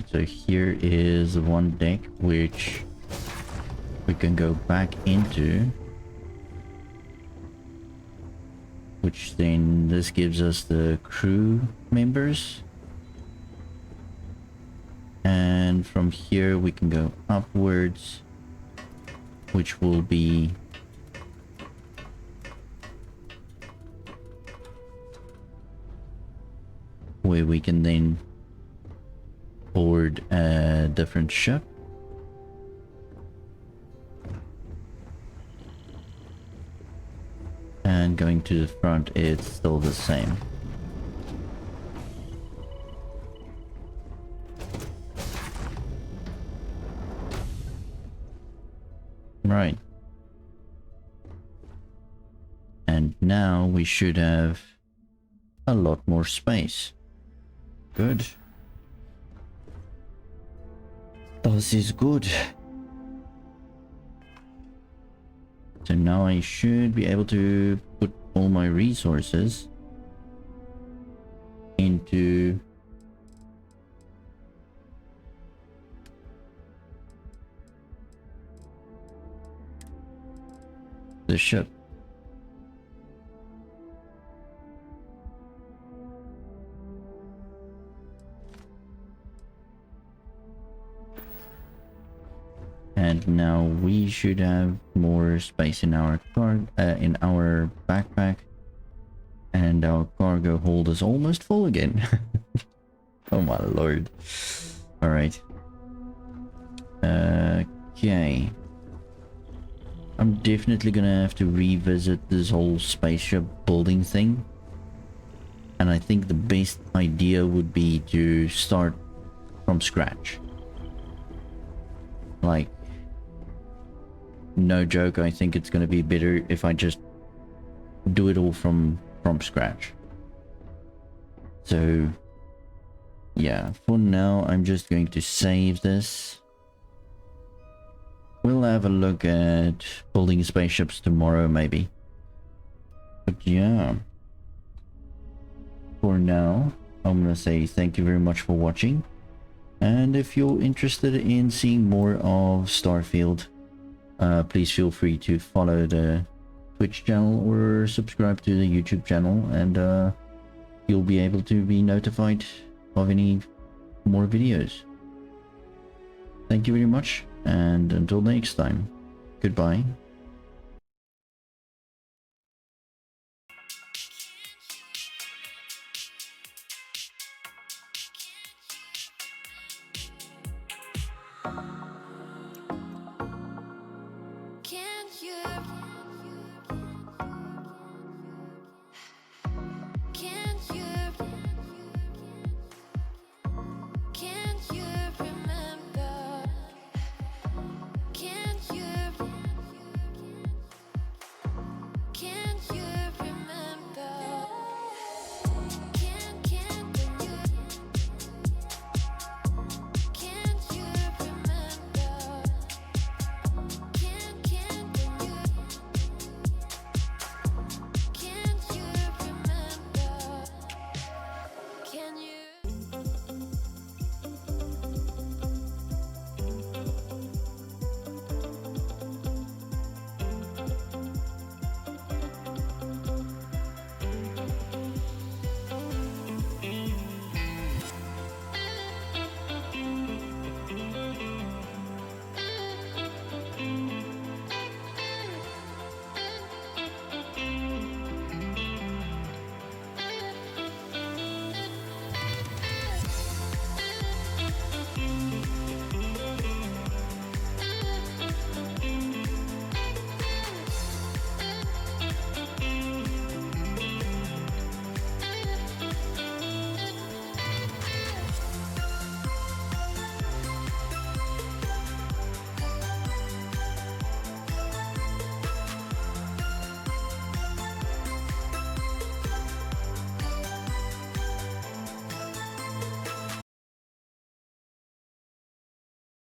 Alright, so here is one deck which we can go back into. Which then this gives us the crew members. And from here we can go upwards, which will be where we can then board a different ship. And going to the front, it's still the same. Right. And now we should have a lot more space. Good. This is good. So now I should be able to put all my resources into the ship. And now we should have more space in our in our backpack, and our cargo hold is almost full again. Oh my lord! All right. Okay. I'm definitely gonna have to revisit this whole spaceship building thing, and I think the best idea would be to start from scratch. Like, no joke, I think it's gonna be better if I just do it all from scratch. So yeah, for now I'm just going to save this. We'll have a look at building spaceships tomorrow maybe. But yeah, for now I'm gonna say thank you very much for watching, and if you're interested in seeing more of Starfield, please feel free to follow the Twitch channel or subscribe to the YouTube channel, and you'll be able to be notified of any more videos. Thank you very much, and until next time, goodbye.